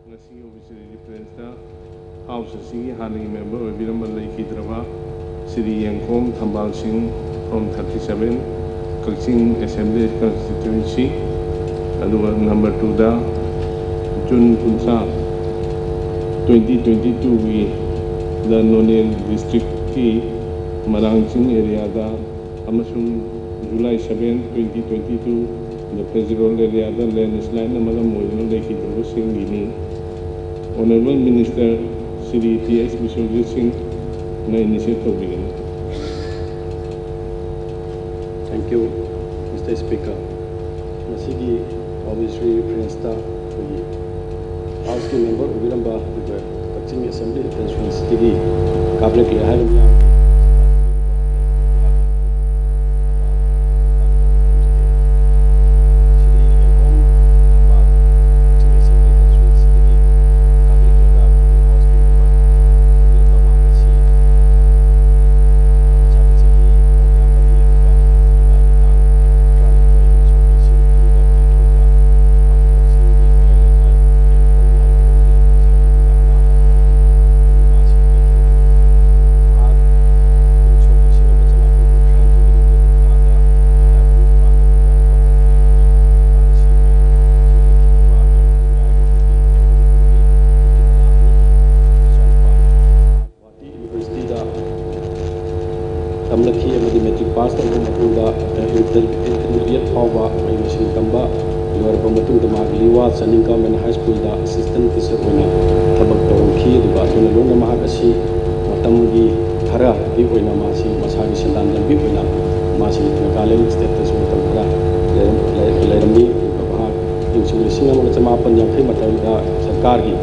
ngasi obviously reference da house si hani member obiram lai kidraba Sri Yangkom Thambal Singh from 37 Kakching Assembly constituency aduga number 2 da June Punsa 2022 wi the Nonel district ki Marangching area da amasung July 7 2022 the federal area da landslide amalam moidna lekhi dro sing gini Honorable Minister Sri T.S. Biswajit Singh na initiate begin. Thank you, Mr. Speaker. Masigi obviously reference ta House member Ubiramba the Kakching Assembly constituency cabinet ki hai tamlaki amadi metric pass tawba matungda intermediate fawba machine tamba lorba matungda magliwa saning government high school da assistant teacher oina thabak tawki duba tuna longa mahak asi matamgi khara bi oina masi masagi sandan lambi oina masi Nagaland state tesu matam khara lerami ba insu singa ma chama pan yang khai matai da sarkar gi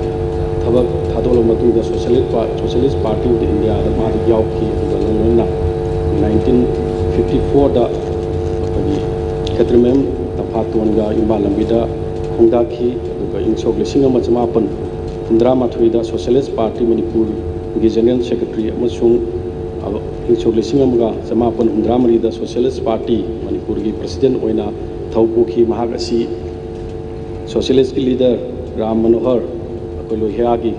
thabak thadolo matungda socialist party of India da ma yaw ki duba lona 1954 da Katrimem Tapatuanga Imbalambida Hongdaki Insok Lisingama Chamapan Pundrama Thuida Socialist Party Manipur General Secretary Amasung Insok Lisingamaga Chamapan Hundramari the Socialist Party Manipur President Oina Thaupuki Mahagasi Socialist leader Ram Manohar Akolohiagi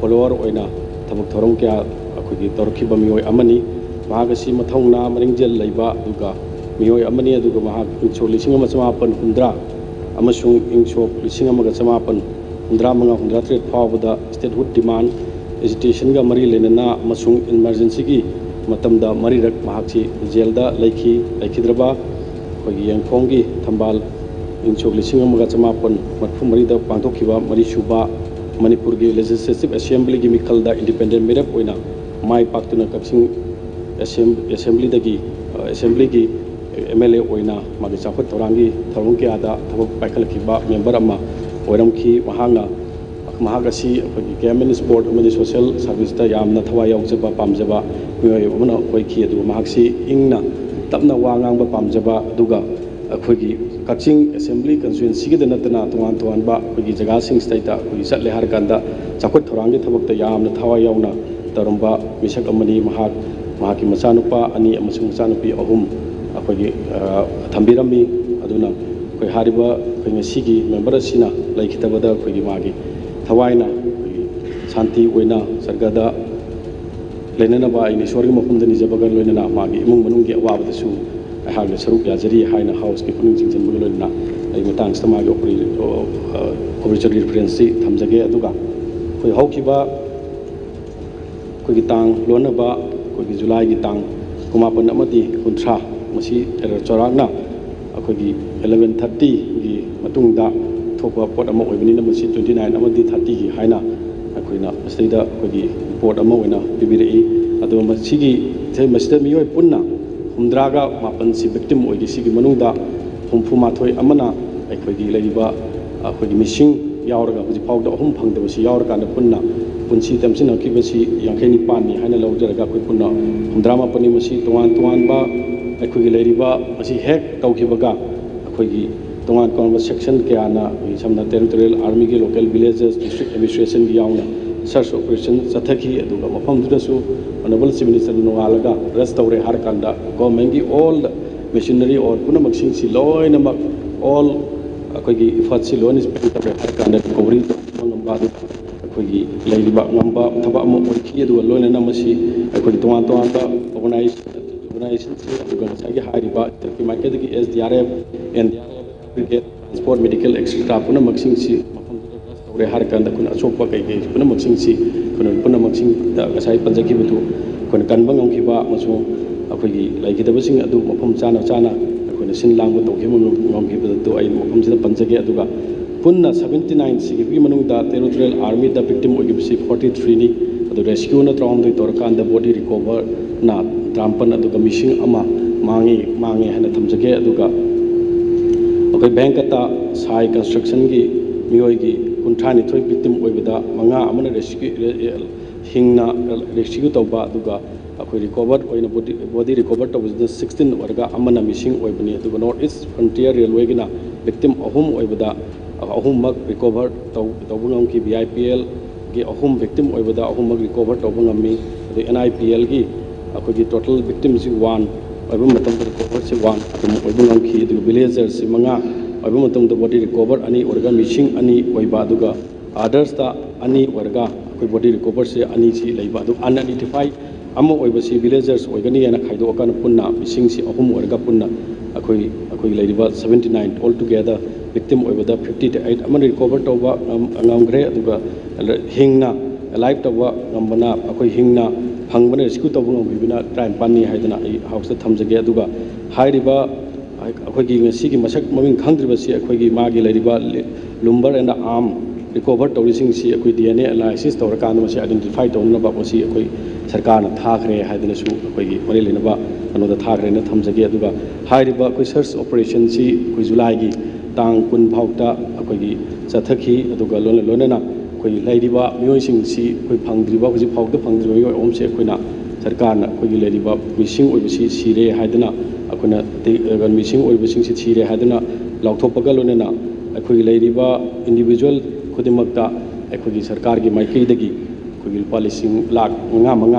follower Oina Tabuk Thorongkia Akugi Torki Bamioi Amani Mahagasi Mathongna Maringjel Laiba Duga Mioi Amani Duga Mahag Inso Lisingama Chamapan Hundra Amasung Inso Lisingamaga Chamapan Hundra Manga Hundra Trade Pawda statehood demand agitation ga Mari Lenana Masung emergency gi Matamda Marirak Mahakchi Jelda Laikhidraba Hogi Yangkongi Thambal Inso Lisingamaga Chamapan Matfumari Pangtokiba Mari Shuba Manipur gi Legislative Assembly gi Mikalda Independent Mirap Oina Mai Paktuna Kakching Assembly gi MLA Oina Magi Chaput Torangi Tharungki Ada Thabak Paikalkiba member Ama Oiramki Mahanga Mahagasi Government Board Amadi Social Service da Yamna Thawa Yaujaba Pamjaba Mioi Umana Hoiki Adu Mahagsi Ingna Tapna Wangangba Pamjaba Duga Akhoi Kakching Assembly constituency da Natana Tuan ba Hogi Jaga Sing State da Hogi Satle Harkanda Chaput Torangi Thabak da Yamna Thawa Yauna Tarumba Misak Amani Mahaki Masanupa Ani Amasung Masanupi Ahum Akhoi Thambirami Aduna Koi Hariba Koi Sigi member Sina Laikitabada Koi Magi Tawaina Santi Wena Sargada Lenanaba in Ishori Mapundani Zabagan Lena Magi Mung Manungi Wabadasu I have the Saruk Yazari Haina House Kipun Buluna I Matan Stamago original reference Tamzage Aduga Koi Hokiba Kogitang Lonaba Kogi July Gitang Kumapan Amati Kuntra Masi Choragna Akogi 11:30 Matungda Topa Port Amo Winina Masi 29 Amati 30 Haina Akoina Stida Kogi Port Amoina Bibiri Ado Masigi Masta Mio Puna Humdraga Mapan si victim Ogi Sigi Manunda Humfumatoi Amana Akogi Ladiba Akogi Missing Yauraga was powder home punk the Yaurka and Puna Punsi Tamsin Kibasi Yankani Pani Hana Lauderaga Puna Humdrama Panimasi Tuan Ba Akogi Ladiba Masi Heck Taukibaga Akogi Tongan Converse section Kiana some territorial army local villages district administration Yauna search operation Sathaki Aduga Mapam Dudasu Honorable Civil Minister Noalaga restore Harkanda Gomengi all machinery or Punamaxing Silo in all Akogi Fatsi loan is Harkanda Kori ꯑꯩꯈꯣꯏꯒꯤ ꯂꯩꯔꯤꯕ ꯉꯝꯕ ꯊꯕꯛ ꯑꯃ ꯑꯣꯏꯈꯤ ꯑꯗꯨꯒ ꯂꯣꯏꯅꯅ ꯃꯁꯤ ꯑꯩꯈꯣꯏꯒꯤ ꯇꯣꯉꯥꯟ ꯇꯣꯉꯥꯟꯕ ꯑꯣꯔꯒꯅꯥꯏꯖꯦꯁꯟꯁꯤꯡ ꯑꯗꯨꯒ ꯉꯁꯥꯏꯒꯤ ꯍꯥꯏꯔꯤꯕ ꯏꯟꯇꯔꯀꯤ ꯃꯥꯏꯀꯩꯗꯒꯤ SDRF NDRF brigade transport medical extra ꯄꯨꯝꯅꯃꯛꯁꯤꯡꯁꯤ ꯃꯐꯝꯗꯨꯗ ꯔꯁ ꯇꯧꯔꯦ ꯍꯥꯏꯔꯀꯥꯟꯗ ꯑꯩꯈꯣꯏꯅ ꯑꯁꯣꯛꯄ ꯀꯩꯀꯩ ꯄꯨꯝꯅꯃꯛꯁꯤꯡꯁꯤ ꯑꯩꯈꯣꯏꯅ ꯄꯨꯝꯅꯃꯛꯁꯤꯡꯗ ꯉꯁꯥꯏ ꯄꯟꯖꯈꯤꯕꯗꯨ ꯑꯩꯈꯣꯏꯅ ꯀꯟꯕ ꯉꯝꯈꯤꯕ ꯑꯃꯁꯨꯡ ꯑꯩꯈꯣꯏꯒꯤ ꯂꯩꯈꯤꯗꯕꯁꯤꯡ ꯑꯗꯨ ꯃꯐꯝ ꯆꯥꯅ ꯑꯩꯈꯣꯏꯅ ꯁꯤꯟ ꯂꯥꯡꯕ ꯇꯧꯈꯤꯕ ꯉꯝꯈꯤꯕꯗꯨ ꯑꯩ ꯃꯐꯝꯁꯤꯗ ꯄꯟꯖꯒꯦ ꯑꯗꯨꯒ ꯄꯨꯟꯅ 79 ꯁꯤꯈꯤꯕꯒꯤ ꯃꯅꯨꯡꯗ ꯇꯦꯔꯤꯇꯣꯔꯤꯌꯦꯜ ꯑꯥꯔꯃꯤꯗ ꯚꯤꯛꯇꯤꯝ ꯑꯣꯏꯈꯤꯕꯁꯤ 43ꯅꯤ ꯑꯗꯨ ꯔꯦꯁꯀ꯭ꯌꯨꯅ 19 ꯇꯧꯔꯀꯥꯟꯗ ꯕꯣꯗꯤ ꯔꯤꯀꯣꯚꯔꯅ 19 ꯑꯗꯨꯒ ꯃꯤꯁꯤꯡ ꯑꯃ ꯃꯥꯡꯉꯦ ꯍꯥꯏꯅ ꯊꯝꯖꯒꯦ ꯑꯗꯨꯒ ꯑꯩꯈꯣꯏ ꯕꯦꯡꯀꯇ ꯁꯥꯏ ꯀꯟꯁꯇ꯭ꯔꯛꯁꯟꯒꯤ ꯃꯤꯑꯣꯏꯒꯤ 52 ꯚꯤꯛꯇꯤꯝ ꯑꯣꯏꯕꯗ 5 ꯑꯃꯅ ꯍꯤꯡꯅ ꯔꯦꯁꯀ꯭ꯌꯨ ꯇꯧꯕ ꯑꯗꯨꯒ ꯑꯩꯈꯣꯏ ꯔꯤꯀꯣꯚꯔ ꯑꯣꯏꯅ ꯕꯣꯗꯤ ꯔꯤꯀꯣꯚꯔ ꯇꯧꯕꯁꯤꯗ 16 ꯑꯣꯏꯔꯒ ꯑꯃꯅ ꯃꯤꯁꯤꯡ ꯑꯣꯏꯕꯅꯤ ꯑꯗꯨꯒ ꯅꯣꯔꯠ ꯏꯁ ꯐ꯭ꯔꯟꯇꯤꯌꯔ ꯔꯦꯜꯋꯦꯒꯤꯅ ꯚꯤꯛꯇꯤꯝ 3 ꯑꯣꯏꯕꯗ ꯑꯍꯨꯝꯃꯛ ꯔꯤꯀꯣꯚꯔ ꯇꯧꯕ ꯉꯝꯈꯤ BIPLꯒꯤ 3 ꯚꯤꯛꯇꯤꯝ ꯑꯣꯏꯕꯗ ꯑꯍꯨꯝꯃꯛ ꯔꯤꯀꯣꯚꯔ ꯇꯧꯕ ꯉꯝꯃꯤ ꯑꯗꯩ NIPLꯒꯤ ꯑꯩꯈꯣꯏꯒꯤ ꯇꯣꯇꯦꯜ ꯚꯤꯛꯇꯤꯝꯁꯤ 1 ꯑꯣꯏꯕ ꯃꯇꯝꯗ ꯔꯤꯀꯣꯚꯔꯁꯤ 1 ꯑꯗꯨꯝ ꯑꯣꯏꯕ ꯉꯝꯈꯤ ꯑꯗꯨꯒ ꯚꯤꯂꯦꯖꯔꯁꯤ 5 ꯑꯣꯏꯕ ꯃꯇꯝꯗ ꯕꯣꯗꯤ ꯔꯤꯀꯣꯚꯔ 2 ꯑꯣꯏꯔꯒ ꯃꯤꯁꯤꯡ 2 ꯑꯣꯏꯕ ꯑꯗꯨꯒ ꯑꯗꯔꯁꯇ 2 ꯑꯣꯏꯔꯒ ꯑꯩꯈꯣꯏ ꯕꯣꯗꯤ ꯔꯤꯀꯣꯚꯔꯁꯤ 2ꯁꯤ ꯂꯩꯕ ꯑꯗꯨ ꯑꯟꯑꯥꯏꯗꯦꯟꯇꯤꯐꯥꯏ ꯑꯃ ꯑꯣꯏꯕꯁꯤ ꯚꯤꯂꯦꯖꯔꯁ ꯑꯣꯏꯒꯅꯤ ꯍꯥꯏꯅ ꯈꯥꯏꯗꯣꯛꯑꯀꯥꯟꯗ ꯄꯨꯟꯅ ꯃꯤꯁꯤꯡꯁꯤ 3 ꯑꯣꯏꯔꯒ ꯄꯨꯟꯅ ꯑꯩꯈꯣꯏꯒꯤ ꯂꯩꯔꯤꯕ 79 ꯑꯣꯜ ꯇꯨꯒꯦꯗꯔ ꯚꯤꯛꯇꯤꯝ ꯑꯣꯏꯕꯗ 58 ꯑꯃꯅ ꯔꯤꯀꯣꯚꯔ ꯇꯧꯕ ꯉꯝꯈ꯭ꯔꯦ ꯑꯗꯨꯒ ꯍꯤꯡꯅ ꯑꯦꯂꯥꯏꯚ ꯇꯧꯕ ꯉꯝꯕꯅ ꯑꯩꯈꯣꯏ ꯍꯤꯡꯅ ꯐꯪꯕꯅ ꯔꯦꯁꯀ꯭ꯌꯨ ꯇꯧꯕ ꯉꯝꯈꯤꯕꯅ 53ꯅꯤ ꯍꯥꯏꯗꯅ ꯑꯩ ꯍꯥꯎꯁꯇ ꯊꯝꯖꯒꯦ ꯑꯗꯨꯒ ꯍꯥꯏꯔꯤꯕ ꯑꯩꯈꯣꯏꯒꯤ ꯉꯁꯤꯒꯤ ꯃꯁꯛ ꯃꯃꯤꯡ ꯈꯪꯗ꯭ꯔꯤꯕꯁꯤ ꯑꯩꯈꯣꯏꯒꯤ ꯃꯥꯒꯤ ꯂꯩꯔꯤꯕ ꯂꯨꯝꯕꯔ ꯑꯦꯟड ꯑꯥꯔꯝ ꯔꯤꯀꯣꯚꯔ ꯇꯧꯔꯤꯁꯤꯡꯁꯤ ꯑꯩꯈꯣꯏ DNA ꯑꯦꯅꯥꯂꯥꯏꯁꯤꯁ ꯇꯧꯔꯀꯥꯟꯗ ꯃꯁꯤ ꯑꯥꯏꯗꯦꯟꯇꯤꯐꯥꯏ ꯇꯧꯅꯅꯕ ꯃꯁꯤ ꯑꯩꯈꯣꯏ ꯁꯔꯀꯥꯔꯅ ꯊꯥꯈ꯭ꯔꯦ ꯍꯥꯏꯗꯅꯁꯨ ꯑꯩꯈꯣꯏꯒꯤ ꯃꯔꯤ ꯂꯩꯅꯕ ꯀꯩꯅꯣꯗ ꯊꯥꯈ꯭ꯔꯦꯅ ꯊꯝꯖꯒꯦ ꯑꯗꯨꯒ ꯍꯥꯏꯔꯤꯕ ꯑꯩꯈꯣꯏ ꯁꯔꯆ ꯑꯣꯄꯔꯦꯁꯟꯁꯤ ꯑꯩꯈꯣꯏ ꯖꯨꯂꯥꯏꯒꯤ ꯇꯥꯡ 10 ꯐꯥꯎꯗ ꯑꯩꯈꯣꯏꯒꯤ ꯆꯠꯊꯈꯤ ꯑꯗꯨꯒ ꯂꯣꯏꯅꯅ ꯑꯩꯈꯣꯏ ꯂꯩꯔꯤꯕ ꯃꯤꯑꯣꯏꯁꯤꯡꯁꯤ ꯑꯩꯈꯣꯏ ꯐꯪꯗ꯭ꯔꯤꯕ ꯍꯧꯖꯤꯛ ꯐꯥꯎꯗ ꯐꯪꯗ꯭ꯔꯤꯕ ꯃꯤꯑꯣꯏ ꯑꯍꯨꯝꯁꯤ ꯑꯩꯈꯣꯏꯅ ꯁꯔꯀꯥꯔꯅ ꯑꯩꯈꯣꯏꯒꯤ ꯂꯩꯔꯤꯕ ꯃꯤꯁꯤꯡ ꯑꯣꯏꯕꯁꯤ ꯁꯤꯔꯦ ꯍꯥꯏꯗꯅ ꯑꯩꯈꯣꯏꯅ ꯃꯤꯁꯤꯡ ꯑꯣꯏꯕꯁꯤꯡꯁꯤ ꯁꯤꯔꯦ ꯍꯥꯏꯗꯅ ꯂꯥꯎꯊꯣꯛꯄꯒ ꯂꯣꯏꯅꯅ ꯑꯩꯈꯣꯏꯒꯤ ꯂꯩꯔꯤꯕ ꯏꯟꯗꯤꯕꯤꯖꯨꯋꯦꯜ ꯈꯨꯗꯤꯡꯃꯛꯇ ꯑꯩꯈꯣꯏꯒꯤ ꯁꯔꯀꯥꯔꯒꯤ ꯃꯥꯏꯀꯩꯗꯒꯤ ꯑꯩꯈꯣꯏꯒꯤ ꯂꯨꯄꯥ ꯂꯤꯁꯤꯡ ꯂꯥꯈ 5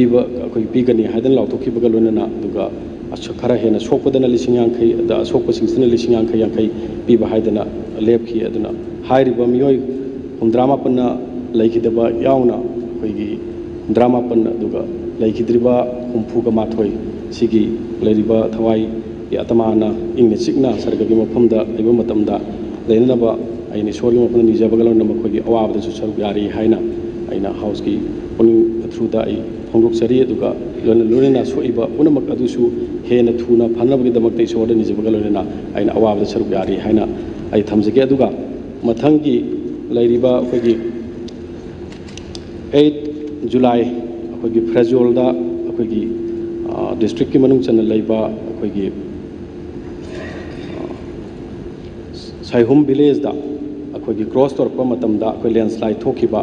ꯑꯩꯈꯣꯏꯒꯤ ꯄꯤꯒꯅꯤ ꯍꯥꯏꯗꯅ ꯂꯥꯎꯊꯣꯛꯈꯤꯕꯒ ꯂꯣꯏꯅꯅ ꯑꯗꯨꯒ ꯈꯔ ꯍꯦꯟꯅ ꯁꯣꯛꯄꯗꯅ 50,000 ꯑꯗ ꯑꯁꯣꯛꯄꯁꯤꯡꯁꯤꯅ 50,000 ꯄꯤꯕ ꯍꯥꯏꯗꯅ ꯂꯦꯞꯈꯤ ꯑꯗꯨꯅ ꯍꯥꯏꯔꯤꯕ ꯃꯤꯑꯣꯏ 79ꯅ ꯂꯩꯈꯤꯗꯕ ꯌꯥꯎꯅ ꯑꯩꯈꯣꯏꯒꯤ 79 ꯑꯗꯨꯒ ꯂꯩꯈꯤꯗ꯭ꯔꯤꯕ 61 ꯁꯤꯒꯤ ꯂꯩꯔꯤꯕ ꯊꯋꯥꯏꯒꯤ ꯑꯇꯃꯥꯅ ꯏꯪꯅ ꯆꯤꯛꯅ ꯁꯔꯒꯒꯤ ꯃꯐꯝꯗ ꯂꯩꯕ ꯃꯇꯝꯗ ꯂꯩꯅꯅꯕ ꯑꯩꯅ ꯏꯁꯣꯔꯒꯤ ꯃꯐꯝꯗ ꯅꯤꯖꯕꯒ ꯂꯣꯏꯅꯅ ꯃꯈꯣꯏꯒꯤ ꯑꯋꯥꯕꯗꯁꯨ ꯁꯔꯨꯛ ꯌꯥꯔꯤ ꯍꯥꯏꯅ ꯑꯩꯅ ꯍꯥꯎꯁꯀꯤ ꯄꯨꯛꯅꯤꯡ ꯊ꯭ꯔꯨꯗ ꯑꯩ ꯐꯣꯡꯗꯣꯛꯆꯔꯤ ꯑꯗꯨꯒ ꯂꯣꯏꯅꯅ ꯁꯣꯛꯏꯕ ꯄꯨꯝꯅꯃꯛ ꯑꯗꯨꯁꯨ ꯍꯦꯟꯅ ꯊꯨꯅ ꯐꯅꯕꯒꯤꯗꯃꯛꯇ ꯏꯁꯣꯔꯗ ꯅꯤꯖꯕꯒ ꯂꯣꯏꯅꯅ ꯑꯩꯅ ꯑꯋꯥꯕꯗ ꯁꯔꯨꯛ ꯌꯥꯔꯤ ꯍꯥꯏꯅ ꯑꯩ ꯊꯝꯖꯒꯦ ꯑꯗꯨꯒ ꯃꯊꯪꯒꯤ ꯂꯩꯔꯤꯕ ꯑꯩꯈꯣꯏꯒꯤ 8 ꯖꯨꯂꯥꯏ ꯑꯩꯈꯣꯏꯒꯤ ꯐ꯭ꯔꯦꯖꯣꯜꯗ ꯑꯩꯈꯣꯏꯒꯤ ꯗꯤꯁꯇ꯭ꯔꯤꯛꯀꯤ ꯃꯅꯨꯡ ꯆꯟꯅ ꯂꯩꯕ ꯑꯩꯈꯣꯏꯒꯤ ꯁꯥꯏꯍꯨꯝ ꯚꯤꯂꯦꯖꯗ ꯑꯩꯈꯣꯏꯒꯤ ꯀ꯭ꯔꯣꯁ ꯇꯧꯔꯛꯄ ꯃꯇꯝꯗ ꯑꯩꯈꯣꯏ ꯂꯦꯟꯁ꯭ꯂꯥꯏꯠ ꯊꯣꯛꯈꯤꯕ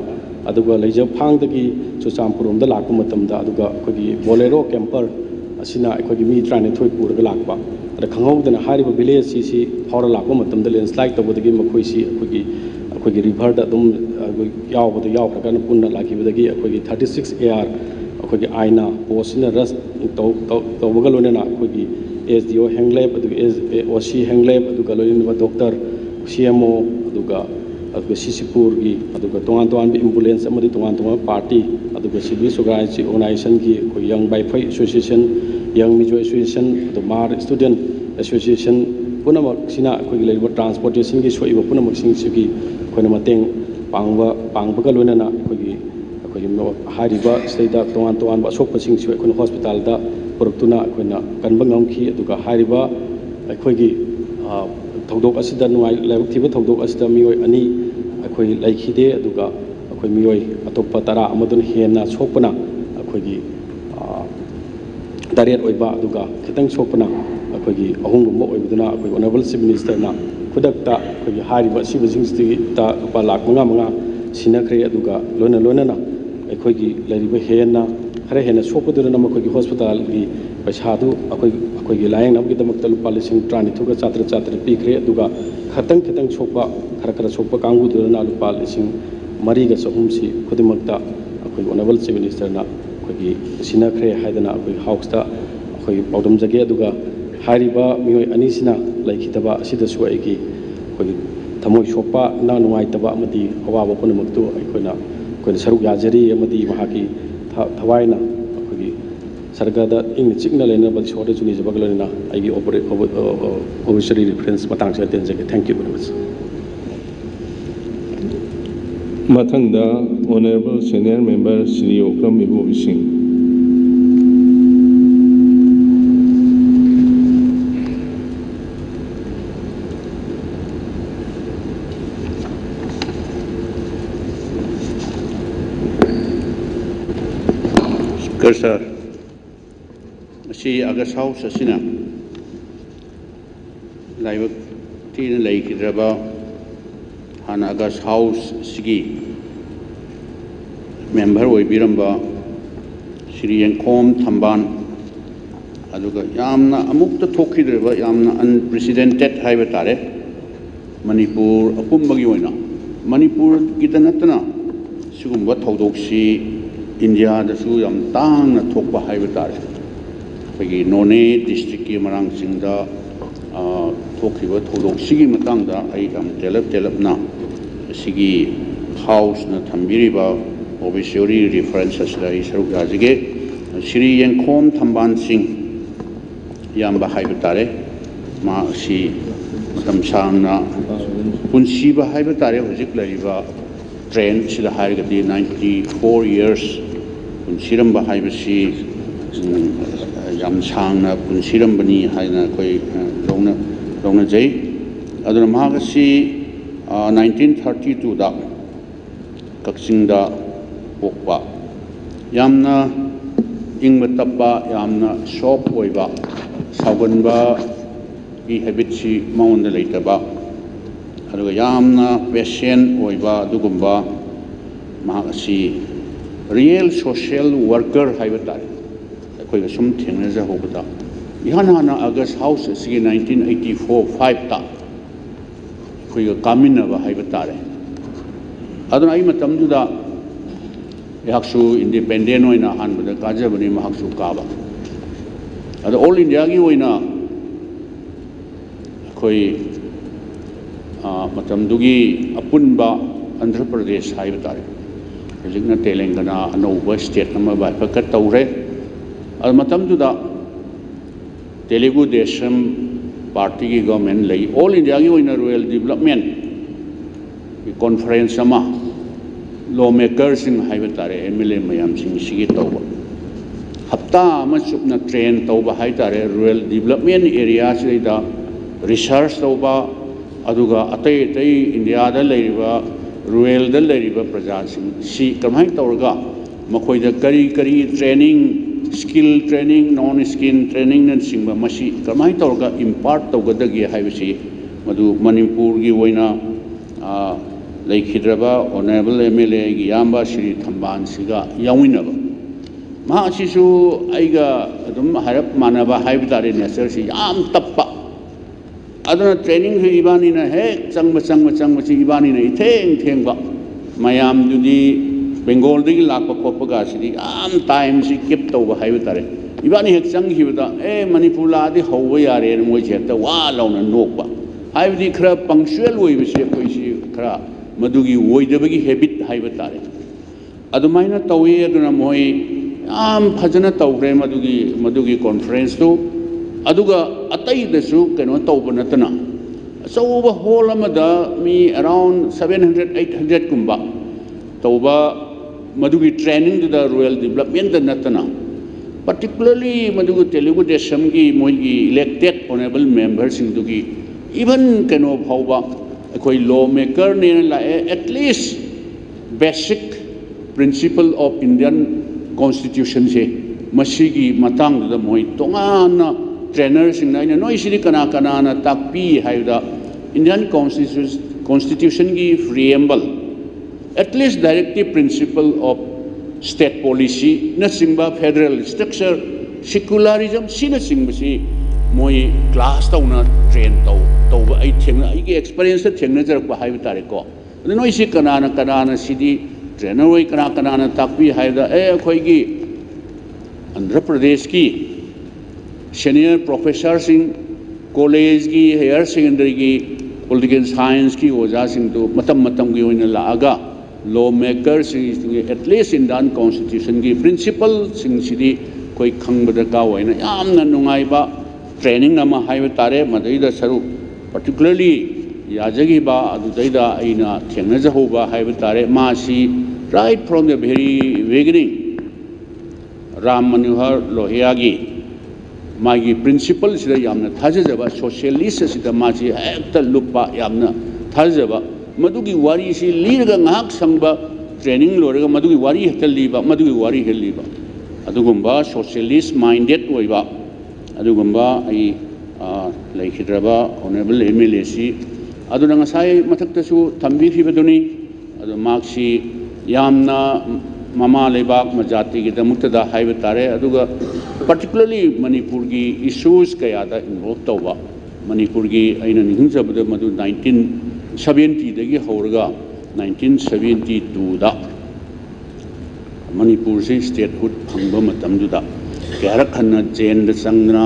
ꯑꯗꯨꯒ ꯂꯩꯖꯐꯥꯡꯗꯒꯤ ꯆꯨꯔꯆꯥꯟꯄꯨꯔꯣꯝꯗ ꯂꯥꯛꯄ ꯃꯇꯝꯗ ꯑꯗꯨꯒ ꯑꯩꯈꯣꯏꯒꯤ ꯕꯣꯂꯦꯔꯣ ꯀꯦꯝꯄꯔ ꯑꯁꯤꯅ ꯑꯩꯈꯣꯏꯒꯤ ꯃꯤ 19 ꯄꯨꯔꯒ ꯂꯥꯛꯄ ꯑꯗ ꯈꯪꯍꯧꯗꯅ ꯍꯥꯏꯔꯤꯕ ꯚꯤꯂꯦꯖꯁꯤ ꯐꯥꯎꯔ ꯂꯥꯛꯄ ꯃꯇꯝꯗ ꯂꯦꯟꯁ꯭ꯂꯥꯏꯠ ꯇꯧꯕꯗꯒꯤ ꯃꯈꯣꯏꯁꯤ ꯑꯩꯈꯣꯏꯒꯤ ꯔꯤꯚꯔꯗ ꯑꯗꯨꯝ ꯌꯥꯎꯈ꯭ꯔꯀꯥꯟꯗ ꯄꯨꯟꯅ ꯂꯥꯛꯈꯤꯕꯗꯒꯤ ꯑꯩꯈꯣꯏꯒꯤ 36 AR ꯑꯩꯈꯣꯏꯒꯤ ꯑꯥꯏꯅꯥ ꯄꯣꯁꯁꯤꯅ ꯔꯁ ꯇꯧꯕꯒ ꯂꯣꯏꯅꯅ ꯑꯩꯈꯣꯏꯒꯤ SDO ꯍꯦꯡꯂꯦꯞ ꯑꯗꯨꯒ OC ꯍꯦꯡꯂꯦꯞ ꯑꯗꯨꯒ ꯂꯣꯏꯅꯅ ꯗꯣꯛꯇꯔ CMO ꯑꯗꯨꯒ ꯁꯤꯁꯤꯄꯨꯔꯒꯤ ꯑꯗꯨꯒ ꯇꯣꯉꯥꯟꯕ ꯑꯦꯝꯕꯨꯂꯦꯟꯁ ꯑꯃꯗꯤ ꯇꯣꯉꯥꯟꯕ ꯄꯥꯔꯇꯤ ꯑꯗꯨꯒ ꯁꯤꯚꯤꯜ ꯑꯣꯔꯒꯅꯥꯏꯖꯦꯁꯟꯒꯤ ꯑꯩꯈꯣꯏ ꯌꯪ ꯕꯥꯏꯐꯩ ꯑꯦꯁꯣꯁꯤꯌꯦꯁꯟ ꯌꯪ ꯃꯤꯖꯣ ꯑꯦꯁꯣꯁꯤꯌꯦꯁꯟ ꯑꯗꯨ ꯃꯥꯔ ꯁ꯭ꯇꯨꯗꯦꯟ ꯑꯦꯁꯣꯁꯤꯌꯦꯁꯟ ꯄꯨꯝꯅꯃꯛꯁꯤꯅ ꯑꯩꯈꯣꯏꯒꯤ ꯂꯩꯔꯤꯕ ꯇ꯭ꯔꯥꯟꯁꯄꯣꯔꯇꯦꯁꯟꯒꯤ ꯁꯣꯛꯏꯕ ꯄꯨꯝꯅꯃꯛꯁꯤꯡꯁꯤꯒꯤ ꯑꯩꯈꯣꯏꯅ ꯃꯇꯦꯡ ꯄꯥꯡꯕꯒ ꯂꯣꯏꯅꯅ ꯑꯩꯈꯣꯏꯒꯤ ꯍꯥꯏꯔꯤꯕ ꯁꯤꯗꯩꯗ ꯇꯣꯉꯥꯟꯕ ꯑꯁꯣꯛꯄꯁꯤꯡꯁꯨ ꯑꯩꯈꯣꯏꯅ ꯍꯣꯁꯄꯤꯇꯥꯜꯗ ꯄꯨꯔꯛꯇꯨꯅ ꯑꯩꯈꯣꯏꯅ ꯀꯟꯕ ꯉꯝꯈꯤ ꯑꯗꯨꯒ ꯍꯥꯏꯔꯤꯕ ꯑꯩꯈꯣꯏꯒꯤ ꯊꯧꯗꯣꯛ ꯑꯁꯤꯗ ꯂꯥꯏꯕꯛ ꯊꯤꯕ ꯊꯧꯗꯣꯛ ꯑꯁꯤꯗ ꯃꯤꯑꯣꯏ 2 ꯑꯩꯈꯣꯏ ꯂꯩꯈꯤꯗꯦ ꯑꯗꯨꯒ ꯑꯩꯈꯣꯏ ꯃꯤꯑꯣꯏ ꯑꯇꯣꯞꯄ 10 ꯑꯃꯗꯨꯅ ꯍꯦꯟꯅ ꯁꯣꯛꯄꯅ ꯑꯩꯈꯣꯏꯒꯤ 9 ꯑꯣꯏꯕ ꯑꯗꯨꯒ ꯈꯤꯇꯪ ꯁꯣꯛꯄꯅ ꯑꯩꯈꯣꯏꯒꯤ 3 ꯑꯣꯏꯕꯗꯨꯅ ꯑꯩꯈꯣꯏ ꯑꯣꯅꯔꯦꯕꯜ ꯆꯤꯐ ꯃꯤꯅꯤꯁꯇꯔꯅ ꯈꯨꯗꯛꯇ ꯑꯩꯈꯣꯏꯒꯤ ꯍꯥꯏꯔꯤꯕ ꯑꯁꯤꯕꯁꯤꯡꯁꯤꯗ ꯂꯨꯄꯥ ꯂꯥꯈ 5 ꯁꯤꯟꯅꯈ꯭ꯔꯦ ꯑꯗꯨꯒ ꯂꯣꯏꯅꯅ ꯑꯩꯈꯣꯏꯒꯤ ꯂꯩꯔꯤꯕ ꯈꯔ ꯍꯦꯟꯅ ꯁꯣꯛꯄꯗꯨꯅ ꯃꯈꯣꯏꯒꯤ ꯍꯣꯁꯄꯤꯇꯥꯜꯒꯤ ꯄꯩꯁꯥꯗꯨ ꯑꯩꯈꯣꯏꯒꯤ ꯂꯥꯌꯦꯡꯅꯕꯒꯤꯗꯃꯛꯇ ꯂꯨꯄꯥ 12,900 ꯄꯤꯈ꯭ꯔꯦ ꯑꯗꯨꯒ ꯈꯤꯇꯪ ꯁꯣꯛꯄ ꯈꯔ ꯁꯣꯛꯄ ꯀꯥꯡꯕꯨꯗꯨꯅ ꯂꯨꯄꯥ 3,300 ꯈꯨꯗꯤꯡꯃꯛꯇ ꯑꯩꯈꯣꯏꯒꯤ ꯑꯣꯅꯔꯦꯕꯜ ꯆꯤꯐ ꯃꯤꯅꯤꯁꯇꯔꯅ ꯑꯩꯈꯣꯏꯒꯤ ꯁꯤꯟꯅꯈ꯭ꯔꯦ ꯍꯥꯏꯗꯅ ꯑꯩꯈꯣꯏ ꯍꯥꯎꯁꯇ ꯑꯩꯈꯣꯏ ꯄꯥꯎꯗꯝꯖꯒꯦ ꯑꯗꯨꯒ ꯍꯥꯏꯔꯤꯕ ꯃꯤꯑꯣꯏ 2 ꯁꯤꯅ ꯂꯩꯈꯤꯗꯕ ꯑꯁꯤꯗꯁꯨ ꯑꯩꯈꯣꯏꯒꯤ ꯊꯃꯣꯏ ꯁꯣꯛꯄ ꯅ ꯅꯨꯡꯉꯥꯏꯇꯕ ꯑꯃꯗꯤ ꯑꯋꯥꯕ ꯄꯨꯝꯅꯃꯛꯇꯨ ꯑꯩꯈꯣꯏꯅ ꯁꯔꯨꯛ ꯌꯥꯖꯔꯤ ꯑꯃꯗꯤ ꯃꯍꯥꯛꯀꯤ ꯊꯋꯥꯏꯅ ꯑꯩꯈꯣꯏꯒꯤ ꯁꯔꯒꯗ ꯏꯪꯅ ꯆꯤꯛꯅ ꯂꯩꯅꯕ ꯏꯁꯣꯔꯗꯁꯨ ꯅꯤꯖꯕꯒ ꯂꯣꯏꯅꯅ ꯑꯩꯒꯤ ꯑꯣꯕꯤꯁꯔꯤ ꯔꯤꯐꯔꯦꯟꯁ ꯃꯇꯥꯡꯁꯤꯗ ꯇꯦꯟꯖꯒꯦ ꯊꯦꯡꯛ ꯌꯨ ꯚꯦꯔꯤ ꯃꯆ ꯃꯊꯪꯗ honourable senior member Shri Okram Ibobi Singh Sir, August House asina live teen lake draba Han August House sigi member Biramba Sri Yankom Tamban aduga yamna amukta thoki draba yamna unprecedented haibatare Manipur apumbagi oina Manipur gitanatana sugumba thaudoksi India dasu yam tang na thokpa haibatare pagi None district ki marang singda thokhiba thodok sigi matangda ai dam telap na sigi house na thambiriba obviously references la isru gajige Sri Yankom Thamban Singh yam ba haibatare ma si matam sangna punsi ba haibatare hojik laiba train sida haigadi 94 years punsiram ba haibasi yam sangna punsiram bani haina koi longna jai aduna mahagasi 1932 da kaksingda pokpa yamna ingba tappa yamna shop oiba sawanba ki habit si maunda leitaba aduga yamna patient oiba dugumba mahagasi real social worker haibatare koi sum thengna ja hobata ihana August House sigi 1984-5 ta koi kamina ba haibatare aduna ai matamduda yaksu independent oina hanbada kajabani mahaksu kaba adu all India gi oina koi matamdugi apunba Andhra Pradesh haibatare hojikna Telangana anouba state nama ba pakat taure ad matamduda Telugu Desam party ki government lai all India ki oina rural development conference ama lawmakers in haibatare MLA mayam sing sigi tawba hafta ama chupna train tawba haitare rural development area sida research tawba aduga atai India da leiriba rural da leiriba praja sing si kamai tawga makhoi da kari training skill training non skill training nan singba masi kamai tawga impart tawga dagi haibasi madu Manipur gi oina laikhidraba honorable MLA gi yamba Sri Thamban siga yawinaba ma asisu aiga adum harap manaba haibitare nature si yam tappa aduna training hi ibani na he changba si ibani na thengba mayam dudi Bengal digi lakpa koppa ga si yam time si keep tawba haibitare ibani hek chang hibda Manipur la di hawwa yare moi cheta wa launa nokba haibdi khara punctual oi bise koi si khara madugi woidabagi habit haibatare adumaina tawi aduna moi am phajana tawre madugi conference to aduga atai dasu keno tawba natana sauba hall amada mi around 700-800 kumba tawba madugi training to the rural development natana particularly madugu Telugu Desam gi moi gi elected honorable members indugi even keno phauba koi lawmaker ne la at least basic principle of Indian constitution se masigi matang da moi tongana trainers in na noi siri kana na takpi haida Indian constitution gi preamble at least directive principle of state policy na singba federal structure secularism sina singba si moi class tauna train tau ai thengna ai gi experience thengna jarak ba haiba tare ko noi si kana sidi trainer oi kana na takpi haida khoi gi Andhra Pradesh ki senior professors in college ki higher secondary ki political science ki oja sing tu matam ki oina laaga lawmakers at least in the constitution ki principle sing sidi koi khangbada ka oina yamna nungai ba training nama haiba tare madaida saru particularly yajagi ba adudaida aina thengna jahoba haiba tare ma si right from the very beginning Ram Manohar Lohia gi magi principle sida yamna thajaba socialist sida maji hekta lupa yamna thajaba madugi wari si lirga ngak sangba training lorega madugi wari hekta liba madugi wari heliba adugumba socialist minded oiba adugumba ai laikhidraba honorable MLA si aduna ngasai mathaktasu thambi khibaduni adu maksi yamna mama lebak majati ki damukta haiba tare aduga particularly Manipur ki issues kaya da involved tawba Manipur ki aina ningjabada madu 1970 dagi hauraga 1972 da Manipur se statehood phangba matam duda kara khanna jail da sangna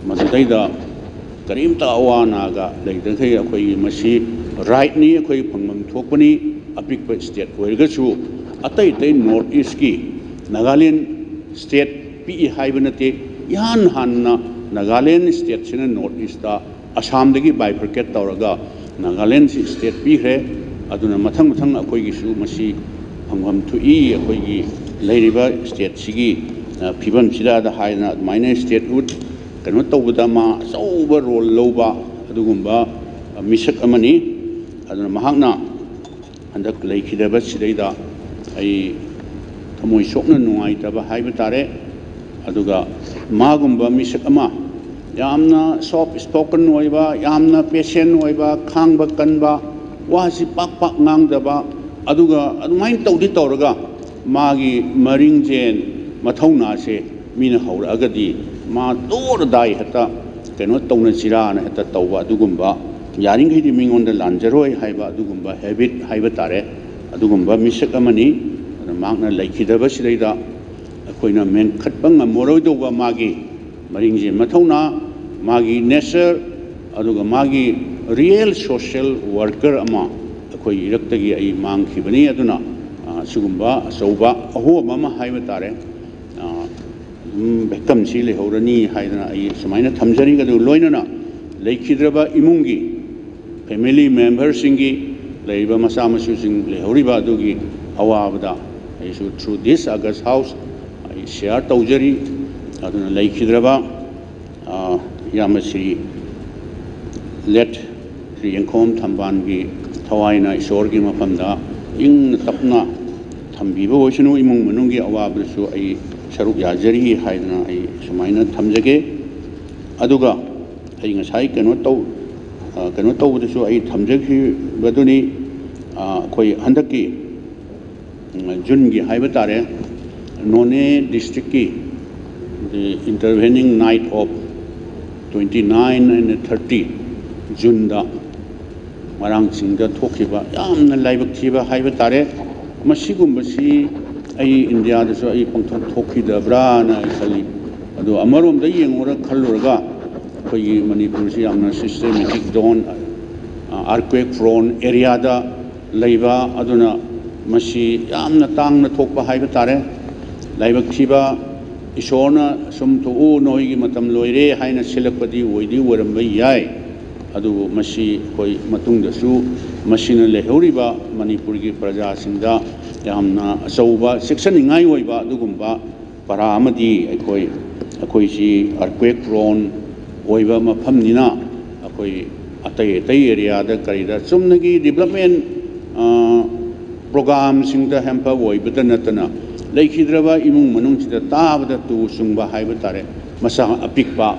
madudaida karimta awana ga leida khai akhoi masi right ni akhoi phangmam thokpani apikpa state oirga chu atai tai north east ki Nagaland state pi haibanate yan hanna Nagaland state sina north east ta Assam dagi bifurcate tawraga Nagaland state pi kre aduna mathang akhoi gi su masi phangam thui akhoi gi leiriba state sigi phibam sida da haina minor statehood kano tawbada ma sauba role loba adugumba misak amani aduna mahakna andak leikhidaba sidaida ai thamoi sokna nungai taba haiba tare aduga magumba misak ama yamna soft spoken oiba yamna patient oiba khangba kanba wasi pak ngangdaba aduga adumain tawdi tawraga magi maringjen mathauna se mina haura agadi ma dor dai hata keno tawna chirana hata tawba adugumba yaringai di mingonda lanjaroi haiba adugumba habit haiba tare adugumba misak amani magna laikhidaba sidaida akoina men khatpa ngamoroi doba magi maringje mathona magi nature aduga magi real social worker ama akoi iraktagi ai mangkhibani aduna sugumba sauba aho mama haiba tare bekam si le horani haidana ai samaina thamjari ga du loinana laikhidraba imungi family members singi leiba masa masu sing le horiba adugi awabda I should through this August house I share taujari aduna laikhidraba yamasi let Sri Yankom Thamban gi thawaina isor gi mafamda ing tapna thambiba oisunu imung manungi awabsu ai saruk yajari haidana ai sumaina thamjage aduga ai ngasai kano tawdasu ai thamjagi baduni koi handaki June ki haiba tare None district ki the intervening night of 29 and 30 June da marang singda thokhiba yamna laibak thiba haiba tare masigumba ai India da so ai pangthok thokhidabra na khali adu amarom da yengora khallurga khoi Manipur si yamna systematic zone earthquake prone area da leiba aduna masi yamna tangna thokpa haiba tare laibak thiba isona sum to o noi gi matam loire haina silakpadi oidi waramba yai adu masi koi matung da su masina lehoriba Manipur gi praja singda yamna asauba section ingai oiba adugumba para amadi akoi si earthquake prone oiba mafamnina akoi atai area da karida sumnagi development program singda hampa oibada natana laikhidraba imung manung sida tabada tu sungba haiba tare masa apikpa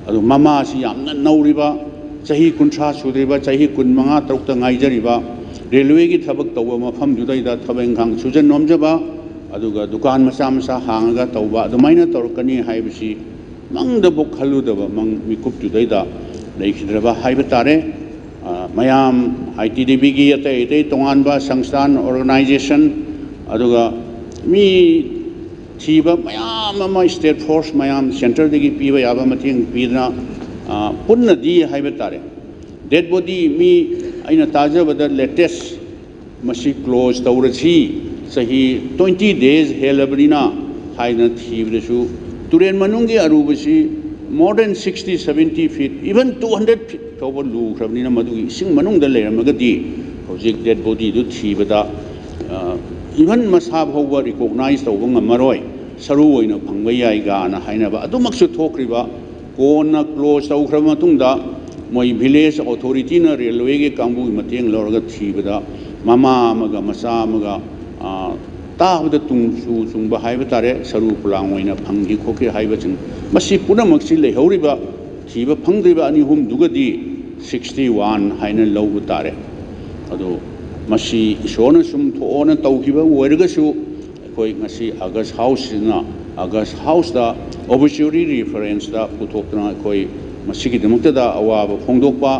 adu mama si yamna nauriba chahi kunthra sudriba chahi kunmanga tarukta ngaijariba railway gi thabak tawba mafam judaida thabeng khang sujan nomjaba aduga dukan masa hangaga tawba adumaina torkani haibisi mangda bok khaludaba mang mikup judaida laikhidraba haiba tare mayam ITDB gi atai tonganba sangstan organization aduga mi thiba mayam ama state force mayam center digi piba yaba mating pidna punna di haiba tare dead body mi aina tajabada latest masi close tawrachi sahi 20 days helabrina haina thibresu turen manungi arubasi more than 60 70 feet even 200 feet over lu khrabnina madu sing manung da leramagadi hojik dead body du thibada even masab howa recognize tawba ngamaroi saru oina phangba yai ga na haina ba adu maksu thokriba kona close taw khrama tungda moi village authority na railway ge kangbu mateng lorga thibada mama amaga masa amaga ताबद Tung HYBE तारे सरू पुलांग fungi खोके हाइबचिंग मसी पुनमक्सी लेहौरिबा थीब फंगद्रिबा अनि हुम दुगदी 61 हाइना लौब तारे अदो मसी इशोना सुम थोना तौखिबा वरगसु कोई ngasi अगस्त house ना अगस्त house दा ऑब्वियसली रेफरेंस दा पुथोकना कोई मसी की दमकदा अवाब फोंदोकपा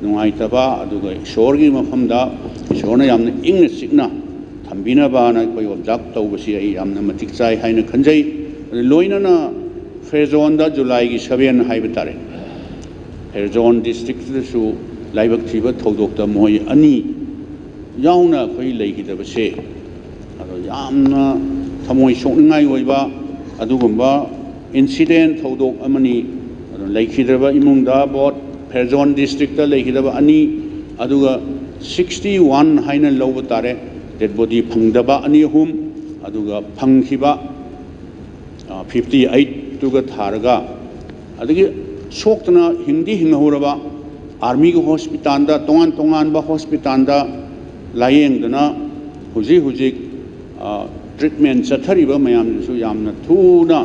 नुंगाइतबा अदुगा इशोरगी मफमदा इशोना यामना इंग सिकना थम्बिनबाना कोई ऑब्जर्व तौबसी आई यामना मतिक चाइ हाइना खंजै लोइनना फेजोन दा जुलाई की 7 हाइब तारे फेजोन डिस्ट्रिक्ट दसु लाइबक थीबा थौदोकता मोय अनि याउना कोई लेखिदबसे अदो यामना थमोय सोकनाय ओइबा अदुगुम्बा इंसिडेंट थौदोक अमनी अदो लेखिदबा इमुंगदा बोट फेजोन डिस्ट्रिक्ट दा लेखिदबा अनि अदुगा 61 हाइना लौब तारे dead body phangdaba ani hum aduga phangkhiba 58 tuga tharaga adigi soktana hindi hinghoraba army go hospital da tongan ba hospital da layeng dana huji treatment chathariba mayam su yamna thuna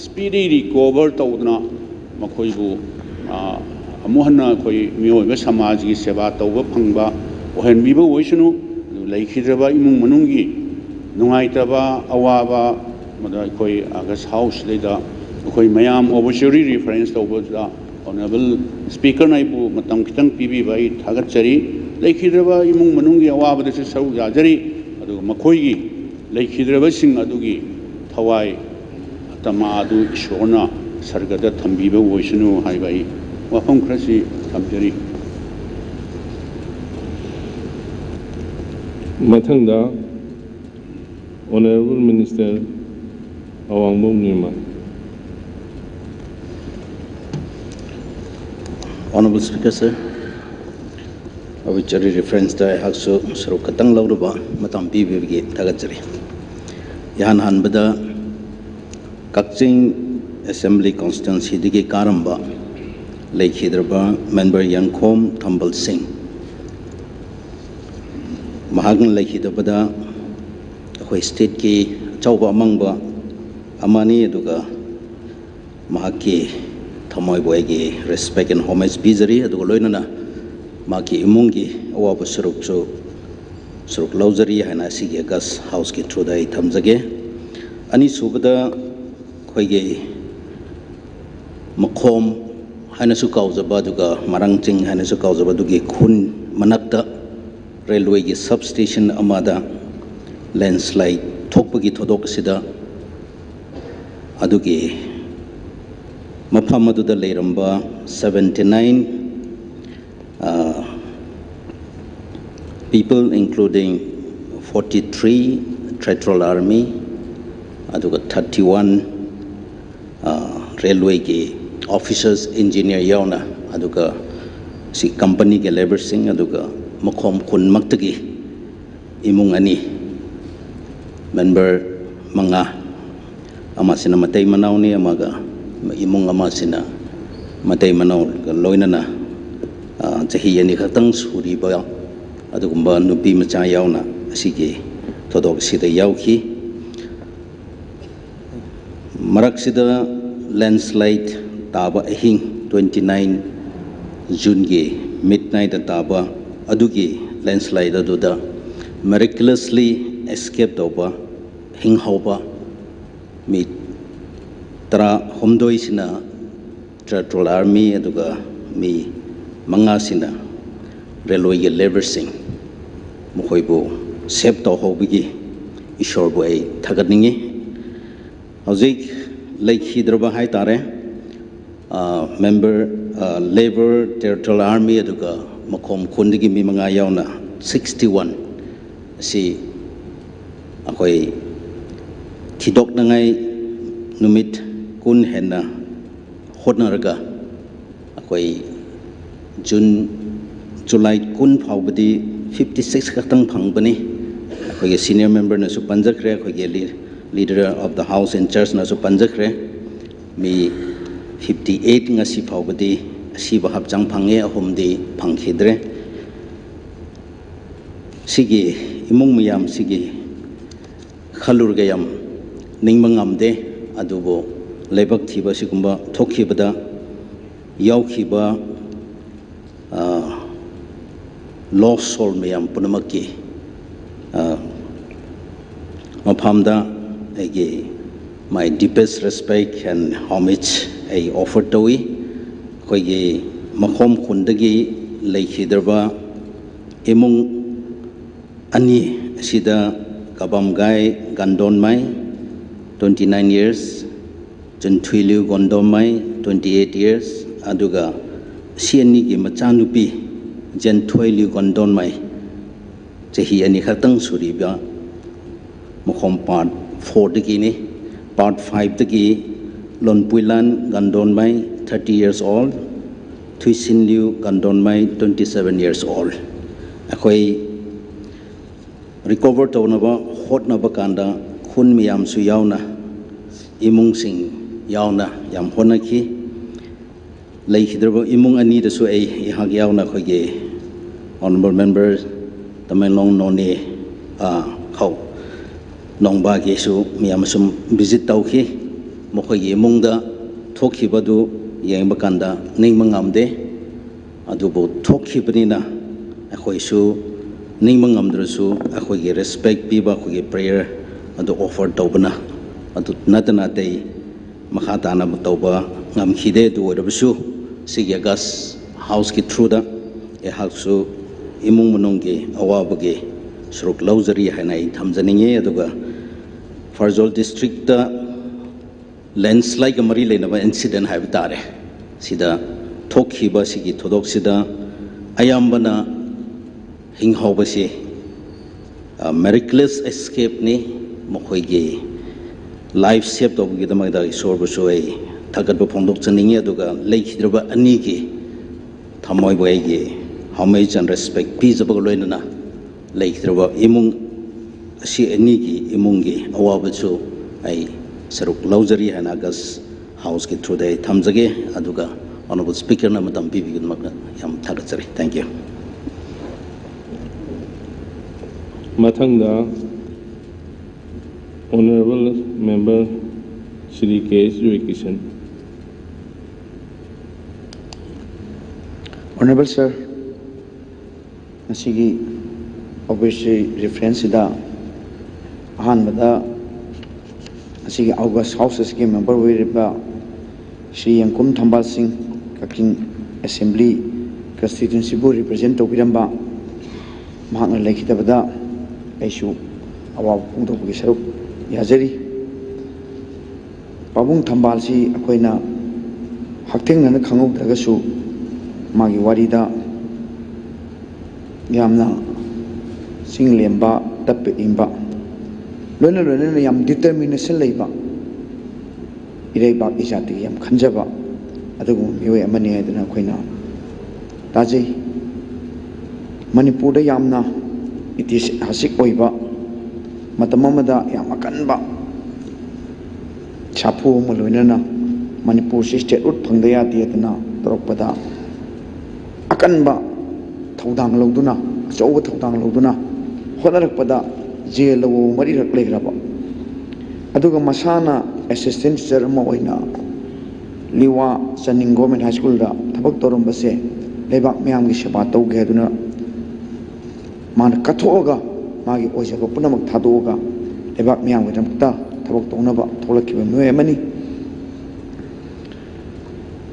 speedy recover tawdna makhoibu amuhanna koi miyoiba samaj gi seba tawba phangba ohen biba oisunu लेखिद्रबा इमुंग मनुंगी नुंगाइतबा अवाबा मदा कोई अगस्त house लेदा कोई मयाम obviously reference तौबदा honourable speaker नाइबु मतम खितंग PB by थागतचरी लेखिद्रबा इमुंग मनुंगी अवाबदसे सौ जाजरी अदु मखोइगी लेखिद्रबा सिंग अदुगी थवाई तमा अदु इशोना सरगदा थंबीबा ओइसनु हाइबाई वफम खरसी थमजरी Mathanda, Honorable Minister Awangbo Nima. Honorable Speaker, sir, I will just reference the Hakso Surukatang Lauruba, Matam Bibi Tagajari. Yan Hanbada Kakching Assembly Constituency Digi Karamba, Lake Hyderabad, Member Yankom Tambal Singh. Mahagan Lakhidabada, Hoi State Ki, Chauba Mangba, Amani Duga, Mahaki, Tamoy Boygi, respect and homage Bizari, Adoloina, Maki Imungi, Awaba Suruk Lauzari, and I see a gas house get through the Tamzage, Ani Subada, Hoige Makom, Hanasukauza Baduga, Marangting, Hanasukauza Badugi, Kun, Manakta. Railway ki substation amada landslide thokpagi thodok sida adugi mafam aduda leiramba 79 people including 43 Territorial Army aduga 31 railway ki officers engineer yauna aduga si company ke labor sing aduga Makom kun magtagi imung ani member mga ama sina matay manaw ni amaga imung ama sina matay manaw loina na chahiya ni khatang suri ba adugumba nupi macha yauna asige thodok sida yauki marak sida landslide taba ahing 29 June ge midnight taba adugi landslide aduda miraculously escaped over hinghoba mi tara homdoi sina Territorial Army aduga mi manga sina railway labor sing mukhoibo save to hobigi ishor boy thagatningi hauzik lake Hyderabad hai tare member labor Territorial Army aduga makom khundagi mi manga yauna 61 si akoi thidok nangai numit kun henna hotnarga akoi July kun phawbadi 56 khatang phangbani akoi senior member na su panjakre akoi leader of the house in church na su panjakre mi 58 ngasi phawbadi si bahap chang phange ahumdi phangkhidre sigi imung miyam sigi khalur gayam ningmangamde adubo lebak thiba sigumba thokhibada yaukhiba lost soul miyam punamaki maphamda ege my deepest respect and homage I offer towi koige makhom khundagi leikhidraba imung ani sida kabam gai gandon mai 29 years Janthuilu gondom mai 28 years aduga siani gi machanupi Janthuilu gondon mai chahi ani khatang suriba makhom part 4 dagi ni part 5 dagi Lonpuilan gandon mai 30 years old Thuisinliu gandon mai 27 years old akoi recover tawnaba hotnaba kanda khun miyam su yauna imung sing yauna yam honaki leikhidrba imung ani da su ai ihag yauna khoge honorable member Tamenglong none khau nongba ge su miyam sum visit tawki mokhoge imung da thokhibadu yengba kanda ningmangamde adubo thokhibnina akhoi su ningmangamdrasu akhoi respect piba akhoi prayer adu offer tawbana adu natana dei makhata na tawba ngamkhide du orabusu sigi gas house ki through da e haksu imung monongge awabage suruk lauzari hanai thamjaninge aduga Farzol district da landslide amari lenaba incident haibtare sida thokhiba sigi thodok sida ayambana hinghawbase miraculous escape ni mokhoige life save tawgi damagda isorbusu ai thagatba phongdok chaningi aduga leikhidrba ani gi thamoi boige homage and respect peaceable loinana leikhidrba imung asi ani gi imung gi awabachu ai saruk lauzari hanagas house ki through dai thamjage aduga honorable speaker na matam bibi magna yam thagatsari thank you Mathangda honorable member Shri K.S. Kishan. Honorable Sir, Nasigi obviously reference da Ahanbada Nasigi August Houses game member Wiriba Shri Yankum Thambal Singh Kaking Assembly constituency bu represent Tobiramba Mahana Lekitabada Aishu Awab Pungtoki Saruk Yazari Pabung Thambal si Akoina Hakting and the Kangu Tagasu Magi Warida Yamna Sing Lemba Tape Imba Luna Luna Yam determination labor Ireba Isati Yam Kanjaba Adagu Yue Mani Adana Koina Taji Manipur Yamna it is Hasik Oiba Matamamada Yamakanba Chapu Mulunana Manipur State Ut Pangaya Dietana Troppada Akanba Taudang Loduna Joe Taudang Loduna Honarakpada Jelo Maria Playgraba Aduga Masana Assistant Ceremony Liwa Saning Government High School da Tabak Torum Base Lebak Miami Shabato Gaduna Man Katoga Magi Oja Punamak Tadoga Lebak Miam with Amta Tabak Tonaba Tolaki Mani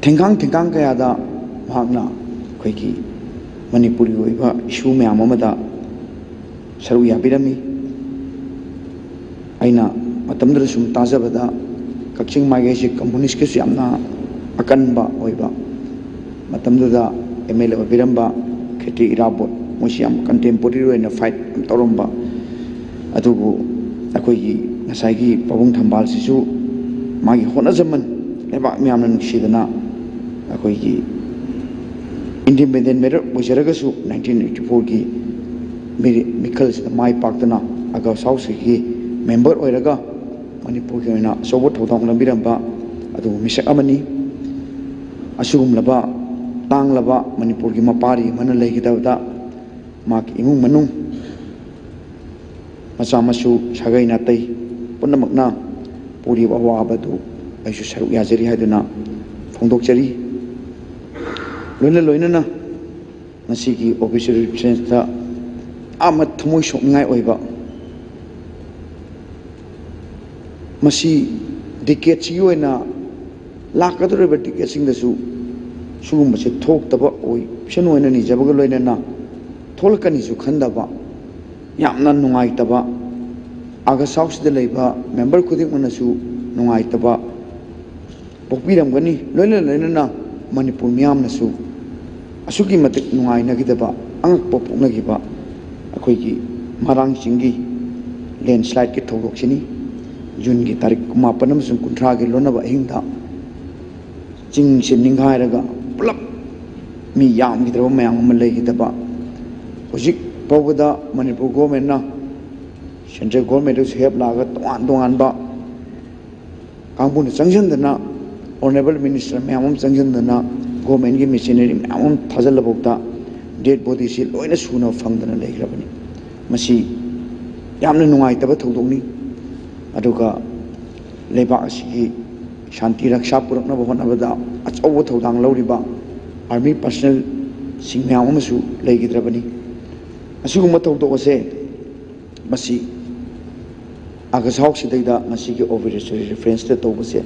Tinkang Kayada Magna Quaki Manipuri Shumi Amamada Saruya Bidami Aina Matamdrusum Tazabada Kaching Magashi Communist Yamna Akanba Oiba Matamduda Emele Biramba Kheti Irabot Musiam contemporary in a fight Torumba Adugu Akogi Nasagi Pabung Tambal Sisu Magi Honazaman Leba Miaman Shidana Akogi Independent Merit Wajaragasu 1984 ki Michaels the Mai Paktana Aga South ki member Oiraga Manipur ki na Sobot Hodong Lambiramba Adu Misak Amani Asugum Laba Tang Laba Manipur ki Mapari Manalay Gidavda Mak Imung Manung Masamasu Sagay Natay Punamakna Puri Wawabadu Aishu Saru Yazari Haduna Fondok Chari Loina Loina Nasiki official representative Amat Tamoy Shokngai Oiba Masi decades you and Lakador decades in the zoo Sum was a talked about Oi Shano and Jabagaloina Tolkan is Ukandaba Yamna Nungaitaba Agasaus de Leba member Kudik Manasu Nungaitaba Popiram Gani Loina Lena Manipur Miam Nasu Asuki Matik Nungai Nagidaba Ang Pop Nagiba Akoigi Marang Chingi landslide ki Togokshini Jungi Tarik Mapanam Sum Kuntragi Lonaba Hinda Jing Shiningai Raga Plop Mi Yam Gidro Mayam Malay Gidaba Ojik Pogada Manipur government na Central government is help Laga Tuan Ba Kangpun Sanction Dana Honorable Minister Mayam Sanction Dana government ki machinery Mayam Thazal Bogda dead body si loina suna fangdana legrabani masi yamna nungai taba thodongni aduga leba asigi shanti raksha purakna bhon abada achaw thodang lawriba army personnel singmyam amasu legidrabani asiguma thodogase masi agas hawk sidaida masi ki official reference te tobase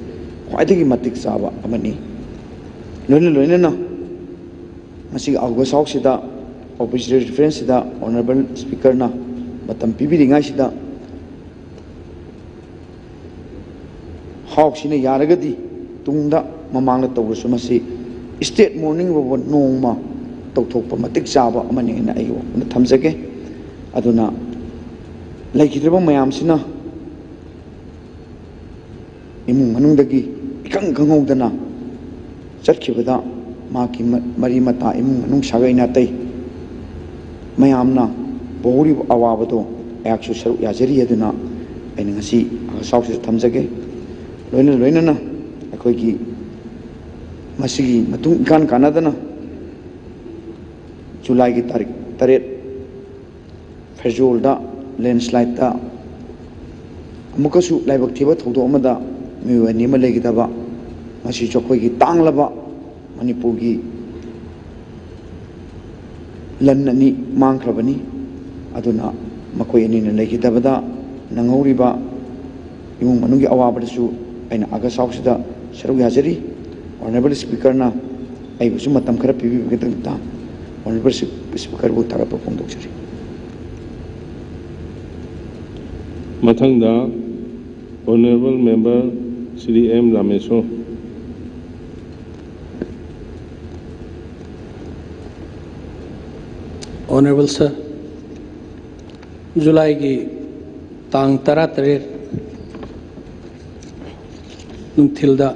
khwaidagi matik chaba amani loina na Masih August House sida official reference sida honorable speaker na matam pibiri ngai sida House sina yaragadi tungda mamangna tawsu masi state morning wo nongma tawthokpa matik chaba amani na ayo na thamjage aduna laikidreba mayam sina imung manungdagi ikang kangowdana chatkibada Maki Mari Mata Imung Nung Sagai Natay Mayamna Bori Awabado Axu Saru Yazari Aduna and Nasi South Tamzage Loina Akogi Masigi Matung Kan Kanadana July Tarik Taret Fajolda landslide da Mukasu Labaktiva Todomada Muanima Legitaba Masi Chokogi Tanglaba Manipurgi Lanani Mankrabani Aduna Makoyani Legidabada Nangoriba Imung Manungi Awabadasu and Agasauxida Saru Yazari Honorable Speaker na I was Matam Karapi Gita Honorable Speaker Butarapo Pondoxari Matanga Honorable Member Sri M. Rameso Honorable Sir, July ki tang taratare nungthilda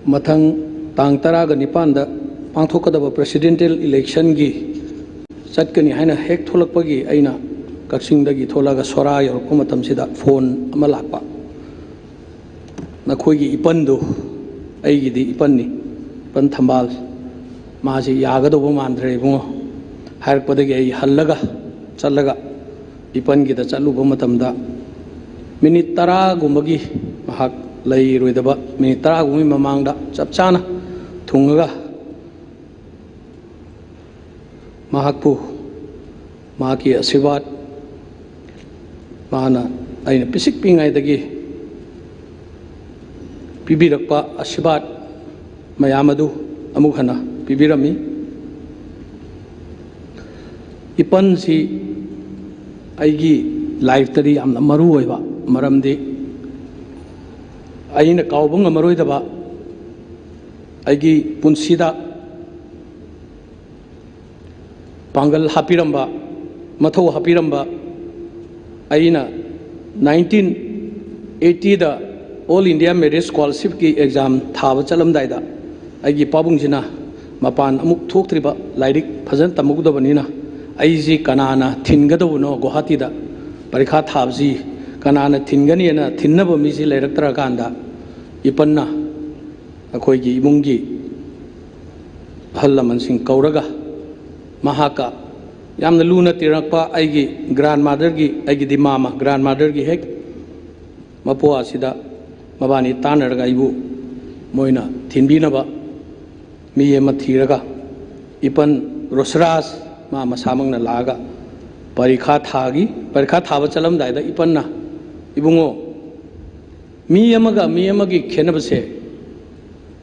mathang tang taraga nipanda pangthokadaba presidential election gi chatkani haina hek tholakpagi aina kaksingdagi tholaga sora yorko matamsida phone ama lakpa nakhoigi ipandu aigidi ipanni pan thambal Masi Yagado Mandre Bungo Harpadagi Halaga Salaga Ipan Gita Chalu Bomatamda Minitara Gumagi Mahak Lay Ruidaba Minitara Gumi Mamanga Chapchana Tunga Mahakpu Maki Asivat Mana Aina Pisik Pingai Dagi Pibirakpa Asibat Mayamadu Amukhana Pibirami Ipan si Aigi life tadi amna maru oiba maramdi aina kaubung amaru daba Aigi punsida Pongal हापीरंबा मथौ हापीरंबा अइना 1980 दा all India merit scholarship की exam थाब चलमदाइदा अगी पाबुंगजिना मपान अमुक थोक्त्रिबा lyric फजन तमुगदबनिना अइजी कनाना थिनगदबनो गुवाहाटीदा परीक्षा थाबजी कनाना थिनगनिना थिन्नब मिजी लेरक्तरा कांदा इपन्ना अखोइगी इमुंगी अहल लमनसिंग कौरगा महाका यामना Luna तिरनकपा अइगी grand mother की अइगी दिमामा grand mother की हेक मपुआ सिदा मबानी तानरगा इबु मोइना थिनबिनबा मी एमा थीरगा इपन रोसराज मा मसामंगना लागा परीक्षा थाब चलमदाइदा इपन्ना इबुंगो मी एमगी खेनबसे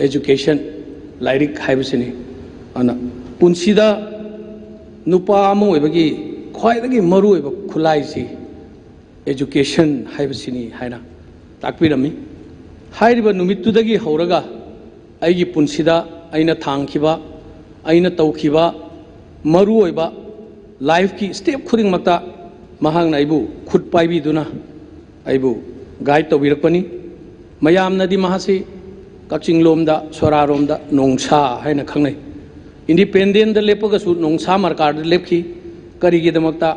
एजुकेशन लाइरिक हाइबसिनी अना पुंसीदा नुपा अमा ओइबगी ख्वाइदगी मरु ओइबा खुलाइसी एजुकेशन हाइबसिनी हाइना ताकपिरमी हाइरिबा नुमित्तुदगी हौरगा अइगी पुंसीदा अइना थांखिबा अइना तौखिबा मरु ओइबा लाइफ की स्टेप खुदिंगमक्ता महांगना आइबु खुद पाइबिदुना आइबु गाइड तौबिरकपनी मयामनदी महासी कक्चिंग लोमदा सोरा रोमदा नोंसा हाइना खंगनै इंडिपेंडेंट दा लेपगसु नोंसा मरकार लेपखी करिगिदमक्ता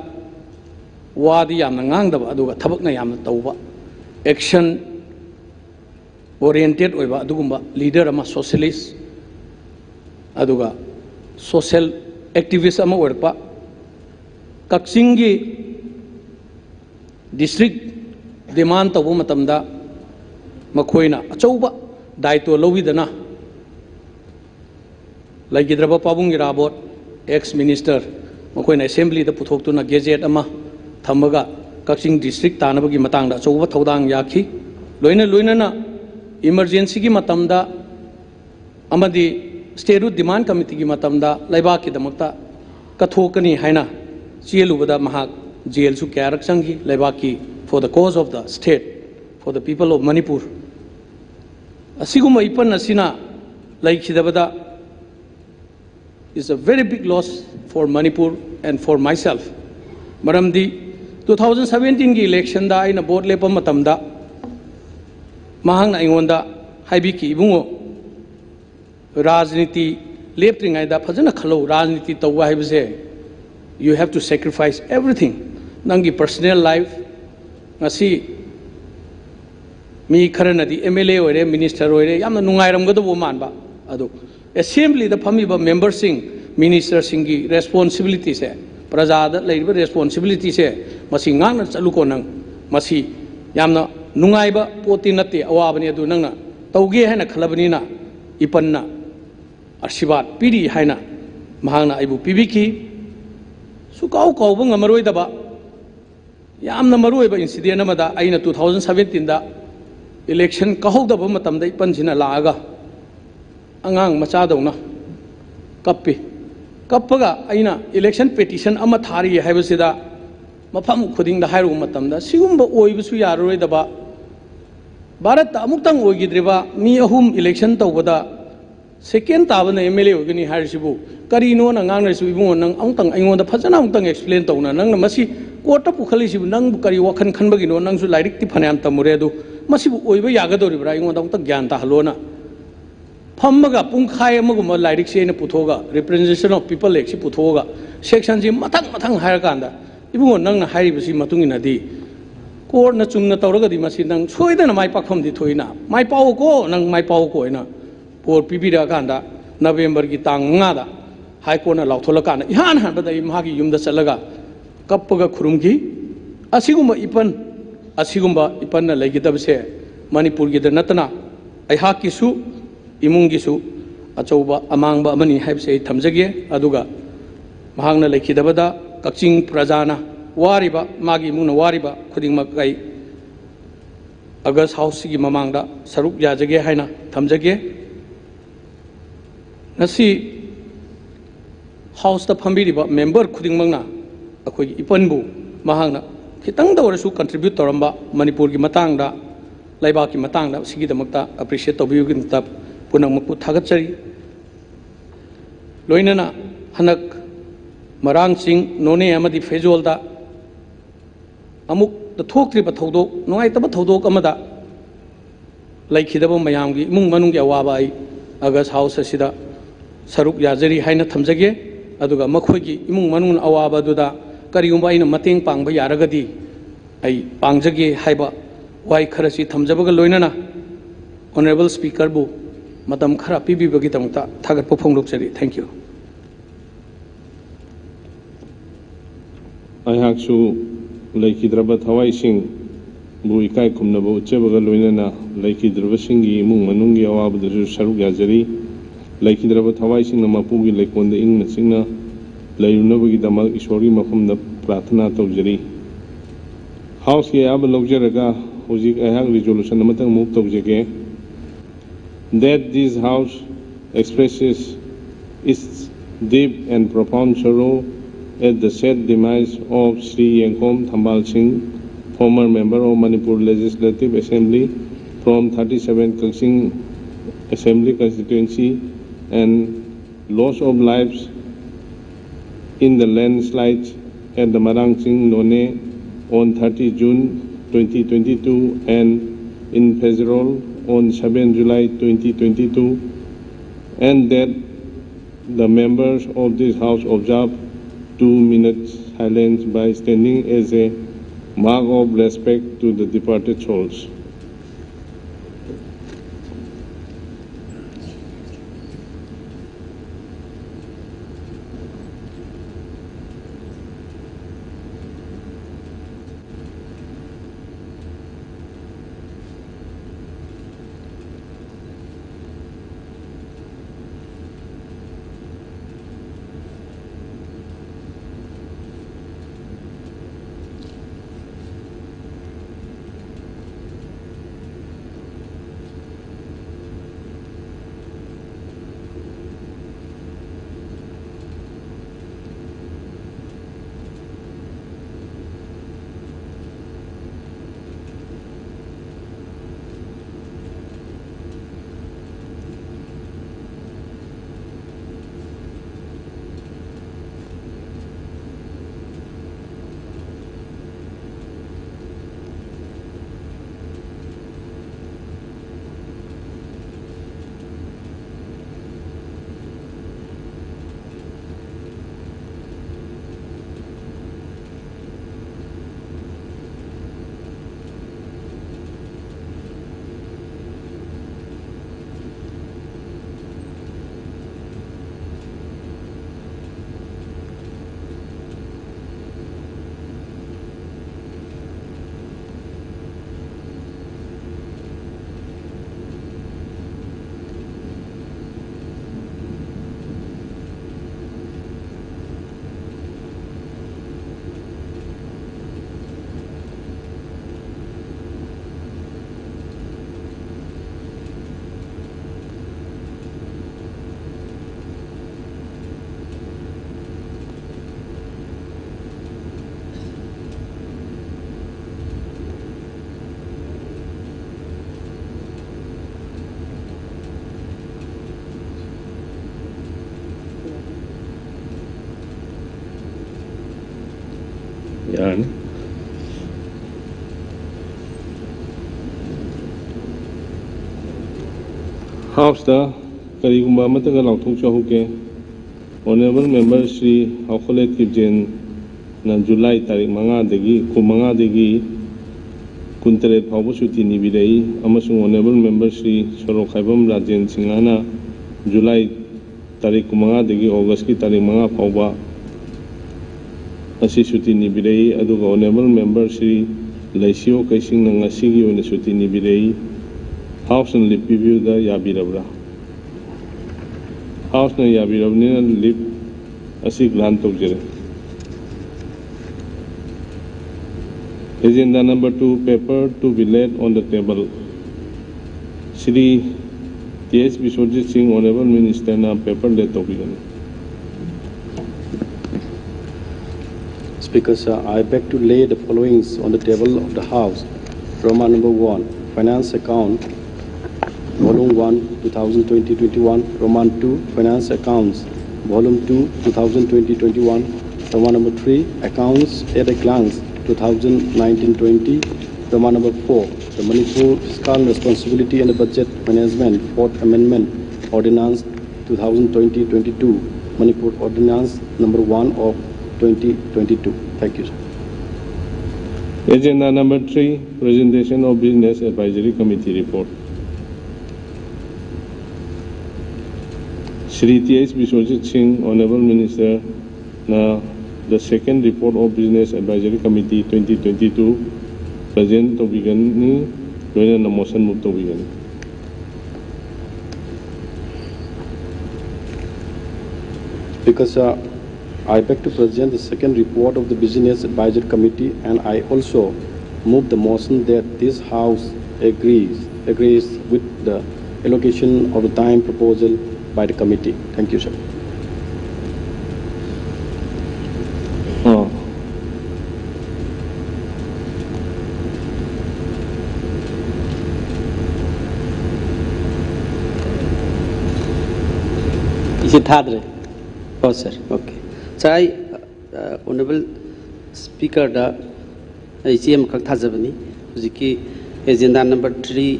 वादी यामना ngang aduga thabakna yamna tauba action oriented oiba adugumba leader ama socialist aduga social activist ama orpa kaksingi district demand tabu matamda makhoina achauba daito lowidana laigidraba pabung irabot ex minister makhoina assembly da puthoktuna gazette ama thamaga kakching district tanabagi matangda achauba thodang yakhi loina na emergency gi matamda amadi state demand committee gi matamda laiba ki damakta kathokani haina chielubada mahak jail su kyarak changi laiba ki for the cause of the state for the people of Manipur asiguma ipan asina laikhidabada is a very big loss for Manipur and for myself maramdi 2017 की election दा आइना vote लेप मतमदा महांगना इंगोंदा हाइबी की इबुंगो राजनीति लेप्त्रिंगाइदा फजना खलो राजनीति तौवा हाइबसे you have to sacrifice everything nangi personal life ngasi mi kharanadi MLA oire minister oire yamna nungairamgadabu manba adu assembly da phamiba member sing minister singi responsibility se प्रजाद लेरिबा रेस्पॉन्सिबिलिटी से मसी ngang chaluko nang masi yamna nungaiba poti nate awabani adu nangna tauge haina khalabani na ipanna arsibat piri haina mahangna aibu pibiki sukau kauba ngamaroi daba yamna maroi ba incident amada aina 2017 da election kahogdaba matamda ipansina laaga angang macha dauna kappi कपगा अइना election petition अमा थारी हाइबसिदा मफम खुदिंग दा हाइरु मतमदा सिगुम्बा ओइबसु यारोइदबा भारत अमुक्तंग ओइगिद्रिबा मी अहुम इलेक्शन तौबदा सेकेंड ताबना एमएलए ओइगनि हाइरसिबु करिनो ना ngangrसु इबुंग नंग अमुक्तंग अइंगोंदा फजना अमुक्तंग एक्सप्लेन तौना नंग मसी कोर्टा पुखलिसिबु नंग करि वखन खनबगिनो नंगसु लाइरिक ति फनाम तमुरे दु मसीबु ओइबा यागदोरिब्रा अइंगोंदा अमुक्तंग ज्ञान ताहलोना फमगा पुंखाय अमगुम लाइरिक से पुथोगा रिप्रेजेंटेशन ऑफ पीपल एक्सी पुथोगा सेक्शन जी मथंग मथंग हायर कांदा इबुंगो नंगना हाइरिबसी मतुंगिनादी कोर्ट न चुंगना तौरगदी मसी नंग सोइदना माइ पाखमदी थोइना माइ पाओ को नंग माइ पाओ कोइना पोर पिबिरा कांदा नवंबर की तांग 5 दा हाई कोर्ट न लाउथोला कांदा इहान हानबदा इमागी युमदा चलगा कप्पगा खुरुमगी असिगुम इपन न लेगिदबसे मणिपुर की नतना अहाकिसु इमुंगिसु अचौबा अमांगबा अमनी हाइबसे थमजगे अदुगा महांगना लेखिदबदा कक्चिंग प्रजाना वारिबा मागी इमुंगना वारिबा खुदिंगमक gai अगस्त हाउस की ममांगदा सरुक याजगे हाइना थमजगे नसी हाउस दा फंबिरिबा मेंबर खुदिंगमंगना अखोई इपनबु महांगना खितंग दवरसु कंट्रीब्यूट तौरंबा मणिपुर की मतंगदा लाइबा की मतंगदा सिगिदमक्ता अप्रिशिएट तौबियुगिन तब पुनमकु थागचरी लोइनना हनक marangching none amadi fejolda amuk the thoktriba thodok nungaitaba thodok amada laikhidaba mayamgi imung manung ya waba ai August House asida saruk yazari haina thamjage aduga makhoigi imung manung awaba duda kariyumba ina mateng pangba yaragadi ai pangjage haiba wai kharasi thamjabaga loinana honorable speaker bu madam khara pibibagi tamta thagat phongdokjari. Thank you. ꯑꯩꯍꯥꯛꯁꯨ ꯂꯩꯈꯤꯗ꯭ꯔꯕ ꯊꯋꯥꯏꯁꯤꯡ ꯕꯨ ꯏꯀꯥꯏ ꯈꯨꯝꯅꯕ ꯎꯠꯆꯕꯒ ꯂꯣꯏꯅꯅ ꯂꯩꯈꯤꯗ꯭ꯔꯕꯁꯤꯡꯒꯤ ꯏꯃꯨꯡ ꯃꯅꯨꯡꯒꯤ ꯑꯋꯥꯕꯗꯁꯨ ꯁꯔꯨꯛ ꯌꯥꯖꯔꯤ. ꯂꯩꯈꯤꯗ꯭ꯔꯕ ꯊꯋꯥꯏꯁꯤꯡꯅ ꯃꯄꯨꯒꯤ ꯂꯩꯀꯣꯜꯗ ꯏꯪꯅ ꯆꯤꯛꯅ ꯂꯩꯔꯨꯅꯕꯒꯤꯗꯃꯛ ꯏꯁꯣꯔꯒꯤ ꯃꯐꯝꯗ ꯄ꯭ꯔꯥꯊꯅꯥ ꯇꯧꯖꯔꯤ. ꯍꯥꯎꯁꯀꯤ ꯑꯌꯥꯕ ꯂꯧꯖꯔꯒ ꯍꯧꯖꯤꯛ ꯑꯩꯍꯥꯛ ꯔꯤꯖꯣꯂꯨꯁꯟ ꯑꯃꯇꯪ ꯃꯨꯚ ꯇꯧꯖꯒꯦ. That this house expresses its deep and profound sorrow at the sad demise of Sri Yengkom Thambal Singh, former member of Manipur Legislative Assembly from 37 Kaksing Assembly constituency, and loss of lives in the landslides at the Marangching None on 30 June 2022 and in Fezrol on 7 July 2022, and that the members of this house observe 2 minutes silence by standing as a mark of respect to the departed souls. Yani House da karigumba amataga lauthokchahuke. Honorable member Sri Haukolet Kibjen na July tarik 5 dagi kumanga dagi kunteret phawba suti nibirei amasung honorable member Sri Sorok Khaibam Rajen Singhana July tarik 5 dagi August ki tarik 5 phawba asi suti nibirei aduga honorable member Sri Laisio Kaising na ngasigi ona suti nibirei. House and lip review the Yabirabra. House na Yabirabnina lip asi grant of Jere. Agenda number 2, paper to be laid on the table. Shri T.S. Biswajit Singh, Honorable Minister, na paper let open. Speaker, sir, I beg to lay the following on the table of the House. Roman number 1, Finance Account, Volume 1, 2020-21, Roman 2, Finance Accounts, Volume 2, 2020-21, Roman number 3, Accounts at a Glance 2019-20. Roman number 4, the Manipur Fiscal Responsibility and Budget Management 4th Amendment Ordinance 2020-22. Manipur Ordinance number 1 of 2022. Thank you, sir. Agenda number 3, presentation of Business Advisory Committee report. Shri T.H. Biswajit Singh, Honorable Minister, the second report of Business Advisory Committee 2022 present to begin during the motion move to begin. Because I beg to present the second report of the Business Advisory Committee, and I also move the motion that this House agrees with the allocation of the time proposal by the committee. Thank you, sir. Is it hard? Oh, sir. Okay. So I, Honorable Speaker, the ICM Kaktazabani, Ziki, agenda number 3,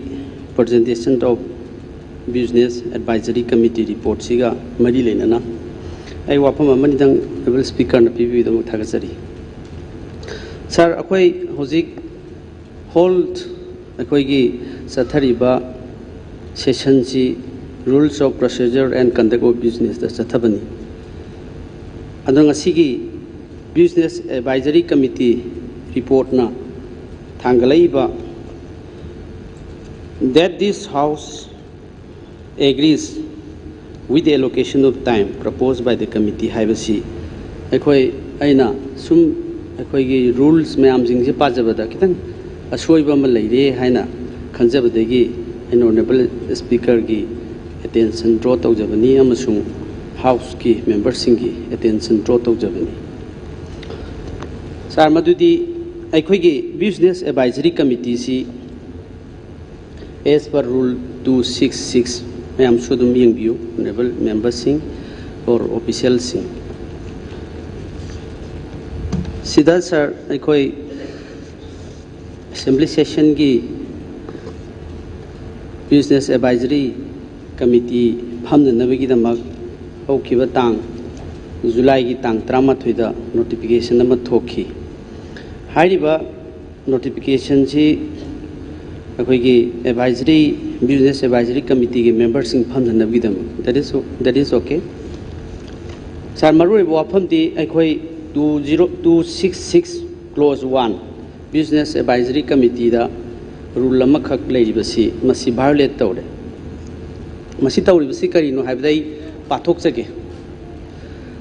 presentation of Business Advisory Committee report. Siga Mari Lenana. I wapam Amanidang, Honorable Speaker, and PV the Mutagasari. Sir, Akway Hozik hold Akwaygi Sathariba session rules of procedure and conduct of business the Satabani. Adong Asigi Business Advisory Committee report na Tangalaiba that this House agrees with the allocation of time proposed by the committee. Haibasi Ekoi Aina Sum Ekoi rules Mayam Jingji Pajabada Kitan Ashoiba Malay Haina Kanjabadegi and Honorable Speaker Gi attention draw to Javani Amasung House ki members singi attention draw to Javani. Sir Madudi Aikoigi Business Advisory Committee si as per Rule 266 I am Shodum Ying View, Honorable Members Singh or Officials Singh. Sida sir Aikoi Assembly Session ki Business Advisory Committee Pamna Navigidamak Okiva Tang July ki Tang Tramathuida notification number Toki. Hariba notification si Akoigi advisory Business Advisory Committee members in Pamna Navigidam. That is okay. Sir Maru Wapam di Akoi 20266 clause 1 Business Advisory Committee da rule Lamakak Lady Masi violate Tode. Masita Sikari no have they Patoksake.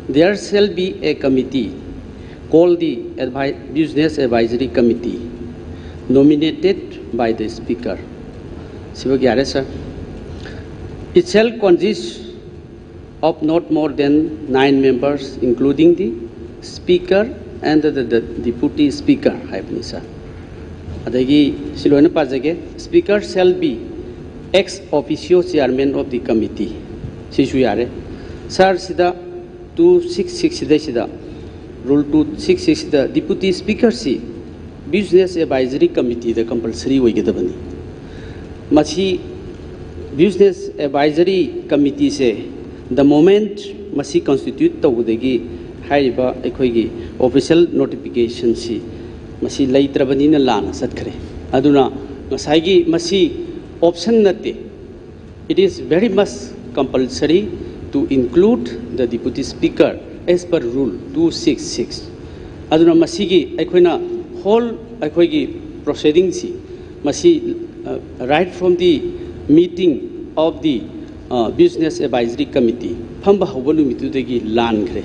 There shall be a committee called the Business Advisory Committee nominated by the Speaker. Sir. It shall consist of not more than 9 members, including the Speaker and the Deputy Speaker. Speaker shall be ex officio chairman of the committee. Sir, Sida 266 Sida Rule 266 the Deputy Speaker si Business Advisory Committee the compulsory way gedabani. Masi Business Advisory Committee se the moment masi constitute tawudagi haiba ekoigi official notification si masi laitrabani na lana satkare. Aduna masagi masi option nate. It is very much compulsory to include the Deputy Speaker as per Rule 266. Aduna masigi ekoina whole akoigi proceedings masi right from the meeting of the Business Advisory Committee phamba hobanu mitudagi lan gre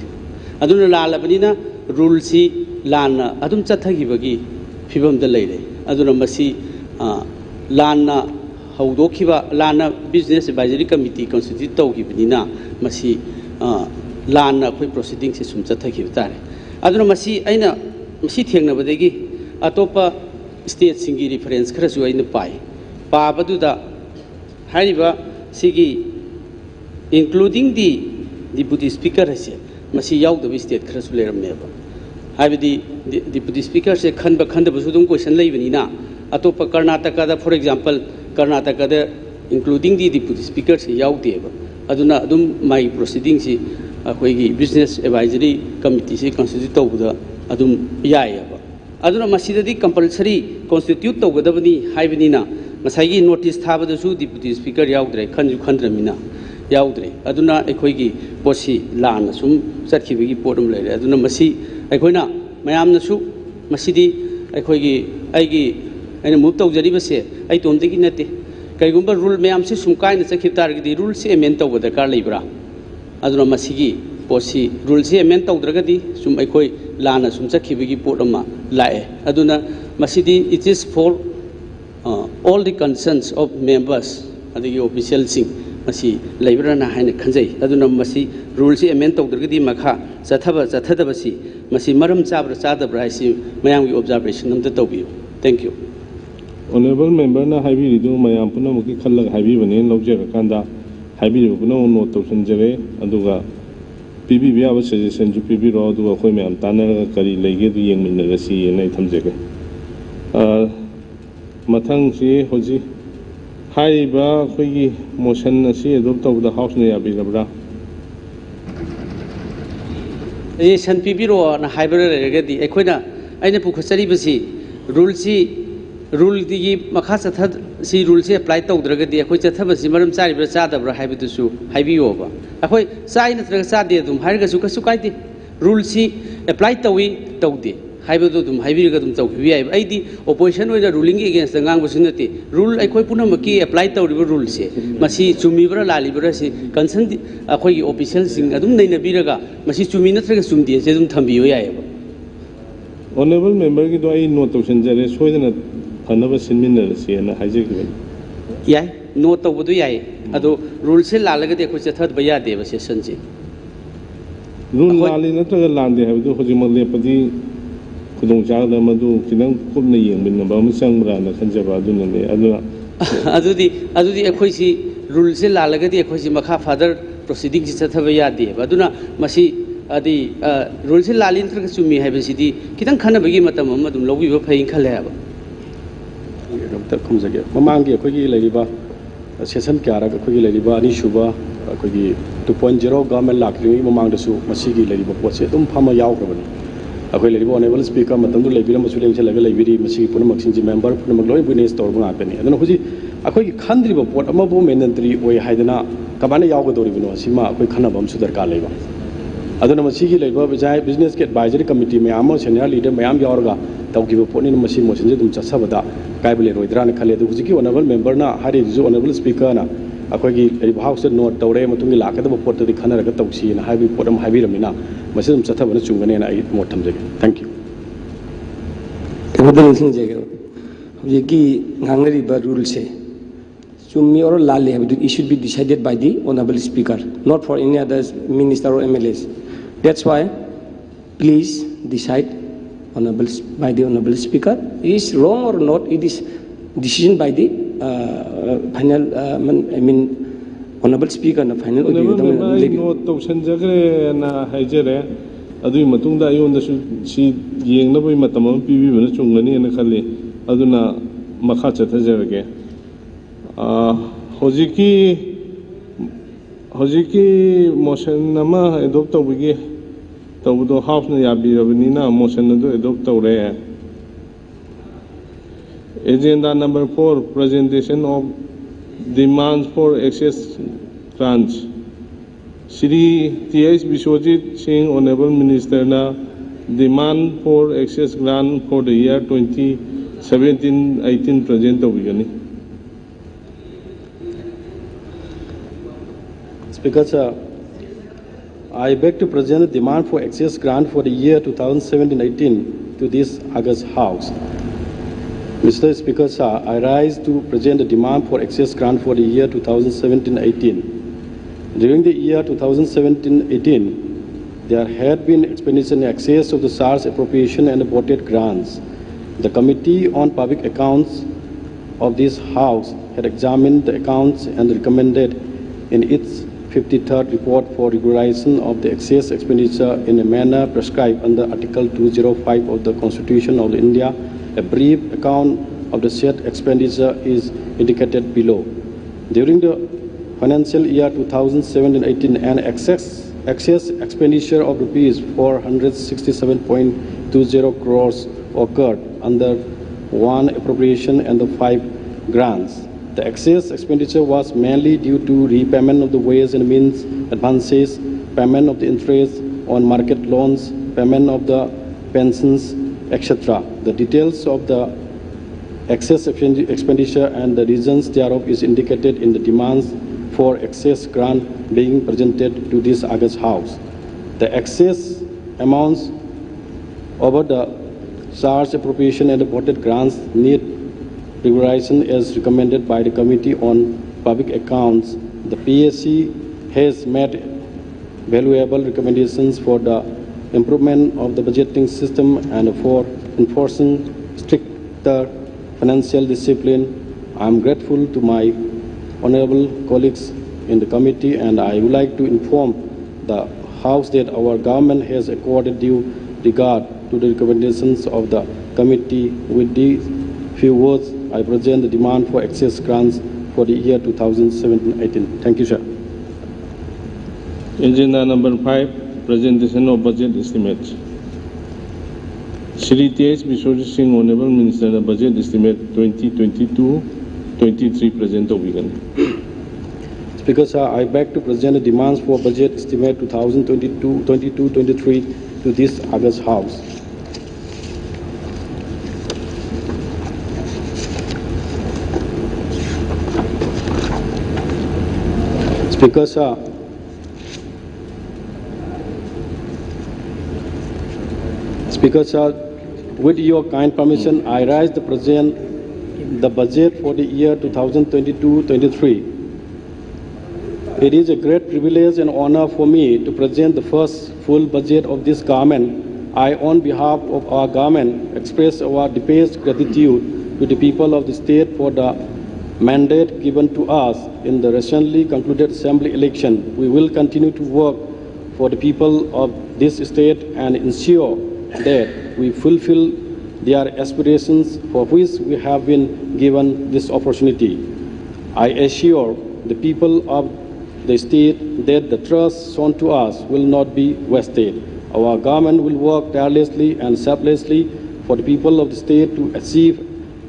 aduna lalabanina rule si lan adum chathagibagi phibam da leire aduna masi lan haudokiba lan Business Advisory Committee constitute tawgibnina masi lan khoi proceedings se sum chathagib tare aduna masi aina masi thengnabadagi atopa state singi reference kharasu aina pai pabaduda hariba sigi including the Deputy Speaker has masi yaudaba state khara su leramneba haibidi deputy speaker se khanba khandaba su dum question leibanina atopa Karnataka da for example Karnataka da including the deputy speaker se yaudeba aduna adum my proceeding si akhoi business advisory committee se constitute tawda adum yaayaba aduna masidadi compulsory constitute tawgadabani haibinina masai notice thabadasu deputy speaker yaudre khanju khandramina yaudre aduna akhoi posi lana sum chatkibigi podum leire aduna masi aikoina mayamnasu masidi akhoi aigi aina move tawjaribase ai tomdegi nate kaigumba rule mayam se sum kaina chakhib targidi rule se amend tawda kar leibra aduna masigi posi rule se amend tawdragadi sum akhoi lana sum chakhibigi podama lae aduna masidi it is for all the concerns of members adigi officials sing masi leibrana haina khanjai aduna masi rule se amend tawdragadi makha chathaba si masi maram chabra chadabra si mayam observation namda tawbiyo thank you honorable member na haibi ridu mayam puna muki khallag haibi bane lawje kanda haibi puna no tawsan jare aduga pibi biya ba suggestion ju pibi ro aduga khoi mayam tanar kari lege du yengmin na si nai thamjege mathang si hoji hai ba khoi motion asi adopt of the house na yabi rabra e san pibiro na haibra regadi ekoina aina pukhachari basi rule di makha chathad si rule se apply tawdragadi ekhoi chathabasi maram charibra chadabra haibidusu haibiyoba ekhoi chai natraga chade dum hairga su kasu kaide rule si apply tawi tawde haibidu dum haibiraga dum tawbi ai aidi opposition oida ruling against ngang businati rule ekhoi punamaki apply tawriba rule se masi chumibra lalibra si concern ekhoi official sing adum naina biraga masi chumi natraga chumdi se dum thambiyo yaiba honorable member ki do ai note tawsan jare soidana another seminar si na hajik yai no tawdu yai ado rule se lalaga de ko chathad baya deva session ji rule lali na to lande ha do hoji malle padi khudong cha da madu kinang kumna yengmin na ba mu sangra na khanjaba du na ne adudi ekhoi si rule se lalaga de ekhoi si makha father proceeding ji chathaba ya deva aduna masi adi rule se lalin thra chumi ha besidi kitang khana bagi matam amadum lobi ba phain khale ha Dr. Kumzage, Mamangi, Kogi Ladiba, Session Kara, Kogi Ladiba, Nishuba, Kogi 2.0 government lacking, Mamang the Su, Masigi Ladiba, what's it? Pama Yaukabani. A Ladiba, honorable speaker, Matandu Labira, Muslim Levi, Masi, Punamaxi member, Punamagloy, Winners, Torbanapani. And then Hosi, a quick country report, a mobile mandatory way Haidana, Kabana Yaukadorino, Sima, a quick Kanabam Sudar Kaleva. Other Masigi Labor, Business Advisory Committee, Mayamo, Senior Leader, Mayam Yorga, Tauki, Ponin, Masi, Mosin, Chasavada. Kaibale Roidran Kale, the Huziki, honorable member, Hari, honorable speaker, Akogi, House note, Taure, Matungi Laka, the port of the Canada Toxi, and Habi Potom Habiramina, Masim Satavan Chungan, and I eat more time. Thank you. Yaki Hungary rule say, Sumi or Lali, it should be decided by the honorable speaker, not for any other minister or MLAs. That's why, please decide. By the honorable speaker, it is wrong or not, it is decision by the final, honorable speaker and the final. No, to Sanjagre and Hajere, Adu Matunda, you on the she ying no matamon PV when Chungani and Kali, Aduna Makacha Tajarage. Hojiki motion nama adopt wigi. The house na yabi rabinina motion do adopt re. Agenda number 4, presentation of demands for excess grants. Shri T.H. Biswajit Singh, Honorable Minister, na demand for excess grant for the year 2017-18 present of Speaker, sir, I beg to present the demand for excess grant for the year 2017-18 to this August House. Mr. Speaker, sir, I rise to present the demand for excess grant for the year 2017-18. During the year 2017-18, there had been expenditure in excess of the SARS appropriation and aborted grants. The Committee on Public Accounts of this House had examined the accounts and recommended in its 53rd report for regularization of the excess expenditure in a manner prescribed under Article 205 of the Constitution of India. A brief account of the said expenditure is indicated below. During the financial year 2017-18, an excess expenditure of rupees 467.20 crores occurred under one appropriation and the 5 grants. The excess expenditure was mainly due to repayment of the ways and means advances, payment of the interest on market loans, payment of the pensions, etc. The details of the excess expenditure and the reasons thereof is indicated in the demands for excess grant being presented to this August House. The excess amounts over the charged appropriation and reported grants need regularization as recommended by the Committee on Public Accounts. The PAC has made valuable recommendations for the improvement of the budgeting system and for enforcing stricter financial discipline. I am grateful to my honorable colleagues in the committee, and I would like to inform the House that our government has accorded due regard to the recommendations of the committee. With these few words, I present the demand for excess grants for the year 2017-18. Thank you, sir. Agenda number 5, presentation of budget estimates. Shri T.H. Biswajit Singh, Honorable Minister, the Budget Estimate 2022-23 present to begin. Speaker, sir, I beg to present the demands for Budget Estimate 2022-23 to this August House. Speaker, sir, with your kind permission, I rise to present the budget for the year 2022-23. It is a great privilege and honor for me to present the first full budget of this government. I, on behalf of our government, express our deepest gratitude to the people of the state for the mandate given to us in the recently concluded assembly election. We will continue to work for the people of this state and ensure that we fulfill their aspirations for which we have been given this opportunity. I assure the people of the state that the trust shown to us will not be wasted. Our government will work tirelessly and selflessly for the people of the state to achieve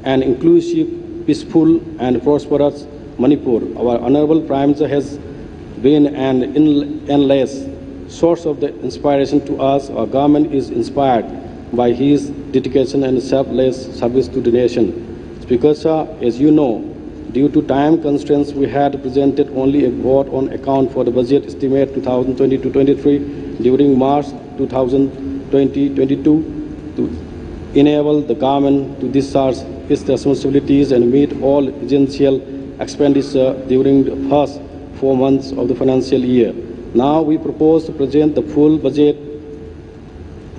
an inclusive, peaceful and prosperous Manipur. Our Honorable Prime Minister has been an endless source of the inspiration to us. Our government is inspired by his dedication and selfless service to the nation. Speaker, sir, as you know, due to time constraints, we had presented only a vote on account for the budget estimate 2022-23 during March 2022 to enable the government to discharge its responsibilities and meet all essential expenditure during the first 4 months of the financial year. Now we propose to present the full budget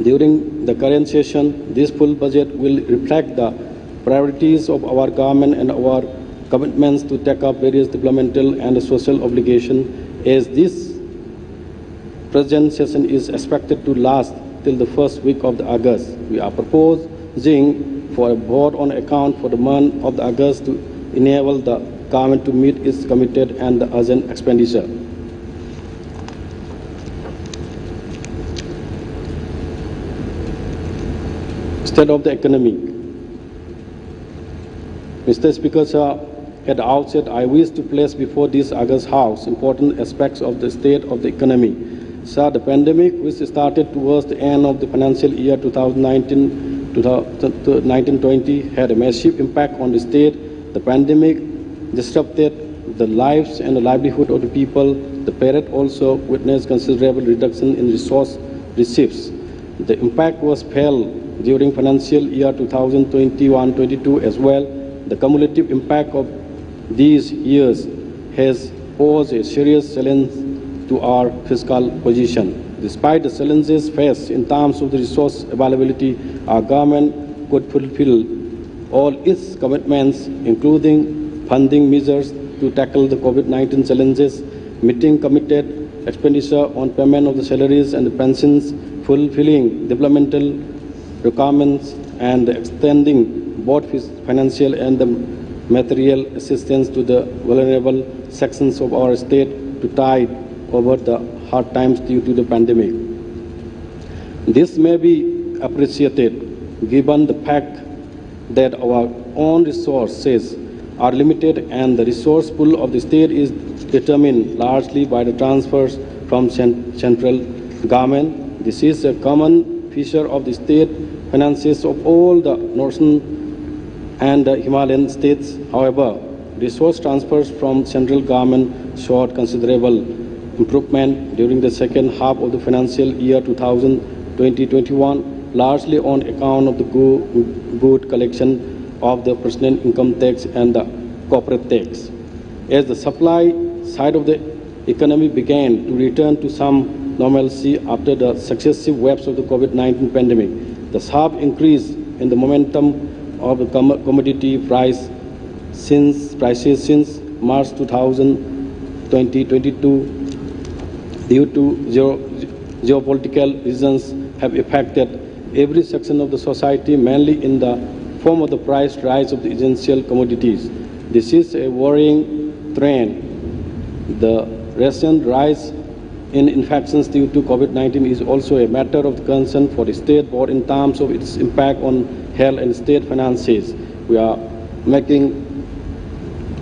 during the current session. This full budget will reflect the priorities of our government and our commitments to take up various developmental and social obligations. As this present session is expected to last till the first week of August, we are proposing for a vote on account for the month of August to enable the government to meet its committed and the urgent expenditure. State of the economy. Mr. Speaker, sir, at the outset, I wish to place before this August House important aspects of the state of the economy. Sir, the pandemic, which started towards the end of the financial year 2019-20, had a massive impact on the state. The pandemic disrupted the lives and the livelihood of the people. The period also witnessed considerable reduction in resource receipts. The impact was felt during financial year 2021-22 as well. The cumulative impact of these years has posed a serious challenge to our fiscal position. Despite the challenges faced in terms of the resource availability, our government could fulfill all its commitments, including funding measures to tackle the COVID-19 challenges meeting committed expenditure on payment of the salaries and the pensions, fulfilling developmental requirements, and extending both financial and the material assistance to the vulnerable sections of our state to tide over the hard times due to the pandemic. This may be appreciated given the fact that our own resources are limited and the resource pool of the state is determined largely by the transfers from central government. This is a common feature of the state finances of all the northern and the Himalayan states. However, resource transfers from central government showed considerable improvement during the second half of the financial year 2020-21, largely on account of the good collection of the personal income tax and the corporate tax. As the supply side of the economy began to return to some normalcy after the successive waves of the COVID-19 pandemic, the sharp increase in the momentum of the commodity prices since March 2022 due to geopolitical reasons have affected every section of the society, mainly in the form of the price rise of the essential commodities. This is a worrying trend. The recent rise in infections due to COVID-19 is also a matter of concern for the state, both in terms of its impact on health and state finances. We are making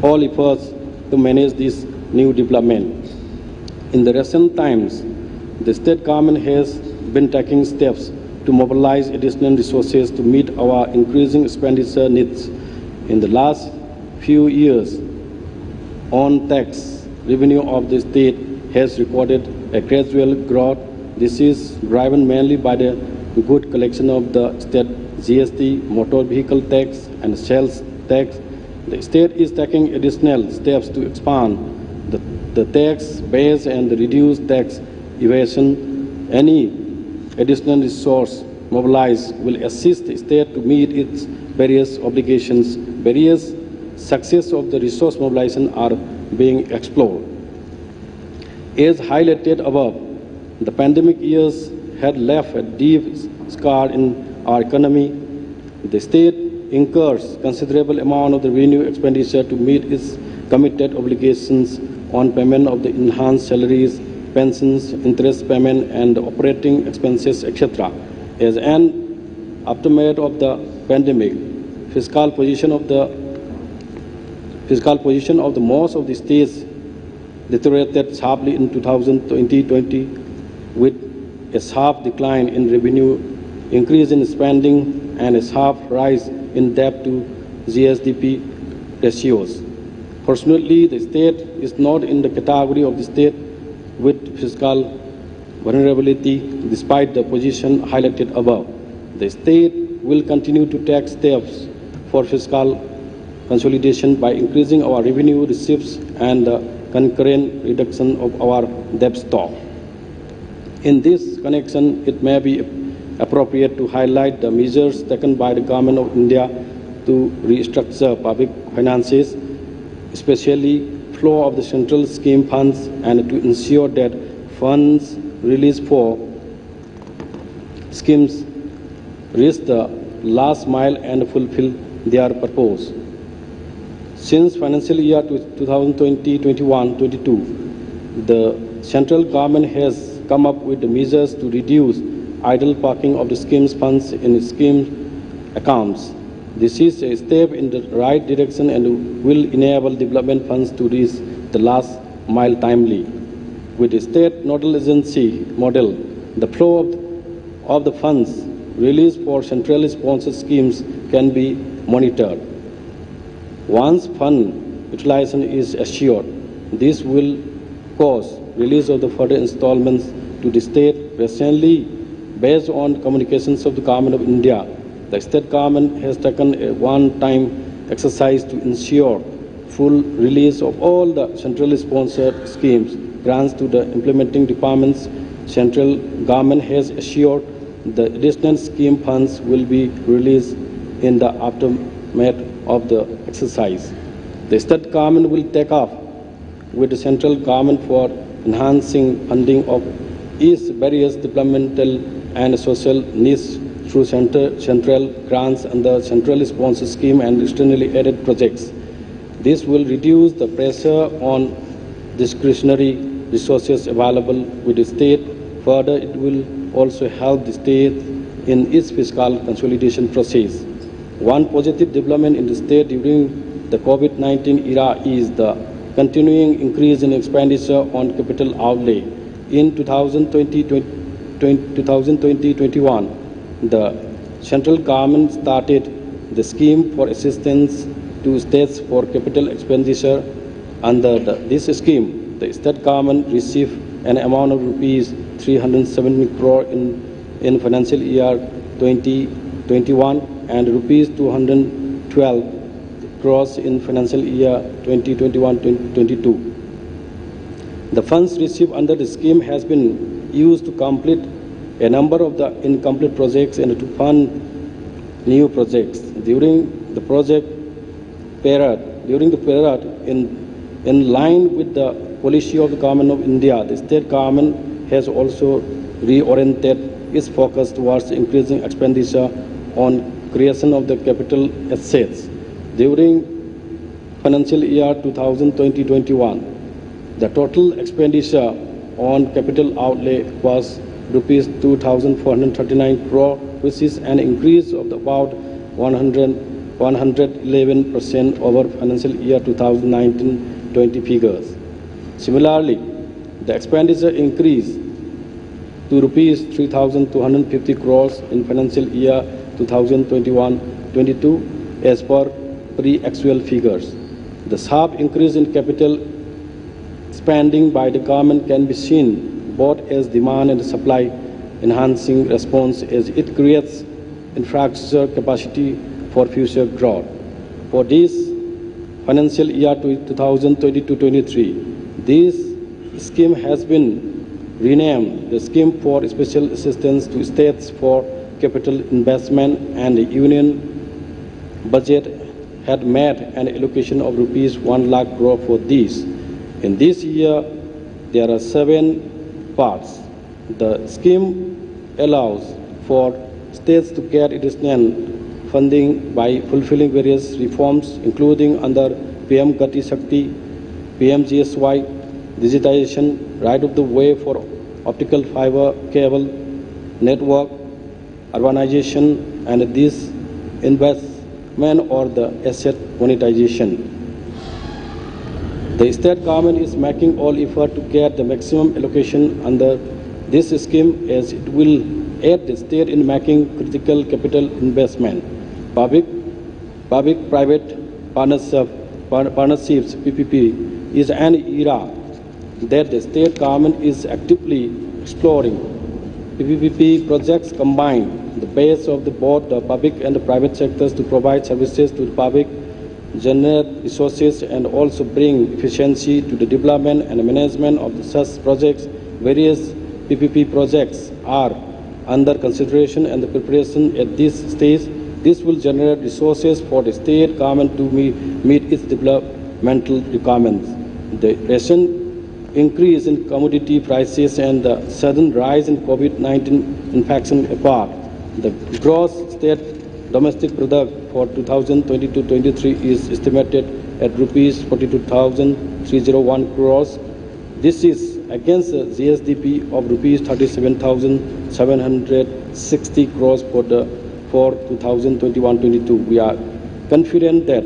all efforts to manage this new development. In the recent times, the state government has been taking steps to mobilize additional resources to meet our increasing expenditure needs. In the last few years, on tax revenue of the state has recorded a gradual growth. This is driven mainly by the good collection of the state GST, motor vehicle tax, and sales tax. The state is taking additional steps to expand the tax base and reduce tax evasion. Any additional resource mobilized will assist the state to meet its various obligations. Various success of the resource mobilization are being explored. As highlighted above, the pandemic years had left a deep scar in our economy. The state incurs considerable amount of the revenue expenditure to meet its committed obligations on payment of the enhanced salaries, pensions, interest payment, and operating expenses, etc. As an aftermath of the pandemic, fiscal position of the most of the states deteriorated sharply in 2020, with a sharp decline in revenue, increase in spending, and a sharp rise in debt to GSDP ratios. Fortunately, the state is not in the category of the state with fiscal vulnerability, despite the position highlighted above. The state will continue to take steps for fiscal consolidation by increasing our revenue receipts and the concurrent reduction of our debt stock. In this connection, it may be appropriate to highlight the measures taken by the Government of India to restructure public finances, especially flow of the central scheme funds, and to ensure that funds released for schemes reach the last mile and fulfill their purpose. Since financial year 2020-21-22, the central government has come up with the measures to reduce idle parking of the schemes funds in scheme accounts. This is a step in the right direction and will enable development funds to reach the last mile timely. With the state nodal agency model, the flow of the funds released for centrally sponsored schemes can be monitored. Once fund utilization is assured, this will cause release of the further installments to the state. Recently, based on communications of the Government of India, the state government has taken a one-time exercise to ensure full release of all the centrally sponsored schemes, grants to the implementing departments. Central government has assured the additional scheme funds will be released in the aftermath of the exercise. The state government will take up with the central government for enhancing funding of its various developmental and social needs through central grants under centrally sponsored scheme and externally aided projects. This will reduce the pressure on discretionary resources available with the state. Further, it will also help the state in its fiscal consolidation process. One positive development in the state during the COVID-19 era is the continuing increase in expenditure on capital outlay. In 2020-21, the central government started the scheme for assistance to states for capital expenditure. Under this scheme, the state government received an amount of rupees 370 crore in financial year 2021 and rupees 212 crores in financial year 2021-22. The funds received under the scheme has been used to complete a number of the incomplete projects and to fund new projects. During the period, in line with the policy of the Government of India, the state government has also reoriented its focus towards increasing expenditure on creation of the capital assets. During financial year 2020-21, the total expenditure on capital outlay was rupees 2,439 crore, which is an increase of about 111% over financial year 2019-20 figures. Similarly, the expenditure increased to rupees 3,250 crores in financial year 2021-22 as per pre-actual figures. The sharp increase in capital spending by the government can be seen both as demand and supply enhancing response as it creates infrastructure capacity for future growth. For this financial year 2022-23, this scheme has been renamed the Scheme for Special Assistance to States for Capital Investment, and the Union budget had made an allocation of rupees 1 lakh crore for this. In this year, there are 7 parts. The scheme allows for states to get additional funding by fulfilling various reforms, including under PM Gati Shakti, PMGSY, digitization, right of the way for optical fiber cable network, urbanization, and this investment or the asset monetization. The state government is making all effort to get the maximum allocation under this scheme, as it will aid the state in making critical capital investment. Public-private partnerships (PPP) is an era that the state government is actively exploring. PPP projects combine the base of both the public and the private sectors to provide services to the public, generate resources, and also bring efficiency to the development and management of such projects. Various PPP projects are under consideration and preparation at this stage. This will generate resources for the state government to meet its developmental requirements. The recent increase in commodity prices and the sudden rise in COVID-19 infection apart, the gross state domestic product for 2022-23 is estimated at rupees 42,301 crores. This is against a GSDP of rupees 37,760 crores for 2021-22. We are confident that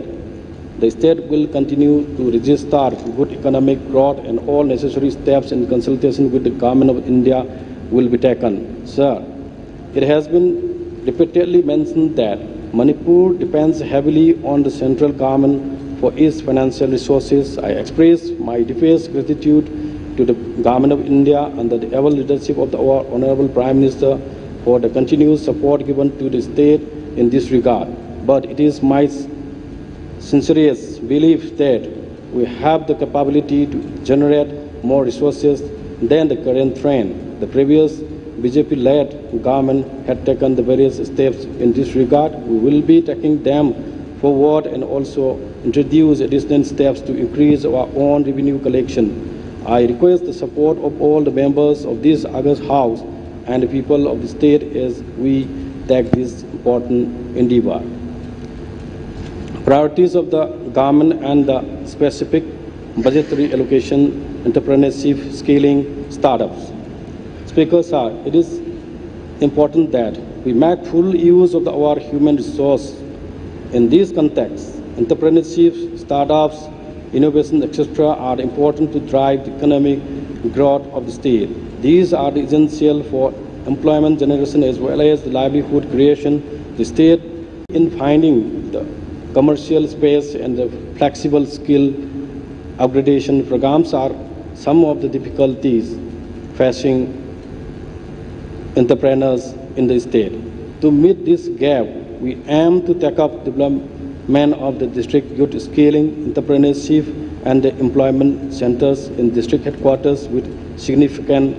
the state will continue to register good economic growth, and all necessary steps in consultation with the Government of India will be taken. Sir, it has been repeatedly mentioned that Manipur depends heavily on the central government for its financial resources. I express my deepest gratitude to the Government of India under the able leadership of our Honorable Prime Minister for the continued support given to the state in this regard. But it is my sincerest belief that we have the capability to generate more resources than the current trend. The previous BJP-led government had taken the various steps in this regard. We will be taking them forward and also introduce additional steps to increase our own revenue collection. I request the support of all the members of this August House and the people of the state as we take this important endeavor. Priorities of the government and the specific budgetary allocation, entrepreneurship, scaling, startups. Speaker, sir, it is important that we make full use of our human resource. In this context, entrepreneurship, startups, innovation, etc. are important to drive the economic growth of the state. These are essential for employment generation as well as the livelihood creation. The state, in finding the commercial space and the flexible skill upgradation programs, are some of the difficulties facing entrepreneurs in the state. To meet this gap, we aim to take up development of the district youth scaling, entrepreneurship, and the employment centers in district headquarters with significant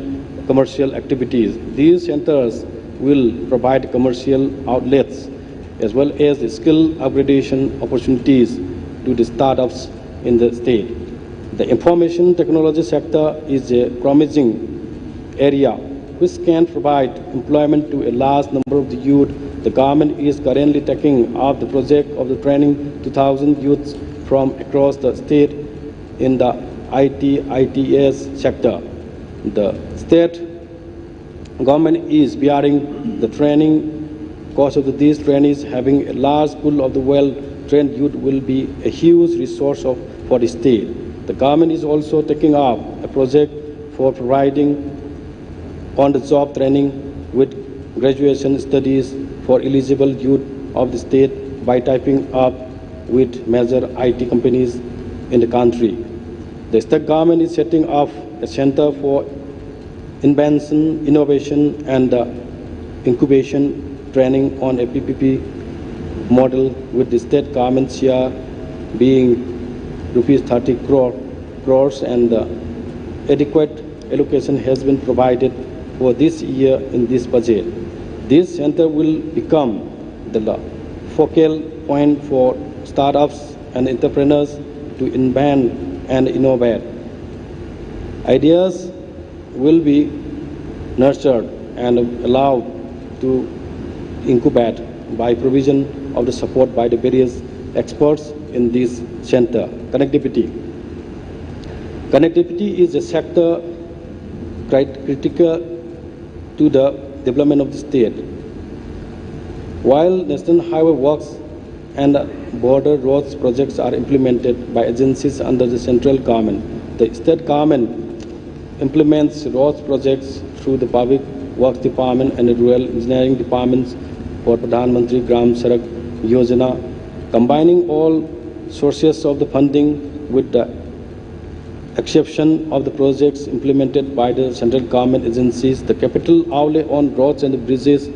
commercial activities. These centers will provide commercial outlets as well as the skill upgradation opportunities to the startups in the state. The information technology sector is a promising area which can provide employment to a large number of the youth. The government is currently taking up the project of the training 2,000 youths from across the state in the ITS sector. The state government is bearing the training cost of these trainees. Having a large pool of the well-trained youth will be a huge resource for the state. The government is also taking up a project for providing on-the-job training with graduation studies for eligible youth of the state by tying up with major IT companies in the country. The state government is setting up a center for invention, innovation, and incubation training on a PPP model, with the state government share being rupees 30 crores, and adequate allocation has been provided for this year in this budget. This center will become the focal point for startups and entrepreneurs to invent and innovate. Ideas will be nurtured and allowed to incubate by provision of the support by the various experts in this center. Connectivity. Connectivity is a sector critical to the development of the state. While national highway works and border roads projects are implemented by agencies under the central government, the state government implements roads projects through the Public Works Department and the Rural Engineering Departments for Pradhan Mantri Gram Sadak Yojana, combining all sources of the funding with the exception of the projects implemented by the central government agencies. The capital outlay on roads and bridges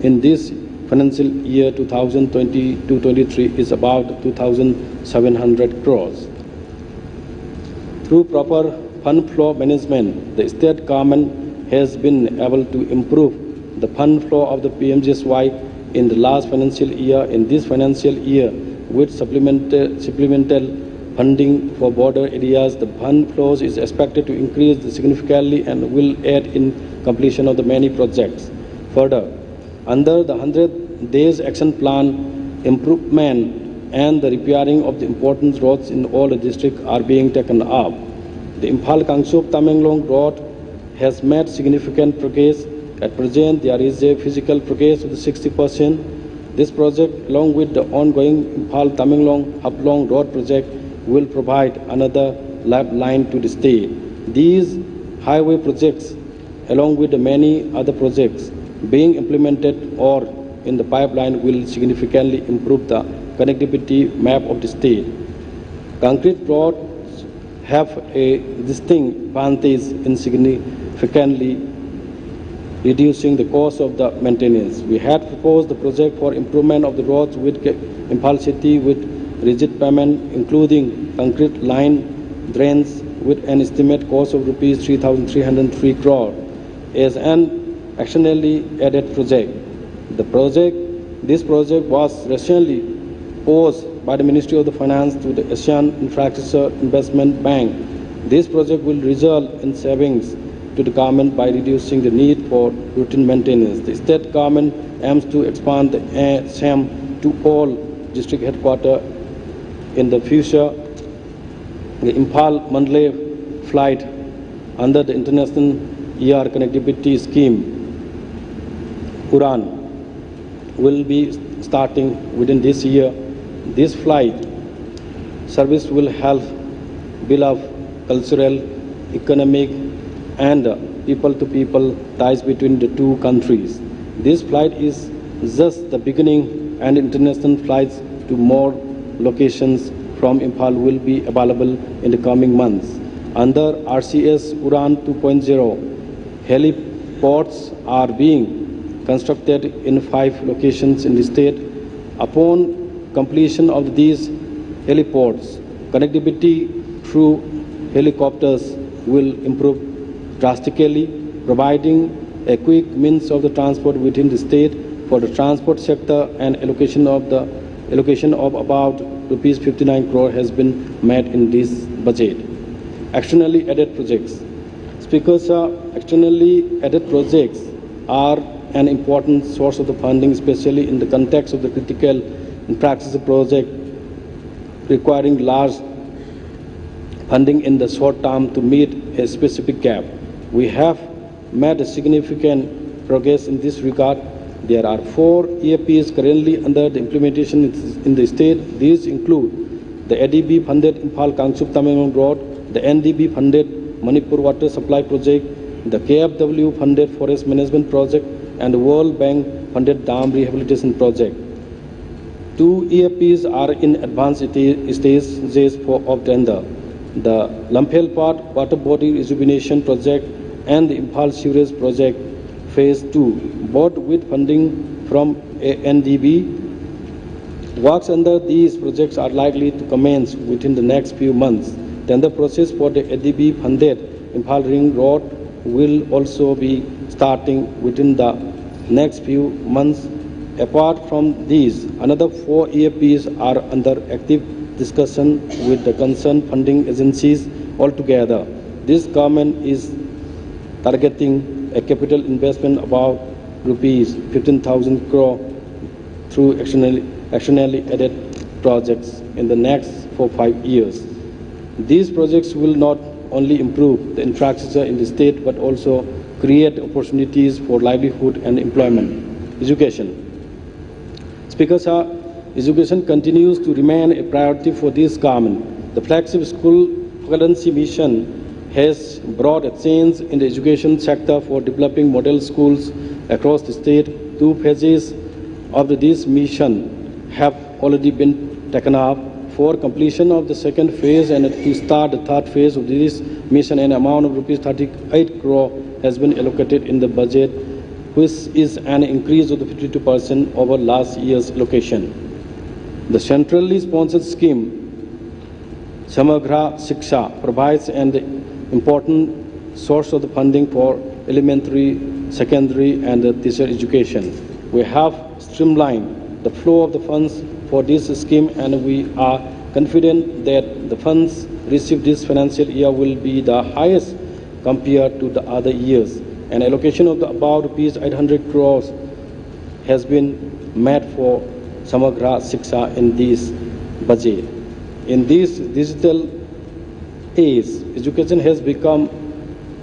in this financial year 2022-23 is about 2,700 crores. Through proper fund flow management, the state government has been able to improve the fund flow of the PMGSY in the last financial year. In this financial year, with supplemental funding for border areas, the fund flows is expected to increase significantly and will aid in completion of the many projects. Further, under the 100 Days Action Plan, improvement and the repairing of the important roads in all the districts are being taken up. The Imphal-Kangsup-Tamenglong road has made significant progress. At present, there is a physical progress of 60%. This project, along with the ongoing Imphal-Tamenglong-Haplong road project, will provide another lifeline to the state. These highway projects, along with the many other projects being implemented or in the pipeline, will significantly improve the connectivity map of the state. Concrete roads have a distinct advantage in significantly reducing the cost of the maintenance. We had proposed the project for improvement of the roads with Imphal City with rigid payment, including concrete line drains with an estimated cost of rupees 3,303 crore as an additionally added project. This project was recently proposed by the Ministry of the Finance to the Asian Infrastructure Investment Bank. This project will result in savings to the government by reducing the need for routine maintenance. The state government aims to expand the SAM to all district headquarters in the future. The Impal Mandalay flight under the International ER Connectivity Scheme, URAN, will be starting within this year. This flight service will help build up cultural, economic, and people-to-people ties between the two countries. This flight is just the beginning, and international flights to more locations from Impal will be available in the coming months. Under RCS URAN 2.0, heliports are being constructed in 5 locations in the state. Upon completion of these heliports, connectivity through helicopters will improve drastically, providing a quick means of the transport within the state for the transport sector, and allocation of about rupees 59 crore has been met in this budget. Externally added projects. Speakers, externally added projects are an important source of the funding, especially in the context of the critical infrastructure project requiring large funding in the short term to meet a specific gap. We have made a significant progress in this regard. There are 4 EAPs currently under the implementation in the state. These include the ADB funded Impal Kangchup Tamenglong Road, the NDB funded Manipur Water Supply Project, the KFW funded Forest Management Project, and the World Bank funded Dam Rehabilitation Project. 2 EAPs are in advanced stages of tender. The Lamphel Part Water Body Rejuvenation Project and the Impal Sewerage Project Phase 2, both with funding from NDB. Works under these projects are likely to commence within the next few months. Tender process for the ADB funded Impal Ring Road will also be starting within the next few months. Apart from these, another 4 EAPs are under active discussion with the concerned funding agencies. Altogether, this government is targeting a capital investment about rupees 15,000 crore through externally added projects in the next 4-5 years. These projects will not only improve the infrastructure in the state but also create opportunities for livelihood and employment. Education. Speakers, education continues to remain a priority for this government. The flagship school faculty mission has brought a change in the education sector for developing model schools across the state. 2 phases of this mission have already been taken up. For completion of the 2nd phase and to start the 3rd phase of this mission, an amount of rupees 38 crore has been allocated in the budget, which is an increase of 52% over last year's allocation. The centrally sponsored scheme, Samagra Shiksha, provides an important source of the funding for elementary, secondary, and tertiary education. We have streamlined the flow of the funds for this scheme, and we are confident that the funds received this financial year will be the highest compared to the other years. An allocation of about rupees 800 crores has been made for Samagra Shiksha in this budget. In this digital age, education has become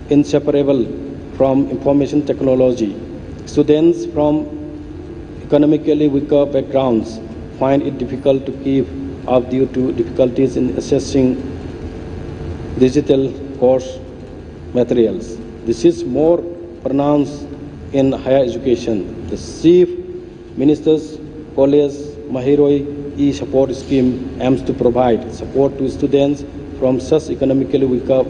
inseparable from information technology. Students from economically weaker backgrounds find it difficult to keep up due to difficulties in accessing digital course materials. This is more pronounced in higher education. The Chief Minister's College Mahiroi e-support scheme aims to provide support to students from such economically weaker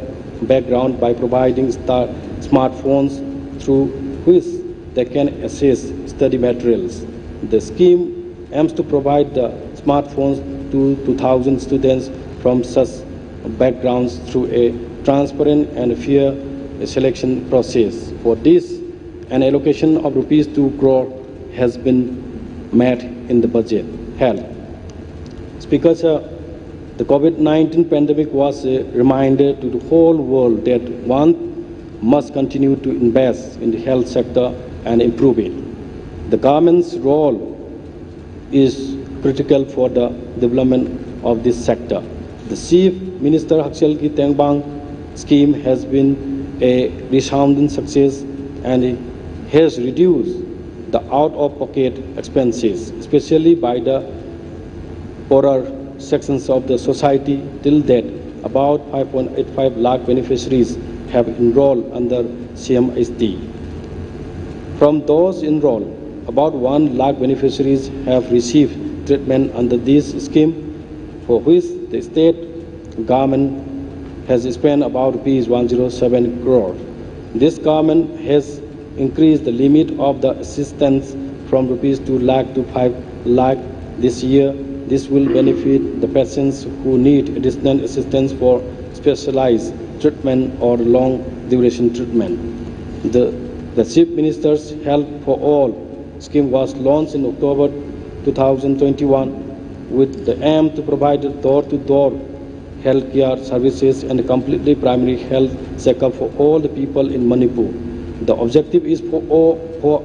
background by providing smartphones through which they can access study materials. The scheme aims to provide the smartphones to 2,000 students from such backgrounds through a transparent and fair selection process. For this, an allocation of rupees 2 crore has been made in the budget. Health. Speaker, sir, the COVID-19 pandemic was a reminder to the whole world that one must continue to invest in the health sector and improve it. The government's role is critical for the development of this sector. The Chief Minister Hakselgi Tengbang scheme has been a resounding success and has reduced the out-of-pocket expenses, especially by the poorer sections of the society. Till date, about 5.85 lakh beneficiaries have enrolled under CMSD. From those enrolled, about 1 lakh beneficiaries have received treatment under this scheme, for which the state government has spent about Rs 107 crore. This government has increased the limit of the assistance from Rs 2 lakh to 5 lakh this year. This will benefit the patients who need additional assistance for specialized treatment or long duration treatment. The Chief Minister's Help for All scheme was launched in October 2021 with the aim to provide door-to-door healthcare services and completely primary health checkup for all the people in Manipur. The objective is for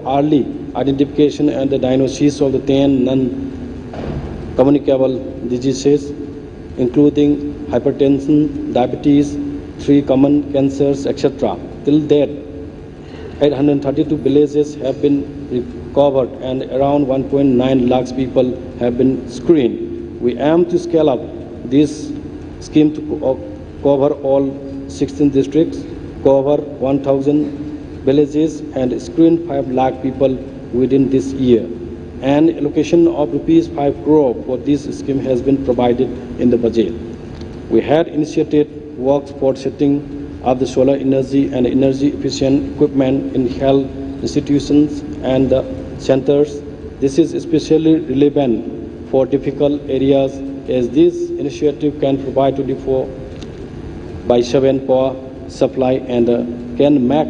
early identification and the diagnosis of the 10 non-communicable diseases, including hypertension, diabetes, 3 common cancers, etc. Till date, 832 villages have been recovered and around 1.9 lakhs people have been screened. We aim to scale up this scheme to cover all 16 districts, cover 1,000 villages and screen 5 lakh people within this year. An allocation of Rs 5 crore for this scheme has been provided in the budget. We had initiated works for setting up the solar energy and energy efficient equipment in health institutions and centers. This is especially relevant for difficult areas, as this initiative can provide 24/7 power supply and can make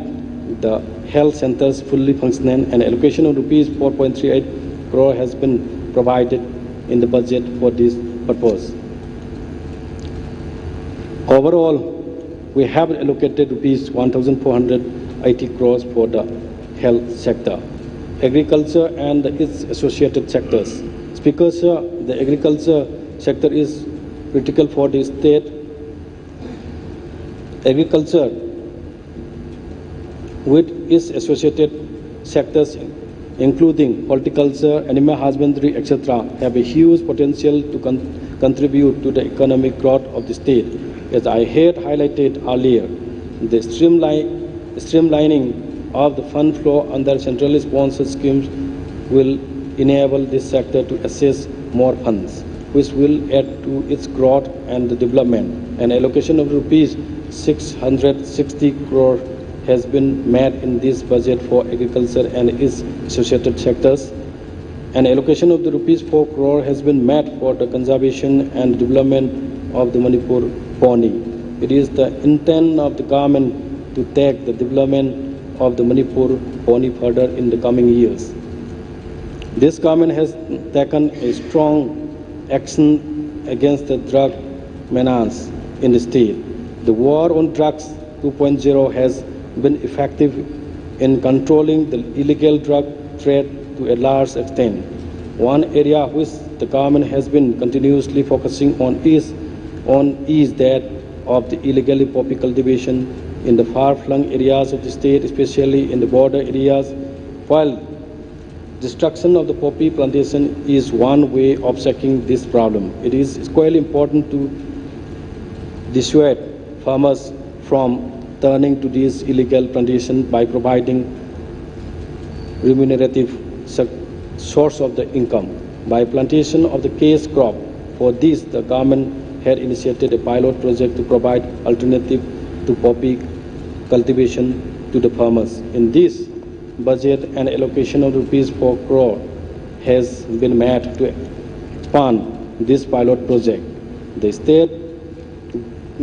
the health centers fully functional. An allocation of Rs 4.38 crore has been provided in the budget for this purpose. Overall, we have allocated Rs 1,480 crores for the health sector, agriculture and its associated sectors. Speaker, sir, the agriculture sector is critical for the state. Agriculture with its associated sectors, including horticulture, animal husbandry, etc., have a huge potential to contribute to the economic growth of the state. As I had highlighted earlier, the streamlining of the fund flow under centrally sponsored schemes will enable this sector to access more funds, which will add to its growth and development. An allocation of Rs 660 crore has been made in this budget for agriculture and its associated sectors. An allocation of the Rs 4 crore has been made for the conservation and development of the Manipur pony. It is the intent of the government to take the development of the Manipur pony further in the coming years. This government has taken a strong action against the drug menace in the state. The war on drugs 2.0 has been effective in controlling the illegal drug trade to a large extent. One area which the government has been continuously focusing on is that of the illegal poppy cultivation in the far-flung areas of the state, especially in the border areas. While destruction of the poppy plantation is one way of tackling this problem, it is equally important to dissuade farmers from turning to these illegal plantations by providing remunerative source of the income by plantation of the case crop. For this, the government had initiated a pilot project to provide alternative to poppy cultivation to the farmers. In this budget, an allocation of Rs 4 crore has been made to expand this pilot project. The state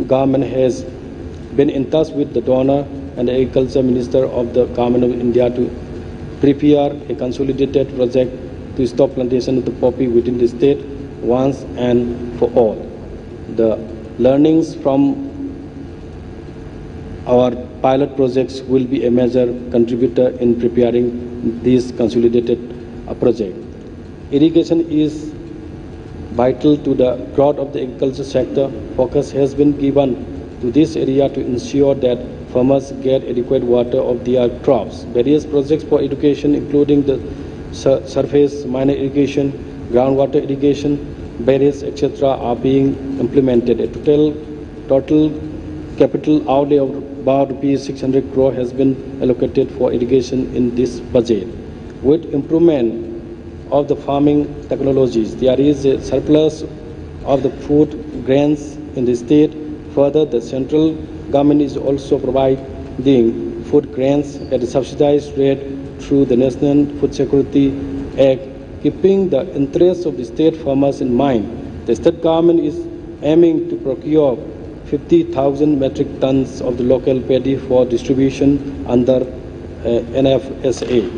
government has been in touch with the donor and the agriculture minister of the government of India to prepare a consolidated project to stop plantation of the poppy within the state. once and for all. The learnings from our pilot projects will be a major contributor in preparing this consolidated project. Irrigation is vital to the growth of the agriculture sector. Focus has been given to this area to ensure that farmers get adequate water of their crops. Various projects for education, including the surface minor irrigation, groundwater irrigation, barriers, etc., are being implemented. A total capital outlay of about Rs 600 crore has been allocated for irrigation in this budget. With improvement of the farming technologies, there is a surplus of the food grains in the state. Further, the central government is also providing food grains at a subsidized rate through the National Food Security Act. Keeping the interests of the state farmers in mind, the state government is aiming to procure 50,000 metric tons of the local paddy for distribution under NFSA.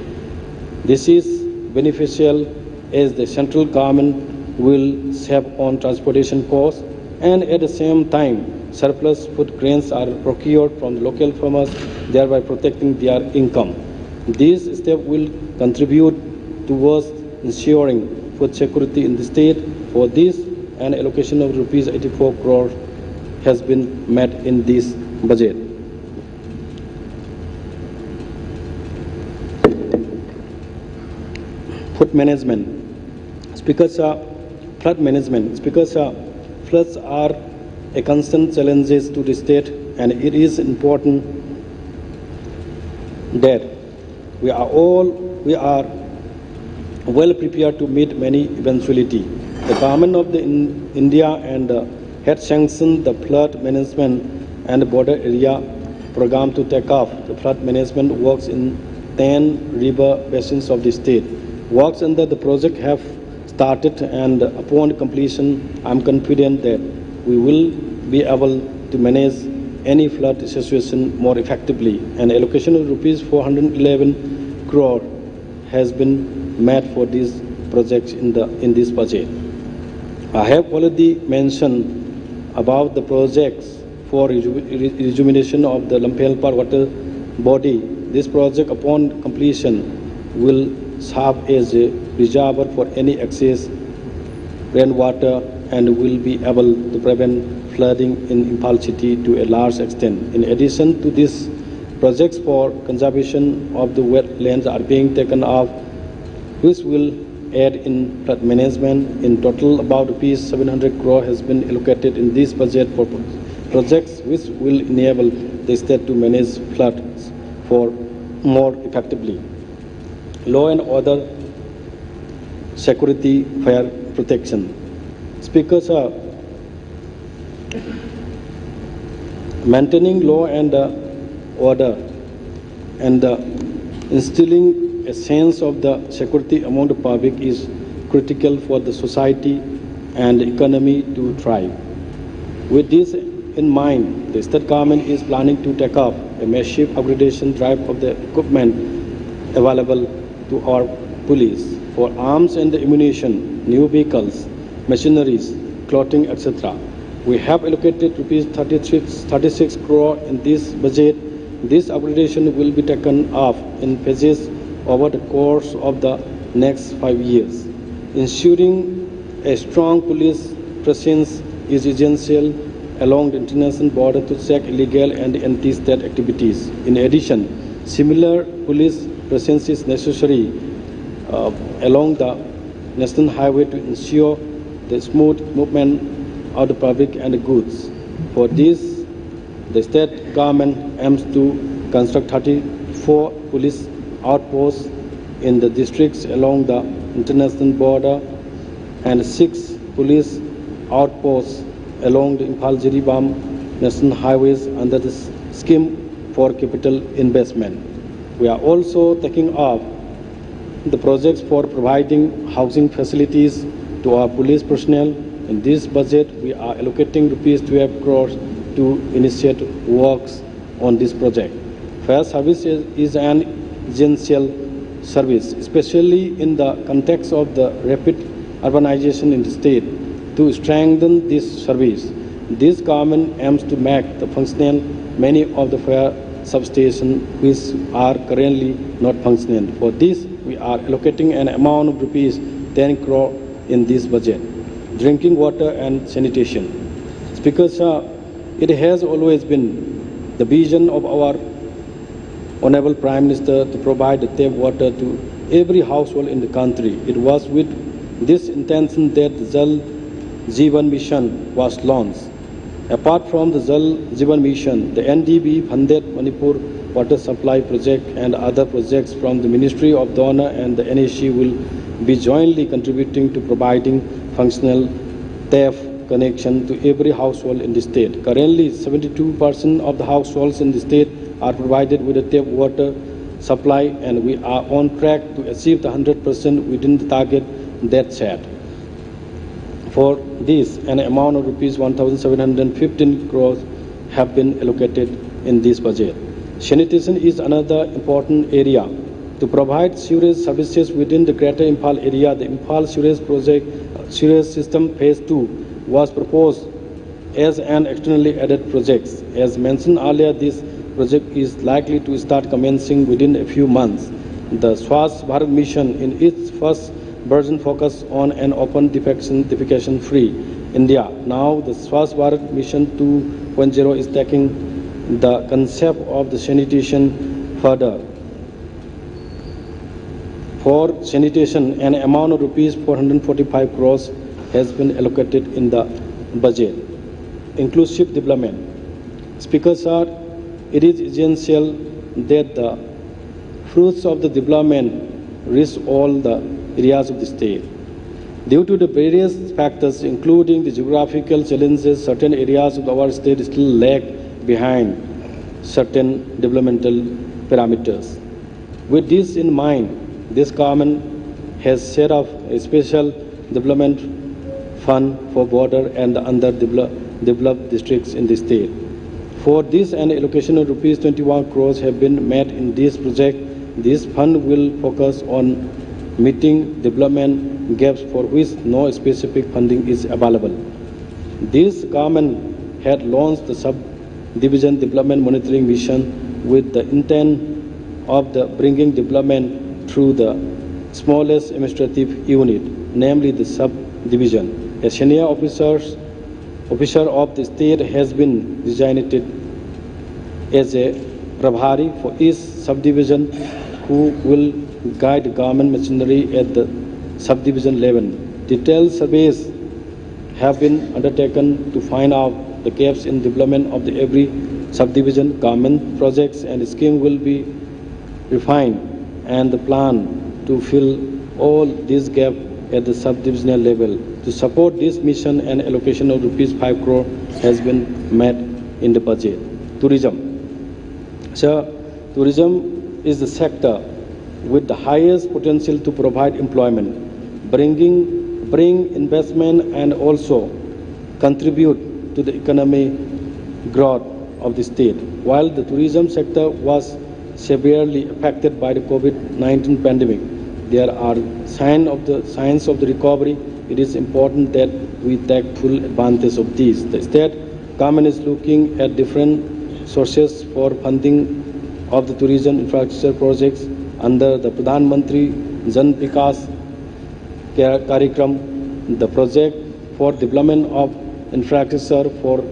This is beneficial as the central government will save on transportation costs, and at the same time surplus food grains are procured from the local farmers, thereby protecting their income. This step will contribute towards ensuring food security in the state. For this, an allocation of Rs 84 crore has been met in this budget. Food management. Speaker Sir, flood management. Speaker Sir, floods are a constant challenge to the state, and it is important that we are well prepared to meet many eventualities. The government of India and had sanctioned the flood management and border area program to take off the flood management works in 10 river basins of the state. Works under the project have started, and upon completion, I am confident that we will be able to manage any flood situation more effectively. An allocation of Rs 411 crore has been made for these projects in this budget. I have already mentioned about the projects for rejuvenation of the Lamphel water body. This project, upon completion, will serve as a reservoir for any excess rainwater and will be able to prevent flooding in Imphal city to a large extent. In addition to this, projects for conservation of the wetlands are being taken up, which will aid in flood management. In total, about Rs 700 crore has been allocated in this budget for projects which will enable the state to manage floods for more effectively. Law and order, security, fire protection. Speaker Sir, maintaining law and order and instilling a sense of the security among the public is critical for the society and the economy to thrive. With this in mind, the state government is planning to take up a massive upgradation drive of the equipment available to our police for arms and ammunition, new vehicles, machineries, clothing, etc. We have allocated Rs 36 crore in this budget. This upgradation will be taken up in phases over the course of the next 5 years. Ensuring a strong police presence is essential along the international border to check illegal and anti-state activities. In addition, similar police presence is necessary along the national highway to ensure the smooth movement of the public and the goods. For this, the state government aims to construct 34 police outposts in the districts along the international border and 6 police outposts along the Imphal-Jiribam national highways under the scheme for capital investment. We are also taking up the projects for providing housing facilities to our police personnel. In this budget, we are allocating Rs 12 crores to initiate works on this project. Fire service is an essential service, especially in the context of the rapid urbanization in the state. To strengthen this service, this government aims to make the functional many of the fire substations which are currently not functional. For this, we are allocating an amount of rupees 10 crore in this budget. Drinking water and sanitation. Speaker Sir, it has always been the vision of our Honorable Prime Minister to provide the tap water to every household in the country. It was with this intention that the Jal Jeevan Mission was launched. Apart from the Jal Jeevan Mission, the NDB funded Manipur water supply project and other projects from the Ministry of Donor and the NHC will be jointly contributing to providing functional tap connection to every household in the state. Currently, 72% of the households in the state are provided with a tap water supply, and we are on track to achieve the 100% within the target that set. For this, an amount of rupees 1,715 crores have been allocated in this budget. Sanitation is another important area. To provide sewage services within the Greater Imphal area, the Imphal Sewage System Phase 2 was proposed as an externally added project. As mentioned earlier, this project is likely to start commencing within a few months. The Swachh Bharat Mission in its first version focused on an open defecation-free India. Now the Swachh Bharat Mission 2.0 is taking the concept of the sanitation further. For sanitation, an amount of rupees 445 crores has been allocated in the budget. Inclusive development. Speaker Sir, it is essential that the fruits of the development reach all the areas of the state. Due to the various factors, including the geographical challenges, certain areas of our state still lag behind certain developmental parameters. With this in mind, this government has set up a special development fund for border and underdeveloped districts in the state. For this, an allocation of rupees 21 crores have been made in this project. This fund will focus on meeting development gaps for which no specific funding is available. This government had launched the Sub-Division Development Monitoring Mission with the intent of bringing development through the smallest administrative unit, namely the sub-division. A senior officer of the state has been designated as a Prabhari for each subdivision who will guide government machinery at the subdivision level. Detailed surveys have been undertaken to find out the gaps in development of every subdivision. Government projects and schemes will be refined and the plan to fill all these gaps at the subdivisional level. To support this mission, an allocation of rupees 5 crore has been made in the budget. Tourism. So, tourism is the sector with the highest potential to provide employment, bring investment and also contribute to the economic growth of the state. While the tourism sector was severely affected by the COVID-19 pandemic, there are signs of the recovery. It is important that we take full advantage of these. The state government is looking at different sources for funding of the tourism infrastructure projects under the Pradhan Mantri Jan Vikas Karyakram. The project for development of infrastructure for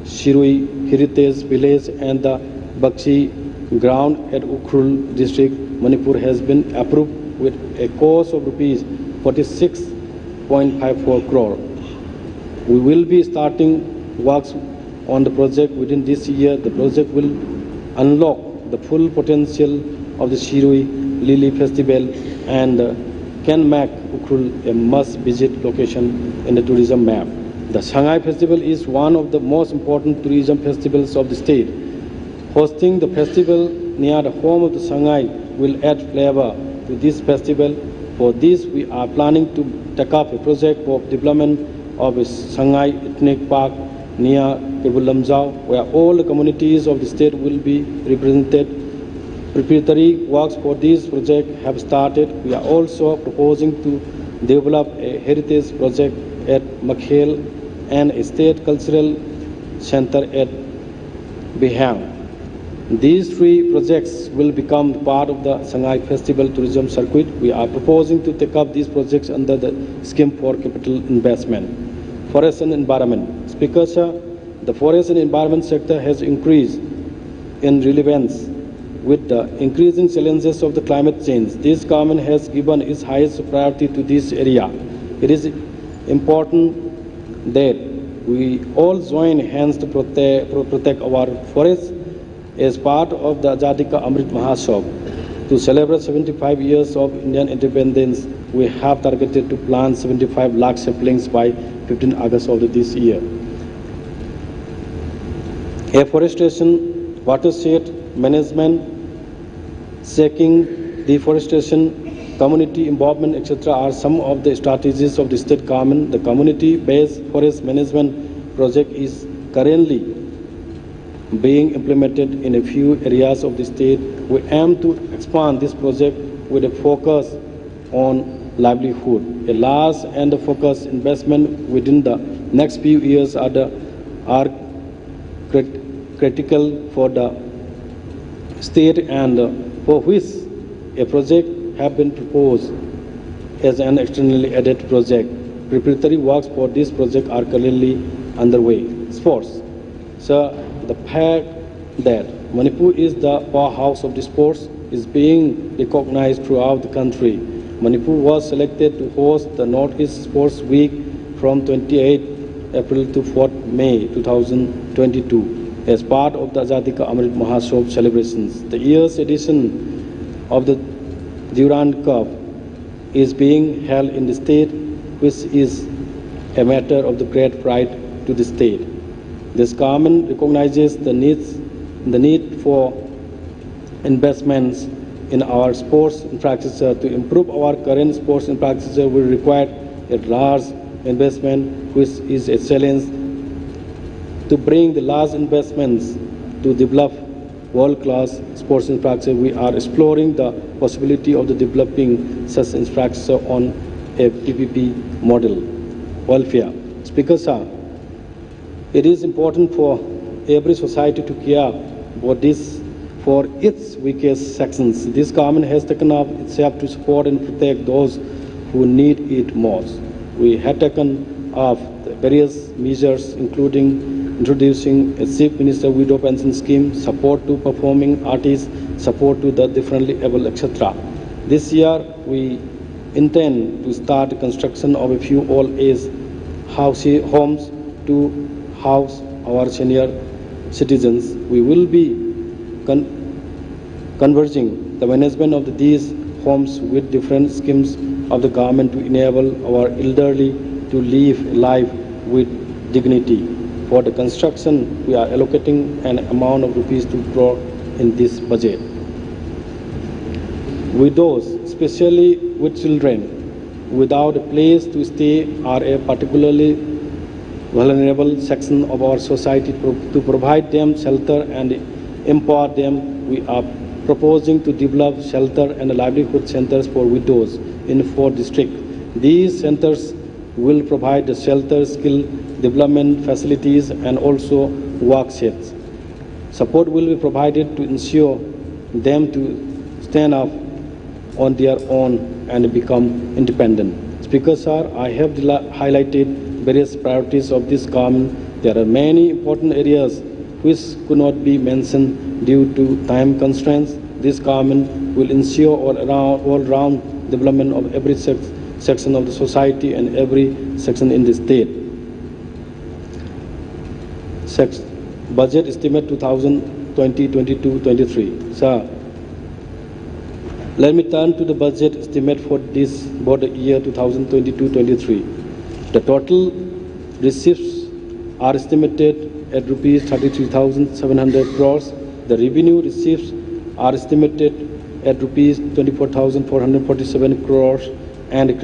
Shirui Heritage Village and the Bakshi ground at Ukhrul district, Manipur has been approved with a cost of rupees 46.54 crore. We will be starting works on the project within this year. The project will unlock the full potential of the Shirui Lily Festival and can make Ukhrul a must-visit location in the tourism map. The Shanghai Festival is one of the most important tourism festivals of the state. Hosting the festival near the home of the Shanghai will add flavor to this festival. For this, we are planning to take up a project for development of a Shanghai Ethnic Park near Kebulamjao, where all the communities of the state will be represented. Preparatory works for this project have started. We are also proposing to develop a heritage project at Makhel and a state cultural center at Bihang. These three projects will become part of the Shanghai Festival Tourism Circuit. We are proposing to take up these projects under the Scheme for Capital Investment. Forest and Environment. Speaker, sir, the forest and environment sector has increased in relevance with the increasing challenges of the climate change. This government has given its highest priority to this area. It is important that we all join hands to protect our forests. As part of the Azadi Ka Amrit Mahotsav, to celebrate 75 years of Indian independence, we have targeted to plant 75 lakh saplings by 15 August of this year. Afforestation, watershed management, seeking deforestation, community involvement, etc. are some of the strategies of the state government. The community-based forest management project is currently being implemented in a few areas of the state. We aim to expand this project with a focus on livelihood. A large and focused investment within the next few years are critical for the state, and for which a project have been proposed as an externally added project. Preparatory works for this project are currently underway. Sports. So, the fact that Manipur is the powerhouse of the sports is being recognized throughout the country. Manipur was selected to host the Northeast Sports Week from 28 April to 4 May 2022 as part of the Azadi Ka Amrit Mahotsav celebrations. The year's edition of the Durand Cup is being held in the state, which is a matter of the great pride to the state. This government recognizes the need for investments in our sports infrastructure. To improve our current sports infrastructure will require a large investment, which is a challenge. To bring the large investments to develop world-class sports infrastructure, we are exploring the possibility of developing such infrastructure on a PPP model. Welfare. Speaker, sir, it is important for every society to care for its weakest sections. This government has taken up itself to support and protect those who need it most. We have taken up various measures, including introducing a Chief Minister Widow Pension Scheme, support to performing artists, support to the differently able, etc. This year, we intend to start the construction of a few old-age homes to house our senior citizens. We will be converging the management of these homes with different schemes of the government to enable our elderly to live a life with dignity. For the construction, we are allocating an amount of rupees 2 crore in this budget. Widows, especially with children without a place to stay, are a particularly vulnerable section of our society. To provide them shelter and empower them, we are proposing to develop shelter and livelihood centers for widows in 4 districts. These centers will provide the shelter, skill development facilities, and also work sheds. Support will be provided to ensure them to stand up on their own and become independent. Speaker, sir, I have highlighted various priorities of this government. There are many important areas which could not be mentioned due to time constraints. This government will ensure all-round development of every section of the society and every section in the state. Budget estimate 2020-22-23. Sir, let me turn to the budget estimate for this border year 2022-23. The total receipts are estimated at rupees 33,700 crores. The revenue receipts are estimated at rupees 24,447 crores and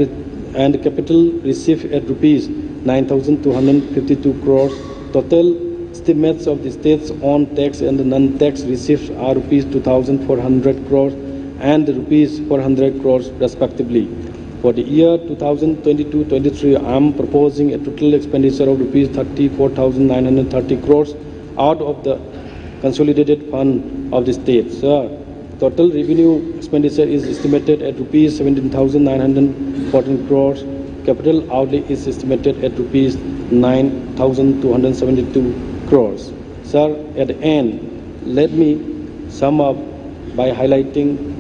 capital receipt at rupees 9,252 crores. Total estimates of the state's own tax and the non-tax receipts are rupees 2,400 crores and rupees 400 crores respectively. For the year 2022-23, I am proposing a total expenditure of rupees 34,930 crores out of the consolidated fund of the state. Sir, total revenue expenditure is estimated at rupees 17,914 crores. Capital outlay is estimated at rupees 9,272 crores. Sir, at the end, let me sum up by highlighting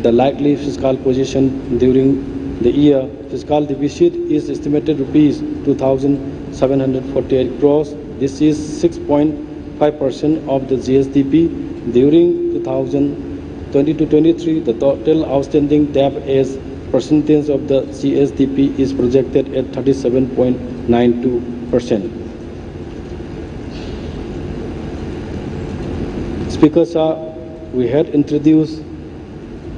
the likely fiscal position during the year. Fiscal deficit is estimated rupees 2,748 crores. This is 6.5% of the GSDP. During 2022-23, the total outstanding debt as percentage of the GSDP is projected at 37.92%. Speaker, sir, we had introduced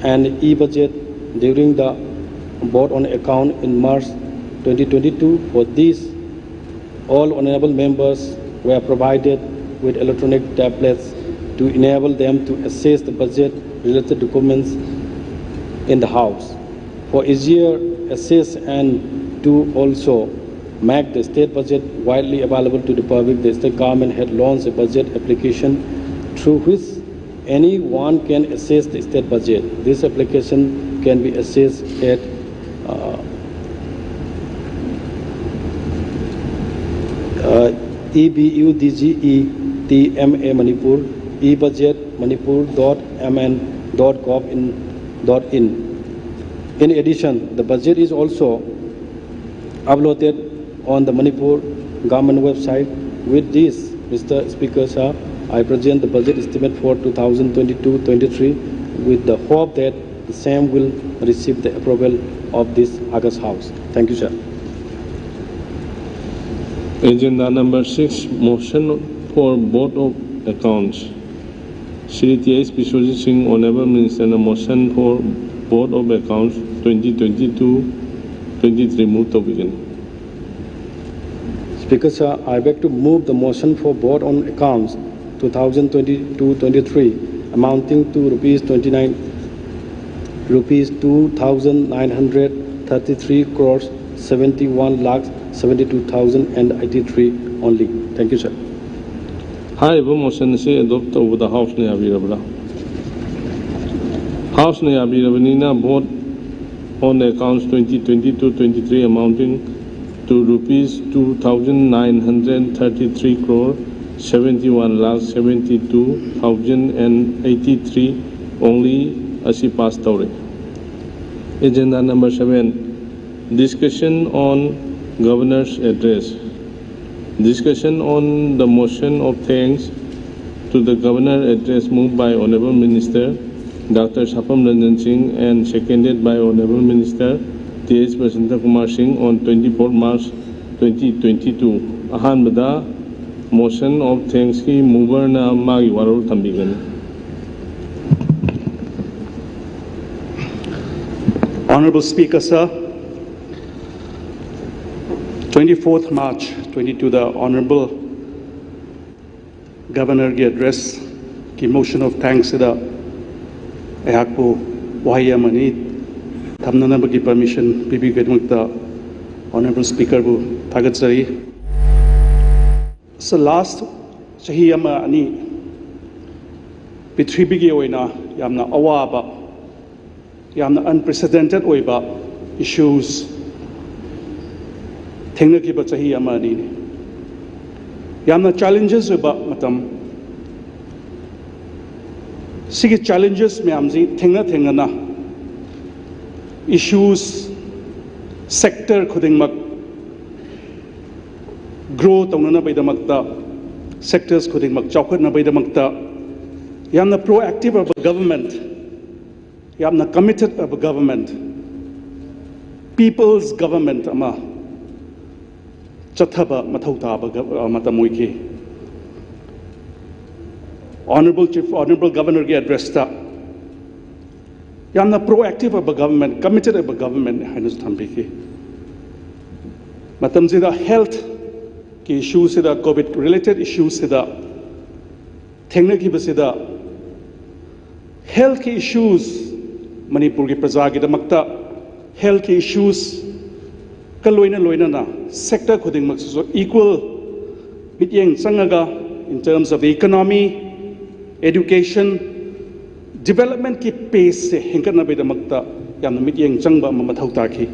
an e-budget during the vote on account in March 2022. For this, all honorable members were provided with electronic tablets to enable them to access the budget-related documents in the House. For easier access and to also make the state budget widely available to the public, the state government had launched a budget application through which anyone can access the state budget. This application can be accessed at EBUDGETMA Manipur, ebudget manipur.mn.gov.in. In addition, the budget is also uploaded on the Manipur government website. With this, Mr. Speaker, sir, I present the budget estimate for 2022-23 with the hope that the same will receive the approval of this August House. Thank you, sir. Agenda number 6, motion for Board of Accounts. Shri T.H. Biswajit Singh, Honorable Minister, a motion for Board of Accounts 2022-23 move to begin. Speaker, sir, I beg to move the motion for Board on Accounts 2022-23 amounting to rupees 2,933 crores 71 lakhs 72,083 only. Thank you, sir. Hi, motion se adopt over the House ne avirabla. House ne avirabnina vote on accounts 2022-23 amounting to rupees 2,933 crore 71 lakh 72,083 only as he passed away. Agenda number 7, discussion on Governor's address. Discussion on the motion of thanks to the Governor address moved by Honorable Minister Dr. Sapam Ranjan Singh and seconded by Honorable Minister T.H. Basanta Kumar Singh on 24 March 2022. Ahanbada motion of thanks ki mover na magi warol thambigani. Honorable Speaker, sir, 24th March 22, the Honorable Governor ki address ki motion of thanks da ayakpo wahiyamani thamnana bagi permission bibi gedmukta Honorable Speaker bu thagatsari. So last chahi ama ani prithvi gi oina yamna awaba yamna unprecedented oiba issues thengnakiba chahi ama ani yamna challenges oiba matam sigi challenges mayamji thengna issues sector khudingmak grow taunana baidamakta sectors khudingmak chawkhatna baidamakta yamna proactive of a government yamna committed of a government people's government ama chathaba mathau taba matamoiki honorable governor ki address ta yamna proactive of a government committed of a government hainus thambiki matamjida health ki issues sida covid related issues sida thengnaki basida health ki issues Manipur ki praja ki damakta health issues ka loina na sector khuding mak so equal mityeng changaga in terms of the economy, education, development ki pace se hengkana be damakta yamna mityeng changba ma mathau ta khi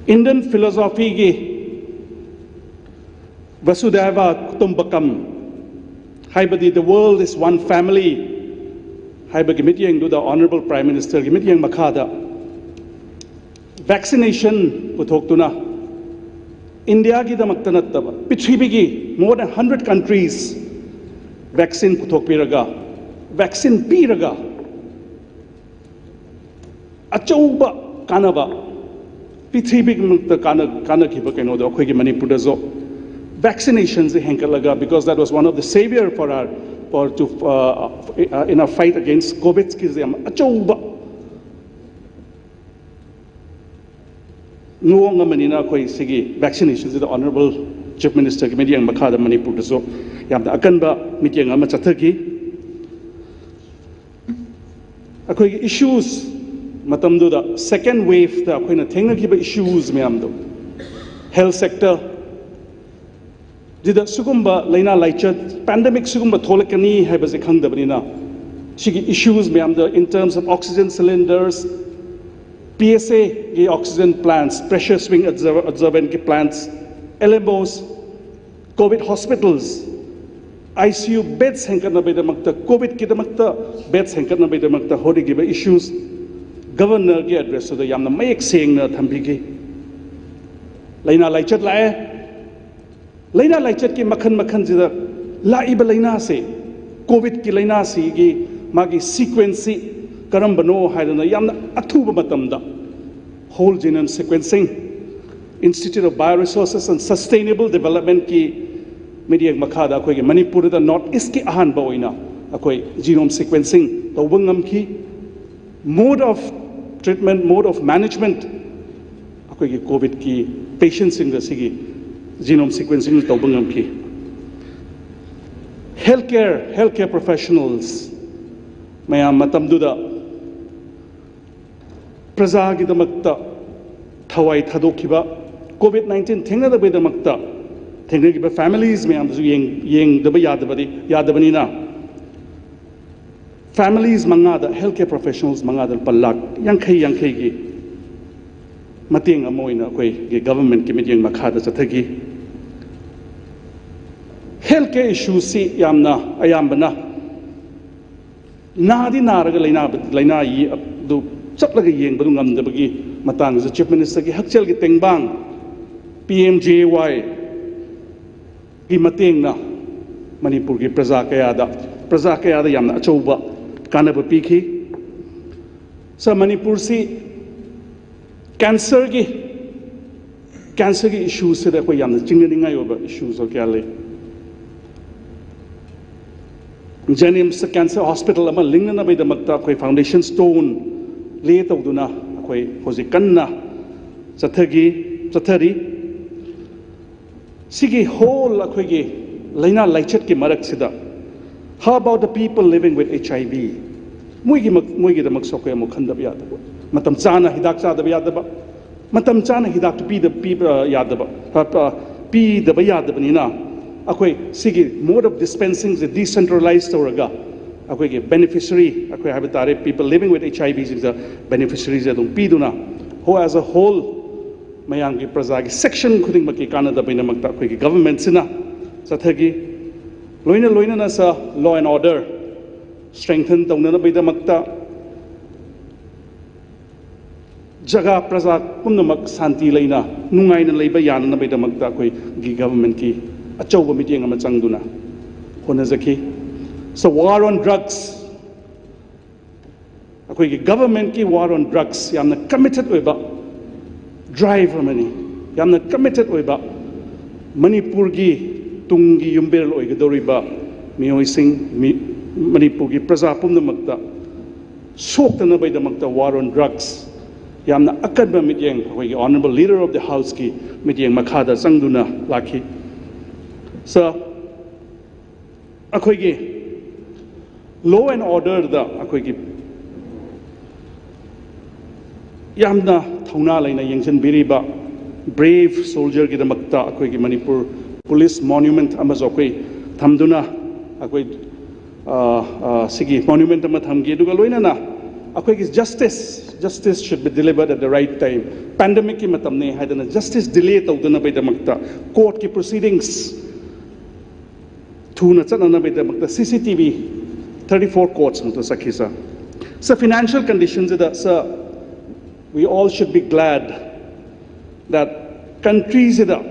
Indian philosophy ki Vasudhaiva Kutumbakam haibadi the world is one family haibagi mityeng do the honorable prime minister ki mityeng makhada vaccination puthok tuna India ki damakta nattaba Prithvi ki more than 100 countries vaccine puthok piraga vaccine piraga achauba kanaba Prithvi ki mukta kana khiba kaino do akhoi ki Manipur da zo vaccinations henkalaga because that was one of the savior for our in our fight against COVID ki zam achauba Nuonga manina koi sigi vaccinations the honorable chief minister ki media makha da Manipur da so yam da akanba meeting ama chathaki akoi issues matam do da second wave da akoi na thengna ki ba issues me am do health sector dida sugumba laina laicha pandemic sugumba tholakani hai ba je khang da banina sigi issues me am do in terms of oxygen cylinders PSA ki oxygen plants, pressure swing observant ki plants, LMOs, COVID hospitals, ICU beds hengkarna beda makta, COVID ki damakta beds hengkarna beda makta hori giba issues, governor ki address so da yamna mayak seng na thambi ki. Laina laichat ki makhan zida laiba laina se, COVID ki laina si ki magi sequence Karambano haidana yamna athuba matamda whole genome sequencing Institute of Bioresources and Sustainable Development ki media makhada akoi ki Manipur da north east ki ahan ba oina akoi genome sequencing tawbangam ki mode of treatment mode of management akoi ki COVID ki patients in the sigi genome sequencing tawbangam ki healthcare professionals mayam matamduda Praja ki damakta thawai thadokhiba COVID-19 thengna da bedamakta thengna ki families me am yeng da yadabani na families mangada healthcare professionals mangada pallak yankhai ki mateng amoina koi ge government ki meeting makha da chathagi healthcare issues si yamna ayambana nadi naraga laina yi du chaplaga yeng badung amdabagi matang za chief minister ki hakchel ki tengbang PMJY ki mateng na Manipur ki praja kaya da yamna achauba kanaba pikhi sa Manipur si cancer ki issues se da ko yamna chingninga yoba issues o kya le Janims Cancer Hospital ama lingna na bida makta koi foundation stone le tawduna akoi hoji kanna chathari sigi whole akoi gi laina laichat ki marak sida how about the people living with HIV muigi damak sokya mo khandab yada matam chana hidak cha da yada ba matam chana hidak to pi yada ba pi da yada bani na akoi sigi mode of dispensing is decentralized oraga akoi ge beneficiary akoi habitare people living with HIV is the beneficiaries adum piduna ho as a whole mayang gi praja gi section khuding maki kana da baina makta akoi gi government sina sathagi loina na sa law and order strengthen tawna na baida makta jaga praja pumnamak santi leina nungai na leiba yana na baida makta akoi gi government ki achauba meeting ama changduna honazaki so war on drugs akoi gi government ki war on drugs yamna committed oiba drive mani yamna committed oiba Manipur gi tungi yumbel oigadoriba mioising Manipur gi praja pumnamakta soktana baida makta war on drugs yamna akadba meeting akoi gi honorable leader of the house ki meeting makhada changduna lakhi so akoi law and order da akoi yamna thauna laina yengchen biriba brave soldier gi damakta akoi gi Manipur police monument amazo akoi thamduna akoi sigi monument ama thamgi duga loina na akoi gi justice should be delivered at the right time. Pandemic ki matam ne haidana justice delay tawduna bai damakta court ki proceedings thuna chanana bai damakta CCTV 34 courts muto sakhisa. So financial conditions that sir, we all should be glad that countries that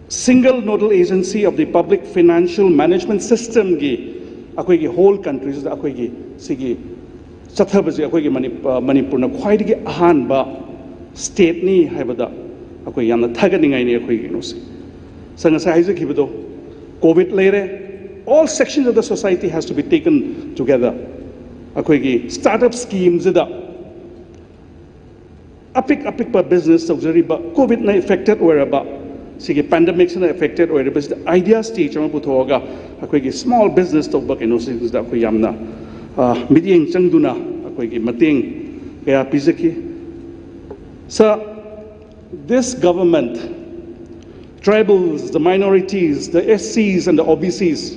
single nodal agency of the public financial management system gi akoi gi whole countries da akoi gi sigi chathabaji akoi gi Manipur na khwai gi ahan ba state ni haibada akoi yamna thaganingai ni akoi gi nosi sanga sai haije khibado covid lere all sections of the society has to be taken together akoi gi startup schemes da apik pa business tawjari ba covid na affected or ba sige pandemic na affected or ba the idea stage ma puthoga akoi gi small business to ba keno sing da akoi yamna meeting changduna akoi gi mateng kaya pizaki so this government tribals, the minorities, the SCs and the OBCs,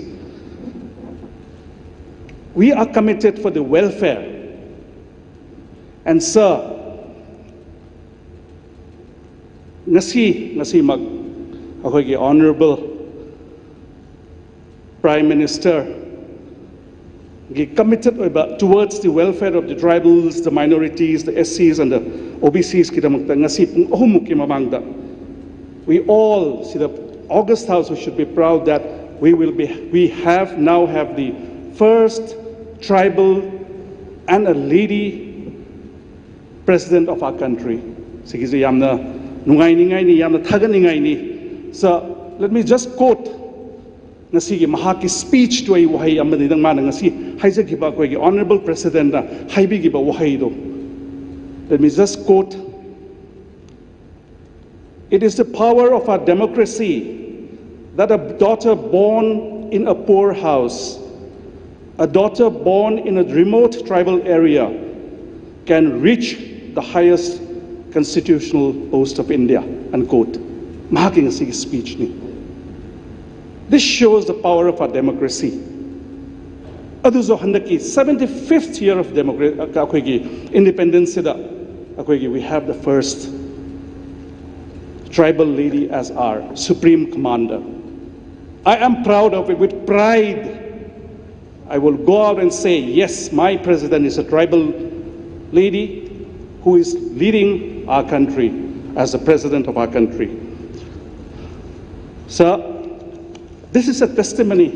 we are committed for the welfare. And sir, nasi mag akogi honorable Prime Minister gi committed towards the welfare of the tribals, the minorities, the SCs and the OBCs kidamukta ngasi pung ahumuki mamangda. We all see the August House. We should be proud that we now have the first tribal and a lady president of our country. So let me just quote Nasigi Mahaki speech to a Wahi Amadang Manangasi, Haizakiba, Honorable President, Haibigiba Wahaido. Let me just quote. It is the power of our democracy that a daughter born in a poor house, a daughter born in a remote tribal area, can reach the highest constitutional post of India, unquote. Marking a speech. This shows the power of our democracy. Aduzo handaki 75th year of independence, we have the first tribal lady as our supreme commander. I am proud of it. With pride, I will go out and say, yes, my president is a tribal lady who is leading our country as the president of our country. So, this is a testimony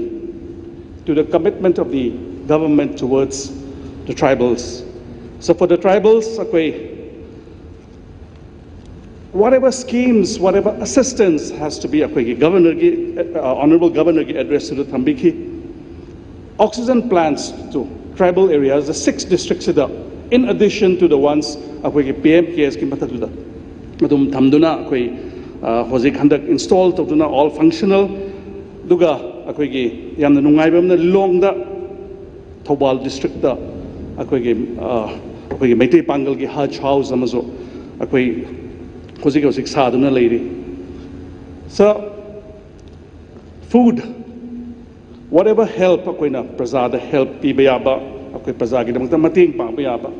to the commitment of the government towards the tribals. So for the tribals, whatever schemes, whatever assistance has to be, Honorable Governor addressed to the Thambiki, oxygen plants to tribal areas, the 6 districts, in addition to the ones PMKS Madum Tamduna, Hozik Handak installed all functional, Duga, Yamna Nungaibam, long the Tobal district, Mete Pangal, Hajj House, Amazo, lady. So, food, whatever help, Prasada help, Pibayaba, Prasagi, Mating Pambayaba.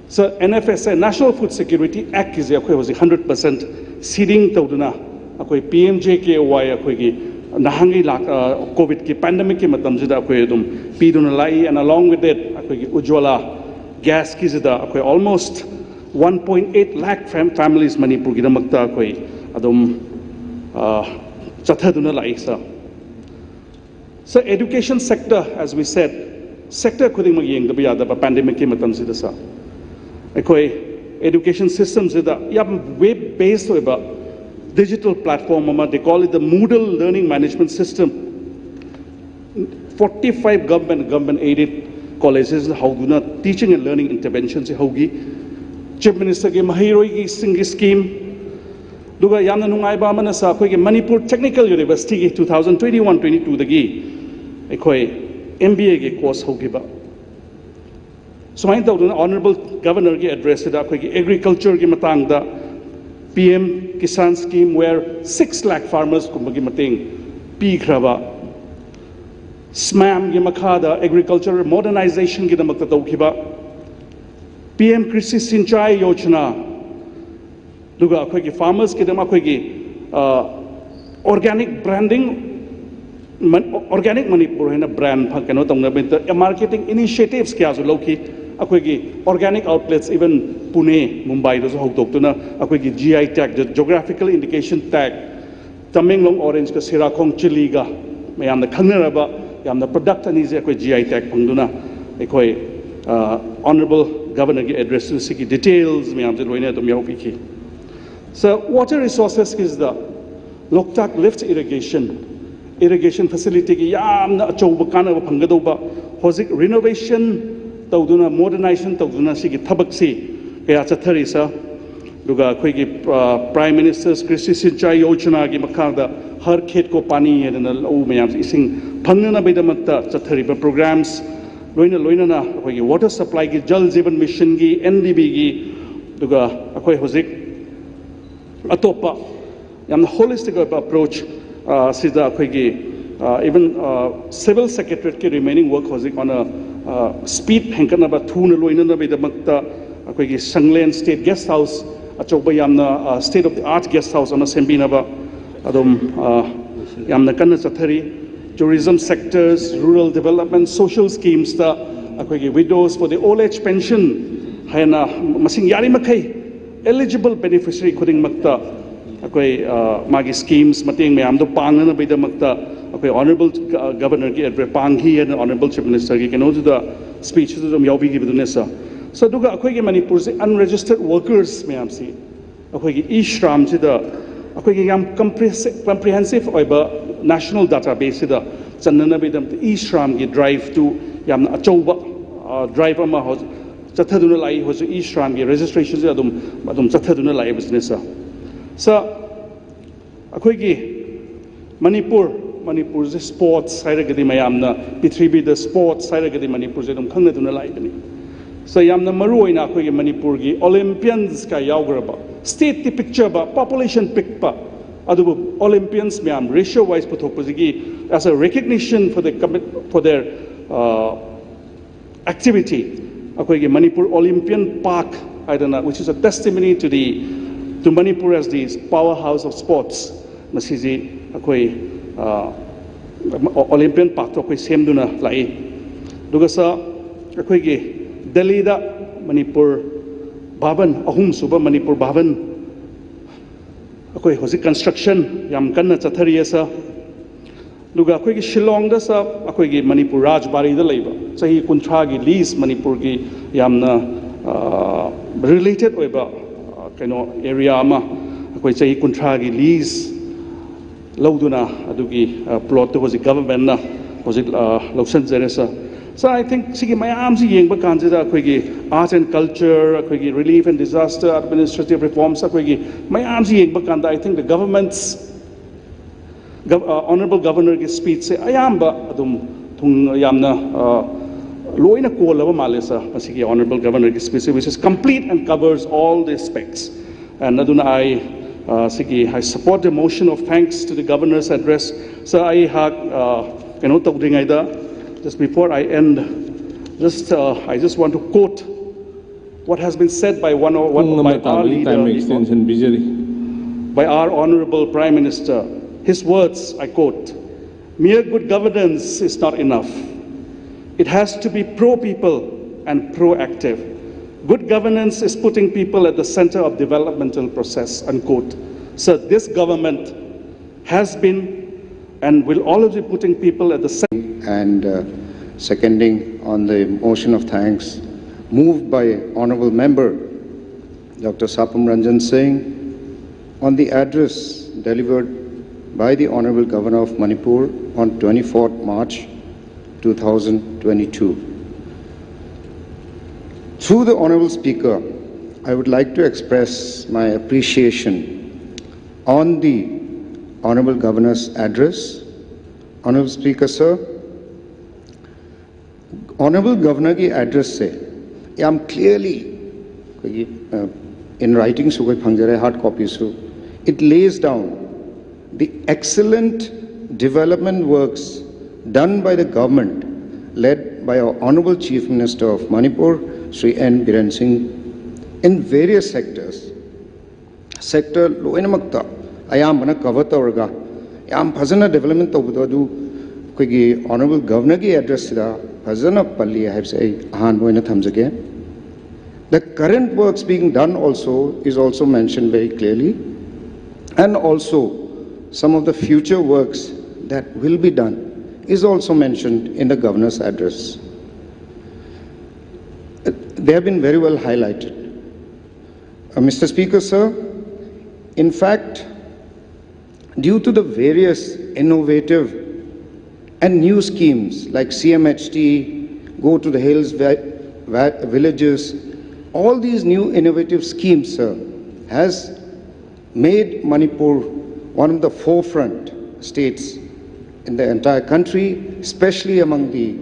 So, NFSA, National Food Security Act, is 100% seeding Tauduna, PMJKY, Nahangi COVID pandemic, Piduna Lai, and along with it, Ujwala gas kizida, almost 1.8 lakh families Manipur gidamakta koi adum chathaduna laisa. So education sector, as we said, sector kuding magyeng dabiyada ba pandemic ki matam sida sa. Education systems sida yam web based oiba digital platform ama they call it the Moodle learning management system. 45 government aided colleges hauduna teaching and learning interventions haugi. Chief Minister ke Mahiroi ki singi scheme duga yamna nungai ba mana sa koi ke Manipur Technical University ki 2021-22 dagi ekoi MBA ke course hogi ba सुमाइन तौदुना honourable governor की address सिदा अखोगी agriculture की मतंगदा PM Kisan scheme where 6 lakh farmers कुंबगी मतेंग पीखरबा SMAM की मखादा agriculture modernization की दमकता तौखिबा PM कृषि सिंचाई योजना दुगा अखोगी farmers की दम अखोगी organic branding organic Manipur है ना brand भाग कनो तंगना बिंतर marketing initiatives क्या जो लोग की organic outlets even Pune, Mumbai does hold up to na GI tag, the geographical indication tag, Tamenglong orange ka Sirakong Chiliga, may am the Kanaraba, yam the product and easy GI tag Punduna, Honorable Governor address to Siki details, may am the Roina to Miopiki. So water resources is the Loktak lift irrigation facility yam na Chobakana Pangadoba, Hosik renovation, Tauduna modernization, Tauduna Siki Tabaksi. Kaya chathari sa duga khoi ki Prime Minister's Krishi Sinchai Yojana ki makhada har khet ko pani yena lau mayam ising phangna bedamakta chathari ba programs loina na khoi ki water supply ki Jal Jeevan Mission ki NDB ki duga khoi hozik atopa yam holistic approach sida khoi ki even civil secretariat ki remaining work hozik on a speed henkana ba thuna loina na bedamakta अखोगी संगलेन state guest house अचौबा यामना state of the art guest house अना सेम्बिनाबा अदम यामना कन्ना चथरी tourism sectors rural development social schemes ता अखोगी widows for the old age pension हैना मसिंग यारी मखै eligible beneficiary खुदिंग मक्ता अखोई मागी schemes मतेंग में आमदो पांगना बेदा मक्ता अखोई honorable governor की एड्रेस पांगी है honorable chief minister की केनो जुदा speech जुदा यावी की बिदुनेसा So duga akhoi Manipur se unregistered workers mayam si akhoi e-shram sida akhoi yam comprehensive oiba national database sida channa bidam e-shram gi drive to yam achouba drive ama ho chathaduna lai ho e-shram gi registration se adum chathaduna lai business sa akhoi Manipur se sports saira gadi mayam na pithribi the sports saira gadi Manipur se dum khangna duna lai bani So yamna maru ina khoi Manipur gi Olympians ka yaugraba state ti picture ba population pick pa adu Olympians myam ratio wise puthopagi as a recognition for their activity akhoi gi Manipur Olympian Park I don't know which is a testimony to Manipur as the powerhouse of sports masiji akhoi Olympian Park to akhoi semduna lai duga sa akhoi gi Delhi da Manipur Bhavan ahum suba Manipur Bhavan akoi hosi construction yam kanna chathari asa duga akoi ki Shillong da sa akoi ki Manipur Rajbari da leiba chahi kunthra gi lease Manipur ki yamna related oiba kaino area ama akoi chahi kunthra gi lease lauduna adugi plot to hosi government na hosi loksan jeresa So I think sigi mayam si yeng ba kanjida akhoi art and culture akhoi relief and disaster administrative reforms akhoi mayam si yeng ba kanda I think the government's honorable governor ki speech se ayamba adum thung yamna loina kolaba malesa sigi honorable governor ki speech which is complete and covers all the aspects and aduna I support the motion of thanks to the governor's address so I just before I end, I just want to quote what has been said by by our leader, by our honorable Prime Minister. His words, I quote, "Mere good governance is not enough. It has to be pro-people and proactive. Good governance is putting people at the center of developmental process," unquote. So this government has been and will always be putting people at the center. And seconding on the motion of thanks moved by Honorable Member Dr. Sapam Ranjan Singh on the address delivered by the Honorable Governor of Manipur on 24th March 2022. Through the Honorable Speaker, I would like to express my appreciation on the Honorable Governor's address. Honorable Speaker, sir, Honorable Governor ki address se yam clearly in writing su koi phangjare hard copy su, it lays down the excellent development works done by the government led by our Honorable Chief Minister of Manipur, Sri N. Biren Singh, in various sectors. Sector loinamakta ayambana cover tawraga yam phajana development tawbudo adu koigi Honorable Governor gi address da phajana palli haibse ai ahan boina thamjage. The current works being done also is also mentioned very clearly, and also some of the future works that will be done is also mentioned in the Governor's address. They have been very well highlighted. Mr. Speaker, sir, in fact, due to the various innovative and new schemes like CMHT, Go to the Hills villages, all these new innovative schemes, sir, has made Manipur one of the forefront states in the entire country, especially among the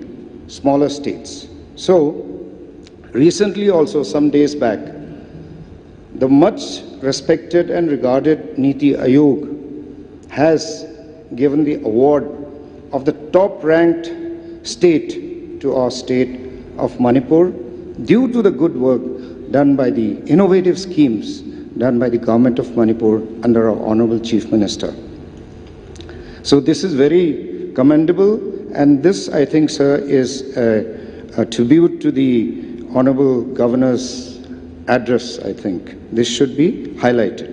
smaller states. So, recently also, some days back, the much respected and regarded Niti Aayog has given the award of the top-ranked state to our state of Manipur due to the good work done by the innovative schemes done by the government of Manipur under our Honorable Chief Minister. So this is very commendable, and this, I think, sir, is a tribute to the Honorable Governor's address, I think. This should be highlighted.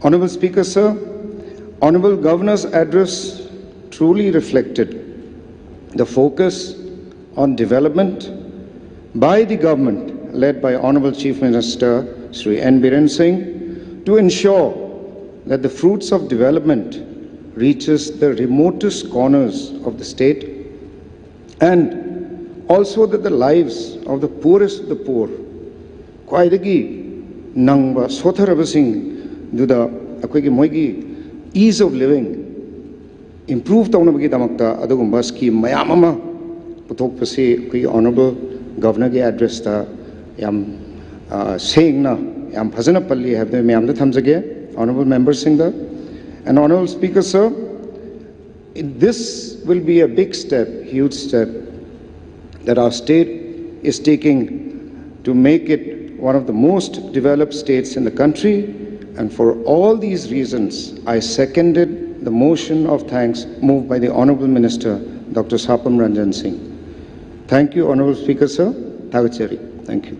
Honorable Speaker, sir, Honorable Governor's address truly reflected the focus on development by the government led by Honorable Chief Minister Sri N. Biren Singh to ensure that the fruits of development reaches the remotest corners of the state, and also that the lives of the poorest of the poor, Kwaidagi Nangba Sotharabasing, Duda Akwegi Moigi, ease of living, improved Taunabagi Damakta, Adagumba scheme, Mayamama, Putokpasi, Kwi Honorable Governor Gi address ta Yam saying na Yam Pazanapalli have the Mayam the Thamzage, Honorable Members Singh. And Honorable Speaker, sir, this will be a big step, huge step, that our state is taking to make it one of the most developed states in the country. And for all these reasons, I seconded the motion of thanks moved by the Honorable Minister, Dr. Sapam Ranjan Singh. Thank you, Honorable Speaker, sir. Thagachari. Thank you.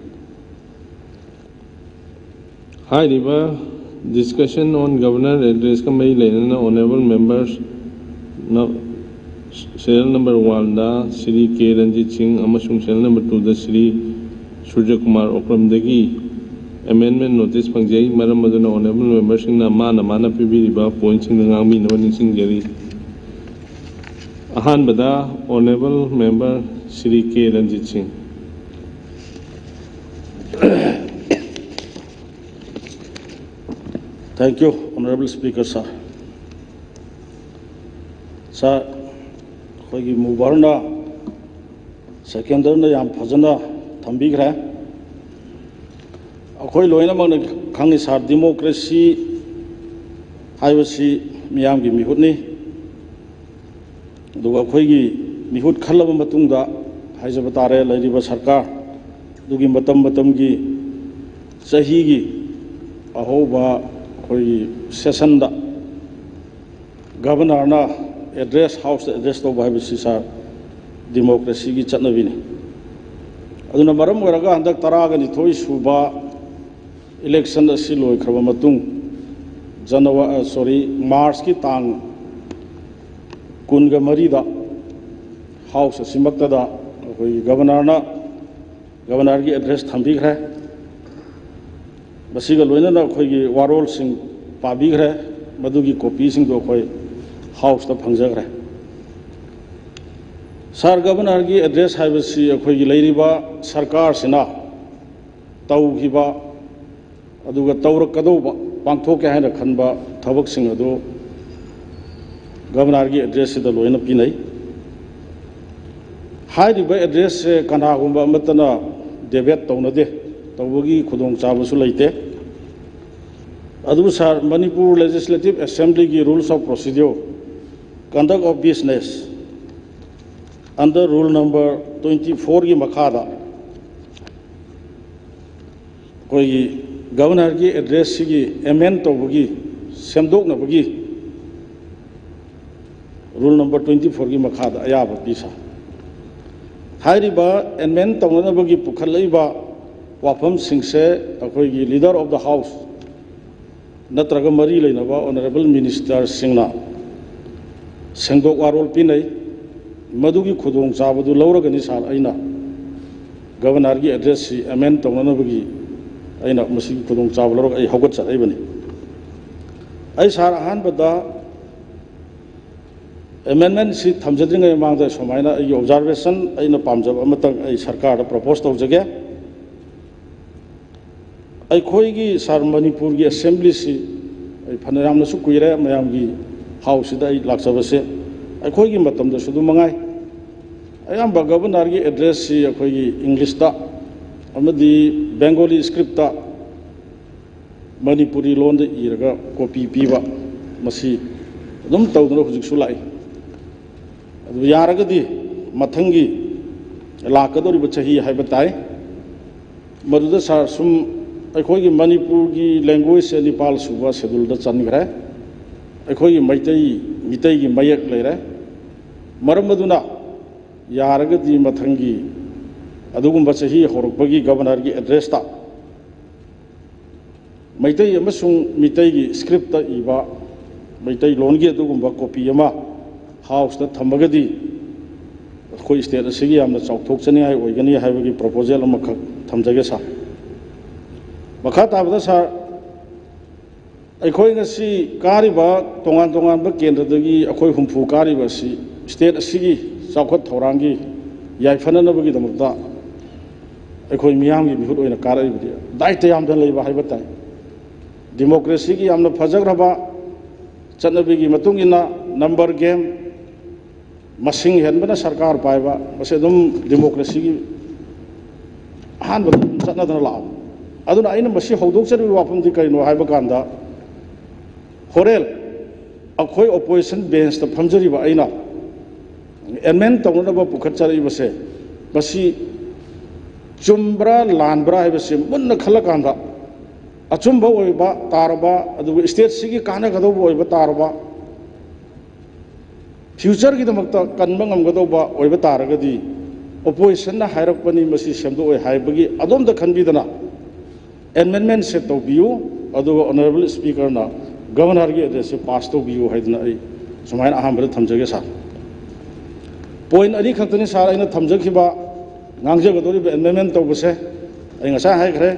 Hi, Riva. Discussion on Governor Address Committee Lena, Honorable Members, Serial number 1, da Sri K. Ranjit Singh, Amasung Serial number 2, da Sri Surya Kumar Okram Dagi, Amendment Notice Pangjay, Madam Madonna, Honorable Members, in Namana, Mana Pibi, points in the Nami, no one sing Jerry. Ahan Bada, Honorable Member Sri K. Ranjit Singh. Thank you, Honorable Speaker, sir. Sir, we move on now. Second, I am Fazana Tambigre. Akoi loina mang kangi sar democracy haibasi miyam gi mihutni. Duga akoi gi mihut khalaba matungda haijaba tare lairiba sarkar dugi matam gi sahi gi ahoba session da governor na address house address to by sisa democracy gi chatnabini aduna maram waraga handak taraga ni thoi suba election asi loi khraba matung March ki tang kunga marida house asimakta da governor gi address thambi khra Basiga Luina, Kogi, Warol Sing, Pabigre, Madugi Kopi Sing do Koi, House of Pangzagre. Sar Governor Gi address Habasi, Kogi Ladiba, Sarkar Sina, Tau Hiba, Aduga Taura Kadoba, Pangtoka Hana Kanba, Tabak Sing Ado, Governor Gi address the Luina Pinay. High address Kanagumba Matana, debate taunade tawagi khudong chabasu leite adu sar Manipur Legislative Assembly gi rules of procedure conduct of business under rule number 24 gi makhada koi governor gi address gi amend tawagi semdok na bagi rule number 24 gi makhada ayaba pisa hairiba amend tawna bagi pukhalaiba wafam singse akoi gi leader of the house natraga mari leinaba honorable minister singna sengdok warol pinai madugi khudong chabadu lauragani sar aina governor gi address si amend tawna bagi aina masi khudong chab laurag ai hogat sar ai bani ai sar ahan bada amendment si thamjadringai mangda somaina ai observation aina pamjab amatang ai sarkar propose tawjage ai khoi gi sar Manipur gi assembly si ai phanayam na su kuire mayam gi house da ai laksabase ai khoi gi matam da sudu mangai ai amba governor gi address si khoi gi english da amadi bengali script da Manipuri loan da iraga copy piba masi dum tawdra hujik sulai adu yaragadi mathangi lakadori bachahi haiba tai maduda sar sum अखोई मणिपुर की language से नेपाल सुबह schedule चनग्रे अखोई मितई की मयक लेरे मरम अदुना यारगदी मथंगी अदुगुंबा चही होरकपगी governor की एड्रेस ता मैतई अमसुंग मितई की स्क्रिप्ट इबा मैतई लोन की अदुगुंबा कॉपी अमा हाउस ता थमगदी अखोई स्टेट असिगी यामना चौथोकचनी हाय ओइगनी हायबगी प्रपोजल अमखक थमजगे सा मखा ताबदा सा अखोई ngasi kariba tongan tongan ba kendra dagi akhoi humfu kariba si state asigi chawkhat thorangi yaifana na bagi damukta akhoi miyam gi bihut oina karai budi daita yam dan leiba haiba tai democracy gi yamna phajagraba chanabi gi matung ina number game masing henbana sarkar paiba mase dum democracy gi han ba chana dana la aduna aina masi hodok chari wapam di kaino haiba kanda horel akhoi opposition bench ta phamjari ba aina amend tawna ba pukhat chari base basi chumbra lanbra hai base munna khala kanda achumba oiba tarba adu state sigi kana gado oiba tarba future gi damakta kanba ngamgado ba oiba taragadi opposition na hairakpani masi semdo oi haibagi adom da khanbidana amendment set to view adu honorable speaker na governor gi address pass to view haidna ai sumain aham bra thamjage sa point ani khaktani sa aina thamjaki ba ngangje gadori amendment to buse ai ngasa hai khare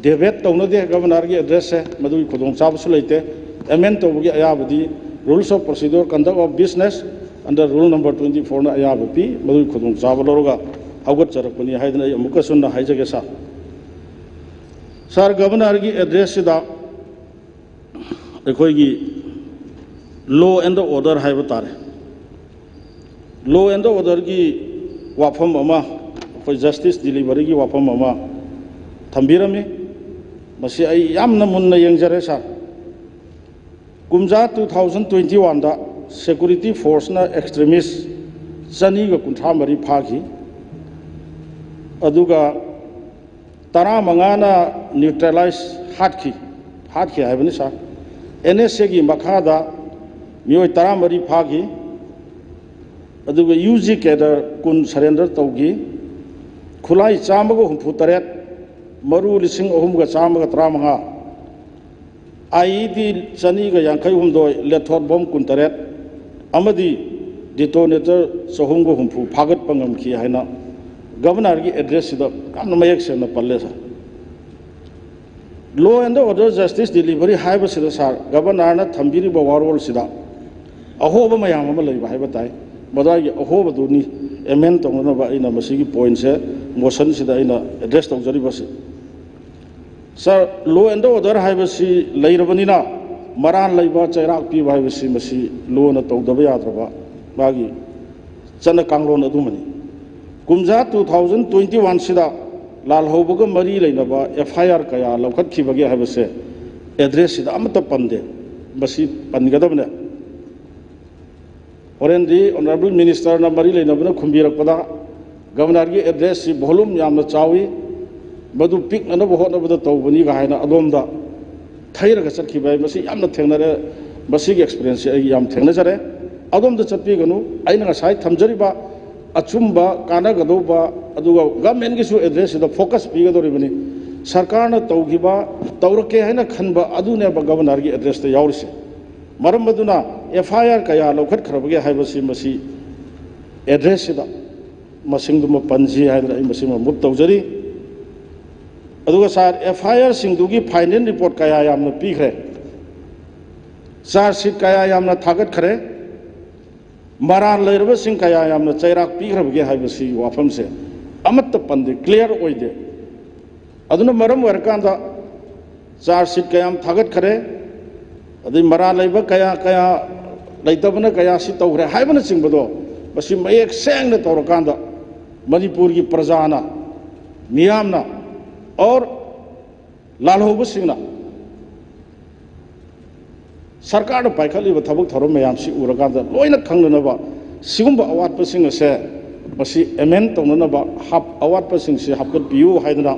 debate to no de governor gi address se madu khudong chab su leite amend to gi ayabadi rules of procedure conduct of business under rule number 24 na ayabapi madu khudong chab loroga hawgat charakpani haidna ai amuka sunna haijage sa sir governor की address की law and order है तारे law and order की वाफम justice delivery की वाफम थम्बीरमी Munna यंजरे sir कुमजा 2021 दा security force ना extremist चनी कुंथा मरी फाखी अदुगा तरा मंगाना न्यूट्रलाइज हाथी है बनी सर NSA की मखादा मियोय तरा मरी फागी अदुगा UG कैडर कुन सरेंडर तौगी खुलाई चामग हुंफु तरेत मरु लिसिंग अहुमगा चामग तरामंगा IED चनीगा यांखै हुमदोय लेथोट बम कुन तरेत अमदी डिटोनेटर चहुमगा हुंफु फागत पंगमखी हैना गवर्नर की एड्रेस मयक से पल्ले sir law and order justice delivery है सर गवर्नर थम्बी वारोल से अहोब मैम है ताई मदाई अहोबदूनी एमेंड तौनब पॉइंट से मोशन से एड्रेस तौजरी सर लॉ एंड ऑर्डर है लेरबनीना मरान लेब चैराक पीब है लोन तौदब याद्रब मागी चन कांगलोन अदुमनी कुमजा 2021 सिदा lalhaubaga mari leinaba FIR kaya laukhatkibage habase address sida amata pande basi pangadabne orendi honorable minister na mari leinabna khumbirakpada governor gi address si volume yamna chawi badu pik na bo hotna bada tawbani ga haina adomda thairaga chatkibai masi yamna thengnare basi gi experience ai yam thengna jare adomda chatpi ganu aina sai thamjariba achumba kana gadoba aduga government gi su address da focus pi gadori bani sarkar na tawgiba tawrake haina khanba adune ba governor gi address ta yawrise maram baduna FIR kaya lokhat kharabage haibasi masi address da masingduma panji haidra ai masima mut tawjari aduga sar FIR singdugi final report kaya yamna pikhre charge sheet kaya yamna thagat khare maran leirba sing kaya yamna chairak pikhrebage haibasi wafamse amatta pande clear oide aduna maram warkanda charge sheet kayam thagat khare adi maran leiba kaya kaya leitabna kaya si tawre haibana singbado basi mayek sengna tawrakanda Manipur की प्रजाना मियामना और लालहौब सिंगना सरकार पाइखलिब थबक thorough मयाम सि उरगादा लोइना खंगनबा सिगुंबा अवाटप सिंग से बसी amend तौननबा हाप अवाटप सिंग से हापकत PU हाइदना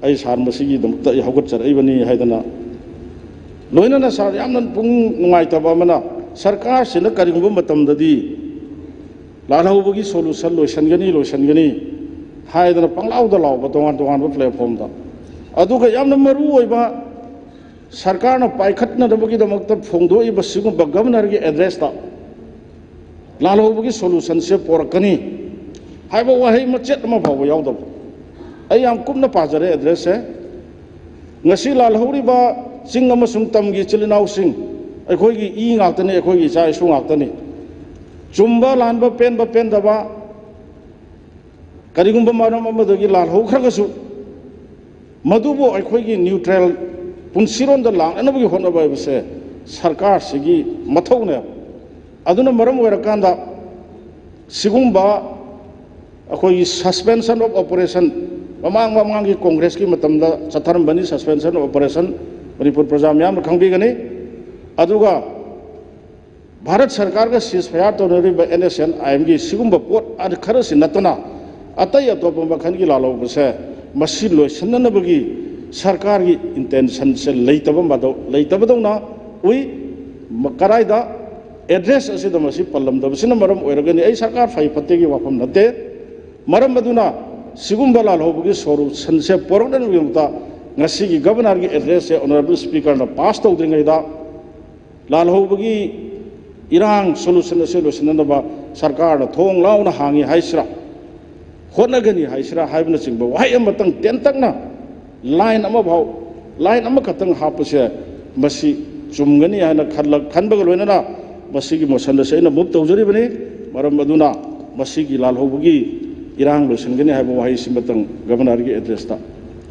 आई सार मसिगी दमता हगत चरैबनी हाइदना लोइना सार यामन पुंग नुंगाइतबा मना सरकार सिना करिगुंबा मतमददी लालहौबगी सोल्यूशन लोइसनगनी हाइदना पंगलाउदा लाउबा तोंगान तोंगान प्लेटफॉर्म दा अदुगा यामना मरु ओइबा सरकार ना पाइखटनदबगी दमकता फोंदोइबा सिगुंबा गवर्नर की एड्रेस दा लालहौबगी सोल्यूशन से पोरकनी हाइबा वहाई मचेत अमा फावबा यावदब आई याम कुमना पाजरे एड्रेस है ngasi lalhौरिबा चिंग अमसुंग तमगी चिलिनाउ सिंग अखोइगी ई ngakतनी अखोइगी चा इशु ngakतनी चुम्बा लानबा पेनदबा करिगुंबा मारम अमदगी लालहौखरगसु मदुबो अखोइगी न्यूट्रल पुनसिरोंदा लांगनबगी होनबायबसे सरकार सिगी मथौने अदुना मरम वरकांदा सिगुंबा अखोइगी सस्पेंशन ऑफ ऑपरेशन ममांग की कांग्रेस की मतमदा चथरमबनी सस्पेंशन ऑफ ऑपरेशन मणिपुर प्रजा म्याम खंगबिगनी अदुगा भारत सरकार का सीज फायर तौनरीब NSN IM की सिगुंबा पोट अद खरसि नतना अतय अतोप मखन की लालौबसे मसी लोइसननबगी सरकार की इंटेंशन से लेतबदौना उई कराइदा एड्रेस असिद मसी पल्लमदबसिन मरम ओइरगनी आई सरकार फाइ फत्ते की वाफम नते मरम मदुना सिगुंबा लालहौबगी सोल्यूशन से पोरगदनबगिमता ngasi की गवर्नर की एड्रेस से ऑनरेबल स्पीकर ना पास तौद्रिंगैदा लालहौबगी इरांग सोल्यूशन से लोसननबा सरकार ना थोंग लाउना हांगी हाइसरा होनगनी हाइसरा हाइबना चिंबा वाइ अमतंग टेंतकना लाइन अमा भाव लाइन अमा खतंग हापसे मसी चुमगनी हाना खनबग लोइनना मसी की मोशन से ना मुब तौजरिबनी मरम मदुना मसी की लालहौबगी इरांग लोसनगनी हाइबा वाइ सिमतंग गवर्नर की एड्रेस ता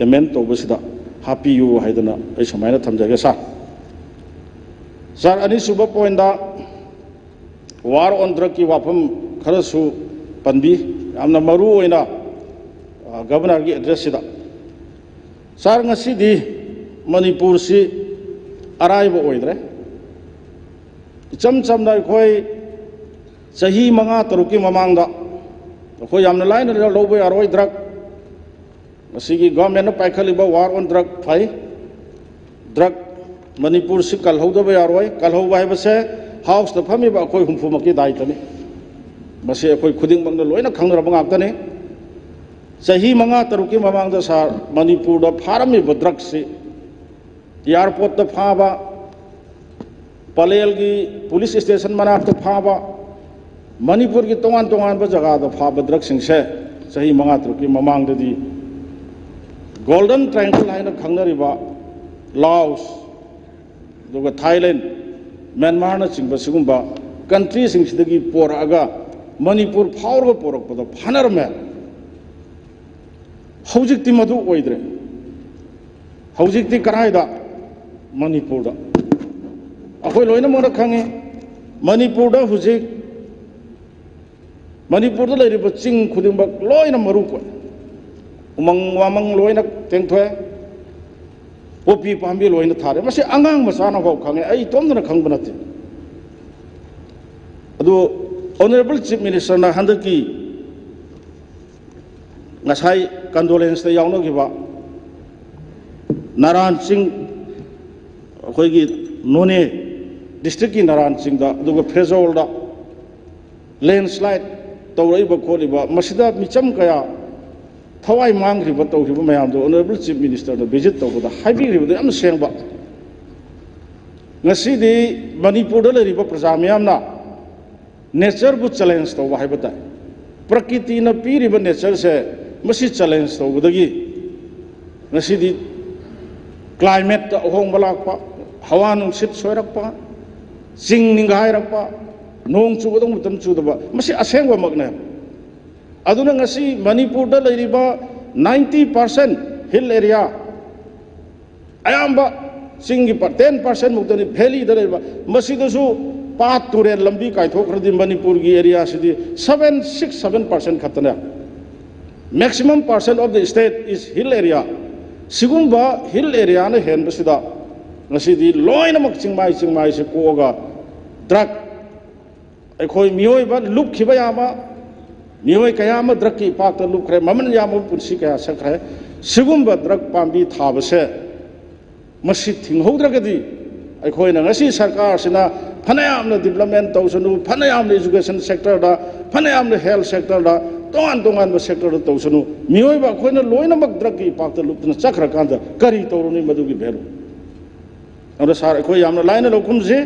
एमेंड तौबसिदा हापियु हाइदना ऐ समायना थमजगे सर अनिसुब पॉइंट वार ऑन ड्रग की वाफम खरसु पनबी यामना मरु ओइना गवर्नर की एड्रेस सिदा सर ngasi मणिपुर से अराइब ओइद्रे इचम चमना खोय सही मंगा तरुक की ममांगदा खोय यामना लाइन लौबो यारोय ड्रग ngasi की गवर्नमेंट पाइखलिबा वार ऑन ड्रग फाइ ड्रग मणिपुर से कलहौदबा यारोय कलहौबा हाइबसे हाउस द फमीबा अखोय हुमफुमकी दायित्वनी मसे अखोय खुदिंगमंगदा लोइना खंगरबा ngakतनी सही मंगा तरुकी ममांगदा सार मणिपुर द फारमीबा ड्रग से एयरपोर्ट द फाबा पलेल की पुलिस स्टेशन मनाक फाबा मणिपुर की तोंगान तोंगानबा जगह द फाबा ड्रग सिंगसे सही मंगा तरुकी ममांगददी गोल्डन ट्रायंगल हाइना खंगनरिबा लाओस दुगा थाईलैंड म्यांमार ना चिंबा सिगुंबा कंट्री सिंगसिदगी पोरागा मणिपुर फावरगा पोरकपदा फानरमे हौजिकति मधु ओइद्रे हौजिकति कराइदा मणिपुर दा अखोय लोइना मोरा खंगे मणिपुर दा हुजिक मणिपुर दा लेरिबा चिंग खुदिंबा लोइना मरु को umang wamang loina tengthwe popi pambi loina thare masi angang masana ho khange ai tomna khangba nate adu honorable chief minister na handaki ngasai condolence ta yauna giba naran singh khoi gi none district ki naran singh da adu phezol da landslide tawraiba kholiba masida micham kaya thawai mangriba tawriba mayam do honorable chief minister da visit tawda haibiriba yam sengba ngasi di manipur da leriba praja mayam na nature bu challenge tawba haibata prakriti na piriba nature se masi challenge tawdagi ngasi di climate ta hong balakpa hawa nungsit soirakpa sing ningai rakpa nong chubadong mutam chudaba masi asengwa magna aduna ngasi manipur da leiriba 90% hill area ayamba singi pa 10% mukdani valley da leiriba masi dasu pat ture lambi kai thokradi manipur gi area sidi 7-6-7% khatana maximum percent of the state is hill area sigumba hill area na hen basida ngasi di loina mak chingmai se koga drug अखोई मियोई बा loop खिबा यामा मियोई कयामा drug की पाक loop खरे ममन यामा पुंसी कया सखरे सिगुम drug पांबी थाबसे मसी थिंगहोद्रगदी अखोई न ngasi सरकार सिना फनायाम न development तौसनु फनायाम न एजुकेशन सेक्टर दा फनायाम न हेल्थ सेक्टर दा तोंगान ब सेक्टर दा तौसनु मियोई बा अखोई न लोइना मक द्रग की पाक लुप न चखर कांदा करी तौरुनी मदुगी भेलु और सार अखोई यामना लाइन लोकुमजे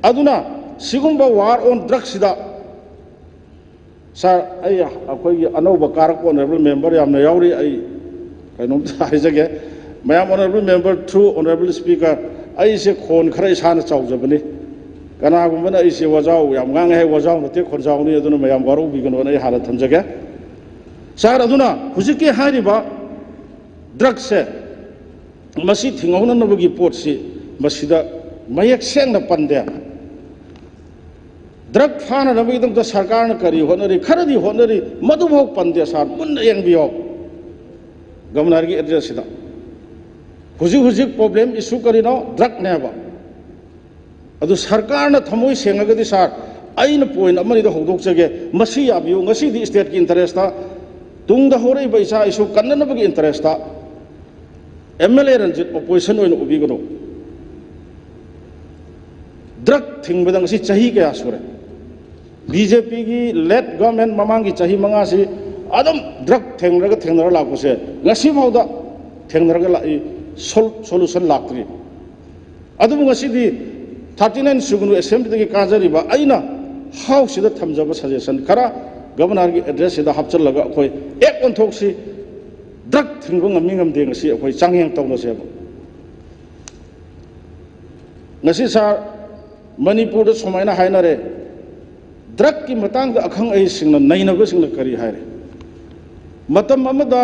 अदुना सिगुम्बा वार ऑन ड्रग्स सिदा सर आई अखोई अनौबा कारक ऑनरेबल मेंबर यामना यावरी आई कइनोम हाइजगे मयाम honourable member through honourable speaker I से खोन खरे इसाना चावजबनी कनागुमना आई से वजाव याम गांग है वजाव नते खोनजावनी अदुना मयाम वारो बिगनो नै हाला थमजगे सर अदुना हुजिके हारिबा ड्रग्स से मसी थिंगौननबगी पोटसी मसीदा मयक सेंगना पंदे ड्रग फाना नबीदम तो सरकार ने करी होनरी खरदी होनरी मधुभोग पंदे सार मुन्न यंगबियो गवर्नर की एड्रेस सिदा हुजी प्रॉब्लम इशू करिनो ड्रग नेबा अदु सरकार ने थमोई सेंगगदी सार आइन पॉइंट अमरी द होदोक जगे मसी याबियो ngasi di state की इंटरेस्ट ता तुंग द होरे पैसा इशू कन्ननबगी इंटरेस्ट ता एमएलए रंजित ऑपोजिशन ओइन उबिगनो ड्रग थिंगबदंग सी चाही कया सुरे बीजेपी की लेट गवर्नमेंट ममांग की चाही मंगा से अदम ड्रग थेंगरगा लापसे ngasi फाउदा थेंगरगा लाई सोल्यूशन लाक्त्री अदम ngasi di 39 सुगुनु असेंबली की काजरीबा आइना हाउस सिदा थमजबा सजेशन खरा गवर्नर की एड्रेस सिदा हपचलगा अखोई एक ओनथोक्सी ड्रग थिंगबो ngami ngamde ngasi अखोई चांगयंग तौनसे ngasi sa मणिपुर समायना हाइनरे ड्रग की मतंग अखंग ऐ सिंगना नैनब सिंगना करी हायरे मतम अमदा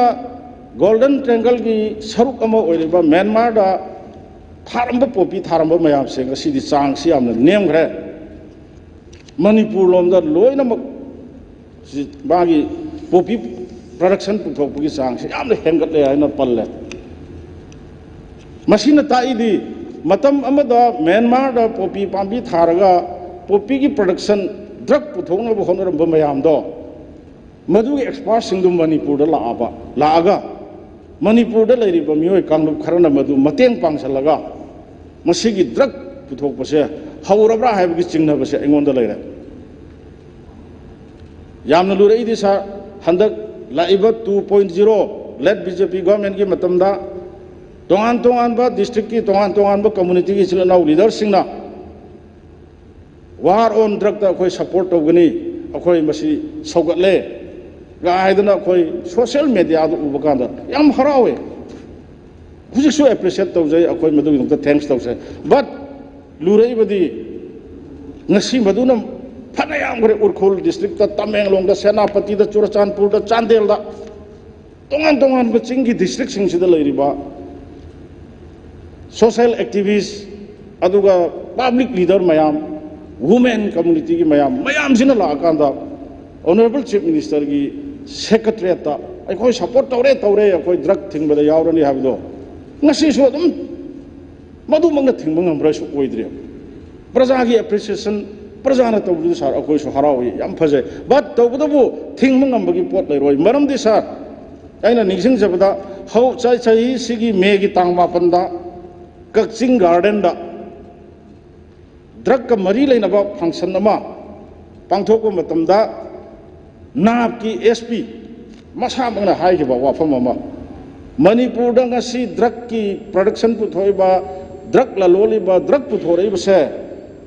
गोल्डन ट्रायंगल की सरुक अमा ओइरिबा म्यांमार दा थारंब पोपी थारंब मयाम से ngasi di चांग सि यामना नेमग्रे मणिपुर लोमदा लोइना मक बागी पोपी प्रोडक्शन पुथोकपगी चांग से यामना हेंगतले हाइना पल्ले मसिना ताइदी मतम अमदा म्यांमार दा पोपी पांबी थारगा पोपी की प्रोडक्शन ड्रग पुथोंगनब होनरब मयाम दो मधु एक्सपर्ट सिंगदु मणिपुर दा लागा मणिपुर दा लेरिब मियोय कांगलुप खरना मधु मतेंग पांगसलगा मसिगी ड्रग पुथोकपसे हौरब्रा हाइबगी चिंगनबसे एंगोंदा लेरे यामना लुरैदि सा हंदक लाइब 2.0 लेट बीजेपी गवर्नमेंट की मतमदा तोंगान बा डिस्ट्रिक्ट की तोंगान बा कम्युनिटी की चिलनाउ लीडर सिंगना वार ऑन ड्रग ता अखोई सपोर्ट तौगनी अखोई मसी सौगतले गायदना अखोई सोशल मीडिया दु उबकांदा याम हरावे हुजिसु एप्रिशिएट तौजै अखोई मदुगी नुक्ता थैंक्स तौसे बट लुरैबदी ngasi maduna फनायाम गरे उरखोल डिस्ट्रिक्ट ता तमेंगलोंग दा सेनापति दा चुरचानपुर दा चांदेल दा तोंगान बचिंग की डिस्ट्रिक्ट सिंग सिदा लेरिबा सोशल एक्टिविस्ट अदुगा पब्लिक लीडर मयाम वुमेन कम्युनिटी की मयाम सिना लाकांदा ऑनरेबल चीफ मिनिस्टर की सेक्रेटरीट ꯑꯩꯈꯣꯏ ꯁꯄꯣꯔꯠ ꯇꯧꯔꯦ ꯑꯩꯈꯣꯏ ꯗ꯭ꯔꯒ ꯊꯤꯡꯕꯗ ꯌꯥꯎꯔꯅꯤ ꯍꯥꯏꯕꯗꯣ ꯉꯁꯤꯁꯨ ꯑꯗꯨꯝ ꯃꯗꯨꯃꯛꯅ ꯊꯤꯡꯕ ꯉꯝꯕ꯭ꯔꯁꯨ ꯑꯣꯏꯗ꯭ꯔꯦ ꯄ꯭ꯔꯖꯥꯒꯤ ꯑꯦꯄ꯭ꯔꯤꯁꯤꯌꯦꯁꯟ ꯄ꯭ꯔꯖꯥꯅ ꯇꯧꯕꯗꯨ ꯁꯥꯔ ꯑꯩꯈꯣꯏꯁꯨ ꯍꯔꯥꯎꯏ ꯌꯥꯝ ꯐꯖꯩ ꯕꯠ ꯇꯧꯕꯗꯕꯨ ꯊꯤꯡꯕ ꯉꯝꯕꯒꯤ ꯄꯣꯠ ꯂꯩꯔꯣꯏ ꯃꯔꯝꯗꯤ ꯁꯥꯔ ꯑꯩꯅ ꯅꯤꯡꯁꯤꯡꯖꯕꯗ ꯆꯍꯤꯁꯤꯒꯤ ꯃꯦꯒꯤ ꯇꯥꯡ 9ꯗ ꯀꯛꯆꯤꯡ ꯒꯥꯔꯗꯦꯟꯗ ꯗ꯭ꯔꯒꯀ ꯃꯔꯤ ꯂꯩꯅꯕ ꯐꯪꯁꯟ ꯑꯃ ꯄꯥꯡꯊꯣꯛꯄ ꯃꯇꯝꯗ ꯅꯥꯞꯀꯤ SP ꯃꯁꯥꯃꯛꯅ ꯍꯥꯏꯈꯤꯕ ꯋꯥꯐꯝ ꯑꯃ ꯃꯅꯤꯄꯨꯔꯗ ꯉꯁꯤ ꯗ꯭ꯔꯒꯀꯤ ꯄ꯭ꯔꯗꯛꯁꯟ ꯄꯨꯊꯣꯛꯏꯕ ꯗ꯭ꯔꯒ ꯂꯂꯣꯜꯂꯤꯕ ꯗ꯭ꯔꯒ ꯄꯨꯊꯣꯔꯛꯏꯕꯁꯦ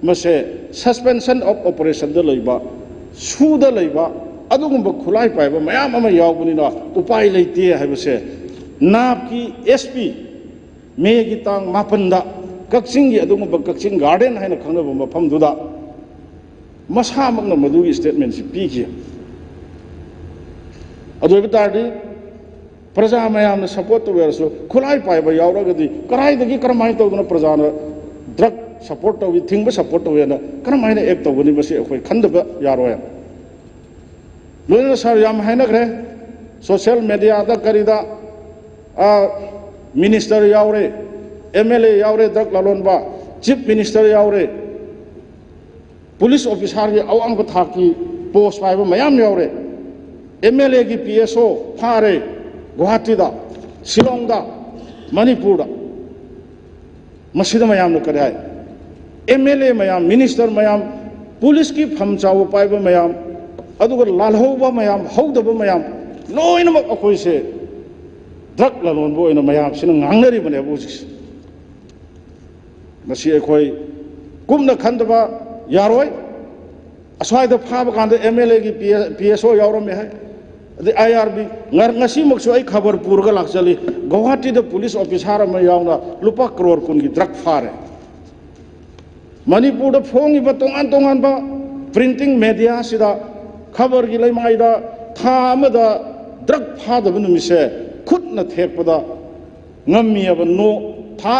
ꯃꯁꯦ ꯁꯁꯄꯦꯟꯁꯟ ꯑꯣꯐ ꯑꯣꯄꯔꯦꯁꯟꯗ ꯂꯩꯕ ꯁꯨꯗ ꯂꯩꯕ ꯑꯗꯨꯒꯨꯝꯕ ꯈꯨꯠꯂꯥꯏ ꯄꯥꯏꯕ ꯃꯌꯥꯝ ꯑꯃ ꯌꯥꯎꯕꯅꯤꯅ ꯎꯄꯥꯏ ꯂꯩꯇꯦ ꯍꯥꯏꯕꯁꯦ ꯅꯥꯞꯀꯤ SP ꯃꯦꯒꯤ ꯇꯥꯡ 9ꯗ ꯀꯛꯆꯤꯡꯒꯤ ꯑꯗꯨꯒꯨꯝꯕ ꯀꯛꯆꯤꯡ ꯒꯥꯔꯗꯦꯟ ꯍꯥꯏꯅ ꯈꯪꯅꯕ ꯃꯐꯝꯗꯨꯗ ꯃꯁꯥꯃꯛꯅ ꯃꯗꯨꯒꯤ ꯁ꯭ꯇꯦꯠꯃꯦꯟꯁꯤ ꯄꯤꯈꯤ ꯑꯗꯨ ꯑꯣꯏꯕ ꯇꯥꯔꯗꯤ प्रजा मैम सपोर्ट तौरसु खुलाई पाइब यावरगदी कराइदगी करमाइन तौदना प्रजाना ड्रग सपोर्ट तौवी थिंग सपोर्ट तौवेना करमाइन एक्ट तौबनी बसी अखोय खंदब यारोय लोइना सर याम हाइनग्रे सोशल मीडिया दा करिदा मिनिस्टर यावरे MLA यावरे ड्रग लालोनबा चीफ मिनिस्टर यावरे पुलिस ऑफिसर के अवांग थाकी पोस्ट पाइब मयाम यावरे MLA की PSO फारे गुवाहाटी शिलोंग मणिपुर मयाम करे MLA मयाम मिनिस्टर मयाम पुलिस की फम चाव पाइब मयाम लालहौब मयाम हौदब मयाम लोइनमक अखोइसे ड्रग लालोनबो ओइना मयाम सिना ngangnaribane बुजिस मसी अखोइ कुमना खंदबा यारोय असवाइदा फाब कांदा MLA की PSO यावरमे है IRB ngasi खबर पूर्ग लाचली गुवाहाटी पुलिस ऑफिसर लुपा करोड़ कुन की ड्रग फारे मणिपुर फोंग तोान तोान प्रिंटिंग मीडिया खबर की लेमाइद था ड्रग फादब नुमिसे खुद थेपद ngamiab no था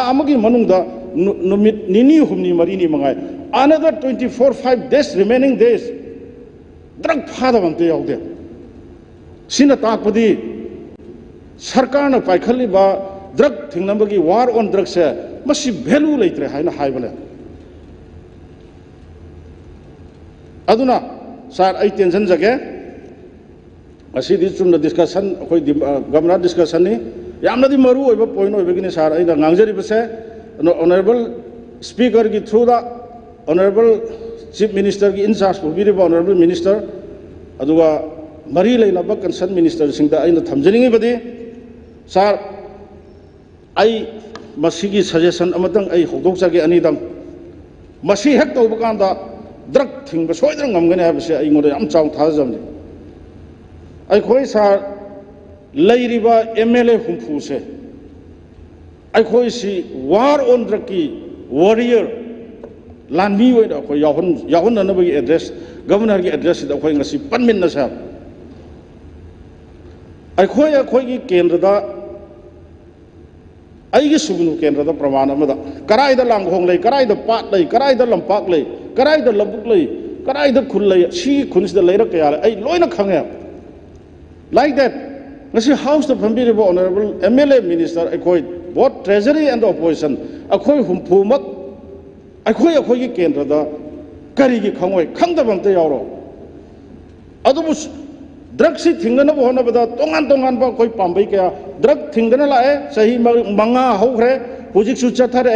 नुमित निनी हुमनी मरीनी मंगाई another 24-5 days remaining days drug फादब अंते याउदे सिना ताकपदी सरकार ने पाइखलिबा ड्रग थिंगनबगी वार ऑन ड्रग से मसी वैल्यू लेत्रे हाइना हाइबले अदुना सर आई टेंशन जगे असीदी चुमना डिस्कशन अखोय गवर्नर डिस्कशन नि यामनादि मरु ओइबा पॉइंट ओइबगिनि सर आइना ngangjariबसे ऑनरेबल स्पीकर की थ्रू दा ऑनरेबल चीफ मिनिस्टर की इंचार्ज पुबिरिबा ऑनरेबल मिनिस्टर अदुगा मरी लेनब कंसर्न मिनिस्टर थमजनी बदी सर आई मसीगी सजेशन अमतंग आई होदोक्चगे अनीदंग मसी हेक तौब कांदा ड्रग थिंग सोइदर ngमगने हाबसे आई मोदे याम चाव थाजमनि आई खोइ सर लैरिबा MLA हुमफु से आई खोइ सी वार ऑन ड्रग की वॉरियर लानमी ओइदा खोइ याहन ननबगी एड्रेस गवर्नर की एड्रेस दा खोइ ngasi panmin na sa अखोई केंद्र सुगनु केंद्र प्रमाण कराइद लांगहोंग ले कराइद पाट ले कराइद लंपाक ले कराइद लबुक ले कराइद खुल ले सी खुनसिद लेर कया ले लोइना खंगे like that ngasi house the फंबिरिबो ऑनरेबल MLA मिनिस्टर अखोई बोथ ट्रेजरी एंड ऑपोजिशन अखोई हुमफुमक अखोई की केंद्र करी की खंगोय खंगदबंते यावरो अदुबु ड्रग से थिंगन होनबदा तोंगान तोंगान बा कोई पांबई क्या ड्रग थिंगन लाए सही मंगा होख्रे हुजिक सु चथरे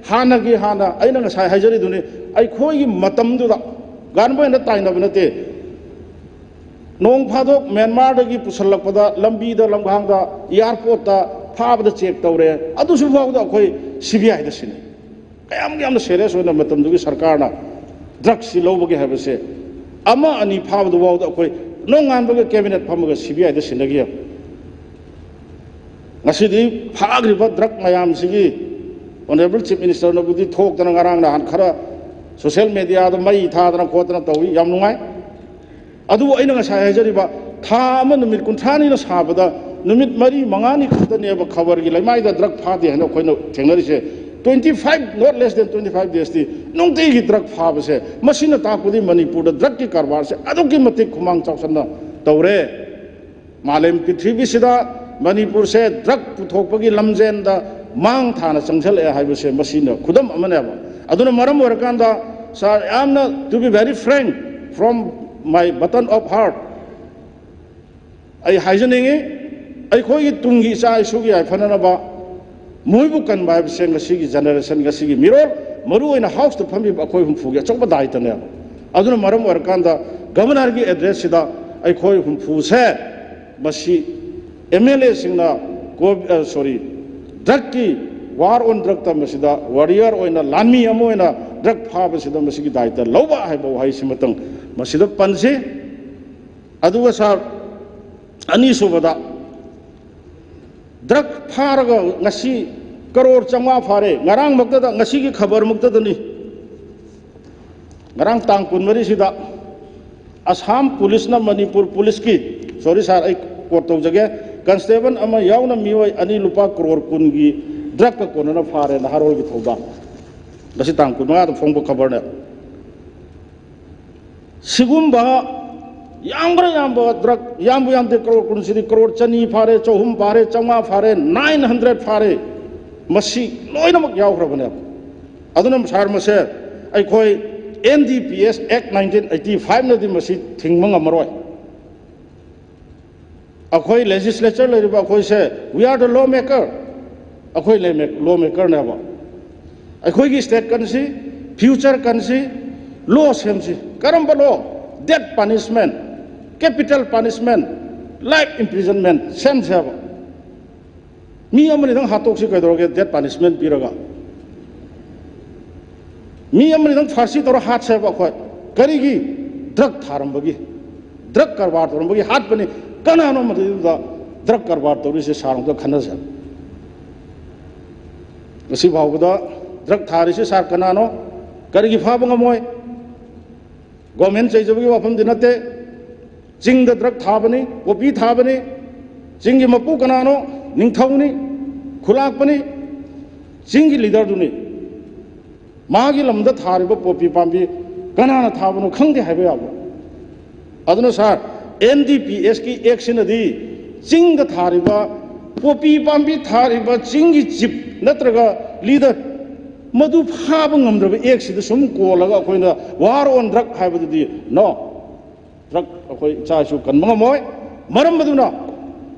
हानागी हाना अइना ngасai हाइजरी दुनि आई खोई मतम दुदा गानबो न ताइनब नते नोंग फादो म्यांमार दगी पुसलकपदा लंबी द लंगांग दा एयरपोर्ट दा फाबदा चेक तौरे अदुसु फावदा कोई CBI दा सिने कयाम सीरियस होना मतम दुगी सरकार ना ड्रग सि लौबगे हाबसे अमा अनि फाबदा वावदा कोई नोंगानबगे कैबिनेट फमगा CBI दा सिनगी ngasidi phagriba ड्रग मयाम सिगी ऑनरेबल चीफ मिनिस्टर नबुदी थोकतना ngarang na han khara social media दा मई थादना खोतना तौई याम नुंगाई अदु अइना ngasai हाइजरिबा था अमा नुमित कुंथानी ना साबदा नुमित मरी मंगानी खतनेबा खबर की लैमाइदा ड्रग फादे हनो खोइनो थेंगरिसे 25 not less than 25 days दी नोंते की ड्रग फाबसे मसिना ताकुदी मणिपुर ड्रग की कारबार से अदु की मतिक खुमांग चावसना तौरे मालेम पृथ्वी सिदा मणिपुर से ड्रग पुथोकपगी लमजेन दा मांग थाना चंगसल ए हाइबसे मसीना खुदम अमनेबा अदुना मरम वरकांदा सर यामना to be very frank from my bottom of heart I हाइजनिंगे आई खोई तुंगी चा इशुगी आई फननबा मोइबु कन बाइबसे ngasi generation ngasi miror maru oina house to family akhoi humfugi achokba daitane aduna maram warkanda governor gi address sida ai khoi humfu se basi MLA singna sorry drug ki war on drug ta masida warrior oina lanmi amoina drug pha basida masigi daita loba haibo hai simatang masida panse aduga sar ani subada drug pharaga ngasi crore changwa phare ngarang mukta da ngasi ki khabar mukta da ni ngarang tang kunmari sida Assam police na Manipur police ki sorry sir ai court to jage constable ama yauna miwai ani lupa crore kun gi drug ka konana phare na harol gi thoda ngasi tang kunma da phongbo khabar na sigumba yamba drug yamde crore kun sidi crore chani phare chohum phare changwa phare 900 phare masi loinamak yawhrabane adunam sar mase ai khoi NDPS Act 1985 na di masi thingmang amaroi akhoi legislature le ba khoi se we are the lawmaker akhoi lawmaker na ba akhoi gi state country future country law semsi karamba law death punishment capital punishment life imprisonment semse ba mi amani dang hatok si kaidroge death punishment piraga mi amani dang farsi tor hat se ba khoi karigi drug tharambagi drug karbar torambagi hat bani kana no madu da drug karbar tori se sarang da khana sa asi bhawda drug thari se sar kana no karigi pha banga moy government chai jabagi wafam dinate jing da drug thabani opi thabani jing gi mapu kana no ningthauni khulak pani jing gi leader duni magi lamda thariba popi pambi kana na thabanu khangde haiba yabo aduna sar NDPS ki action adi jing da thariba popi pambi thariba jing gi chip natraga leader madu phaba ngamdraba action da sum kolaga koina war on drug haiba di no drug akoi cha su kan mangamoy maram maduna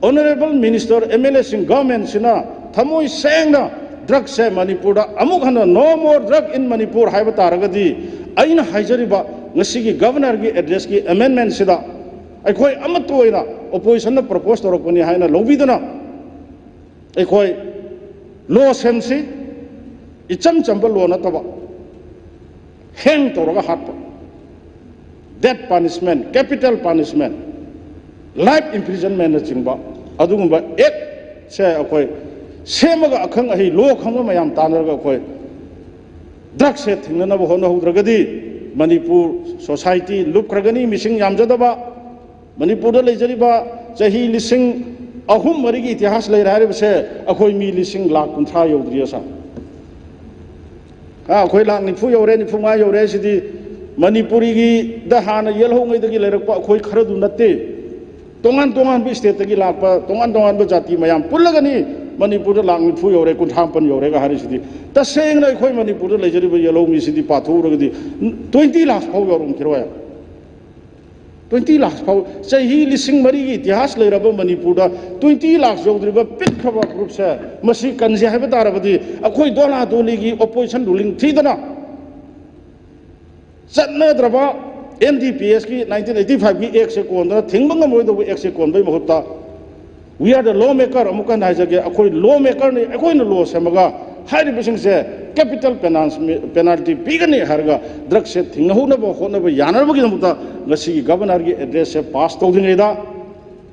honorable minister MLA sing government sina thamoi sengna drug se Manipur da amuk hana no more drug in Manipur haiba taragadi aina haijariba ngasi gi governor gi address gi amendment sida akhoi amatoina opposition na propose torokoni haina lobidana akhoi law semsi icham chambal law na taba hang toroga hatpa death punishment capital punishment life imprisonment na chingba adugumba ek se akhoi semaga akhang ahi lo khangma mayam tanarga akhoi drug se thingna na hona hudragadi Manipur society lukragani missing yamjadaba Manipur da lejariba chahi lising ahum marigi itihas lei rare se akhoi mi lising lakh kuntha yodriya sa akhoi lakh ni phu yore ni phunga yore sidi Manipuri gi da hana yelho ngai da gi lerakpa akhoi kharadu natte tongan bi state gi lakpa tongan ba jati mayam pulagani Manipur da lang ni phu yore kuntha pan yore ga hari sidi ta seng na akhoi Manipur da lejariba yelho mi sidi pathuragadi 20 lakh phau yorum kiroya 20 lakhs phau chahi lising mari gi itihas leiraba Manipur da 20 lakhs jogdriba pikkhaba group se masi kanje haiba tarabadi akhoi dola doli gi opposition ruling thidana chatna draba NDPS ki 1985 gi act se kondana thingbanga moi do act se konbai mahutta we are the lawmaker amuka naijage akhoi lawmaker ni akhoi na law semaga hairi bising se capital penalty bigani harga drug se thinghu na bo khona bo yanar bo gi namta ngasi governor gi address se pass to dingai da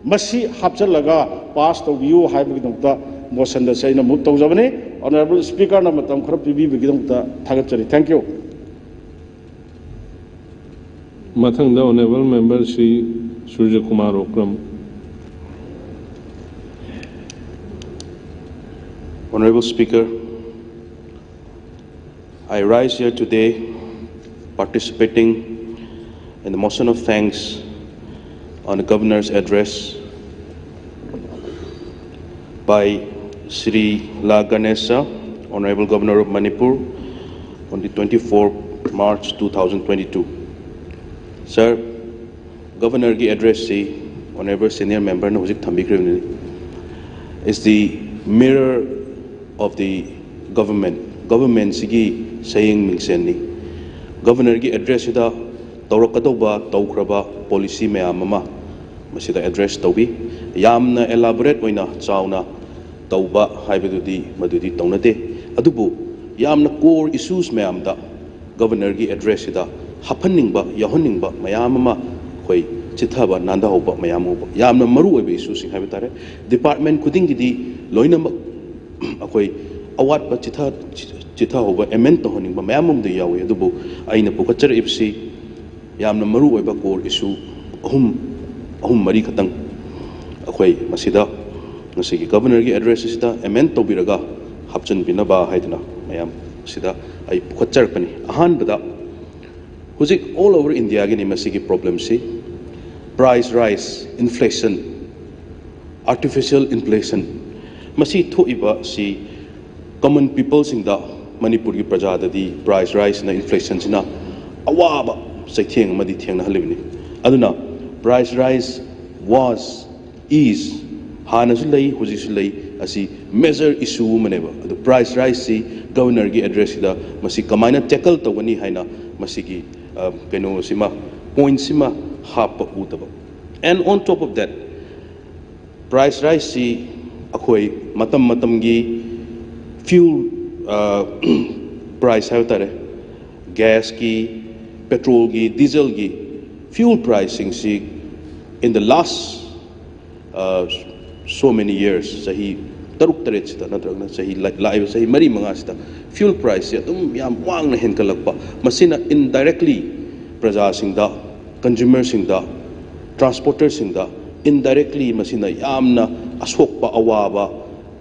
masi hapchal laga pass to view hai bo gi namta motion da sai na mut to jabani honorable speaker na matam khara pibi bi gi namta thagat chari thank you mathang da honorable member Shri Surya Kumar Okram. Honorable Speaker, I rise here today participating in the motion of thanks on the Governor's address by Sri La Ganesha, Honorable Governor of Manipur, on the 24th March 2022. Sir, Governor ki address si Honorable Senior Member na hujik thambikri is the mirror of the government. Government sigi saying mingsen ni. Governor ki address ida tawrakadawba tawkraba policy mayamama masida address tawbi yamna elaborate oina chawna tawba haibadudi madudi tawnate adubu yamna core issues mayamda governor ki address ida hapaningba yahoningba mayamama koi chithaba nanda hoba mayamuba yamna maru oiba issues sing haibitare department kuding di loinam akoi awat ba chitha hoba emen to honing ba mayamum de yawe adubu aina pukachar ipsi yamna maru oiba core issue ahum mari khatang akoi masida ngasigi governor ki address sida emen to biraga hapchan binaba haidna mayam sida ai pukachar pani ahan bada hujik all over India gi ni masigi problem si price rise inflation artificial inflation masi thoiba si common people sing da Manipur ki praja da di price rise na inflation sina awaba saitheng madi theng na halibni aduna price rise was is hana su lei huji su lei asi major issue maneba the price rise si governor ki address da masi kamaina tackle tawani haina masi ki keno sima point sima hap utaba and on top of that price rise si akhoi matam gi fuel price hai tare gas ki petrol ki diesel ki fuel pricing si in the last so many years sahi taruk taret sita nadragna sahi live sahi mari manga sita fuel price ya tum yam wang na henkalakpa masina indirectly praja singda consumer singda transporter singda indirectly masina yamna asokpa awaba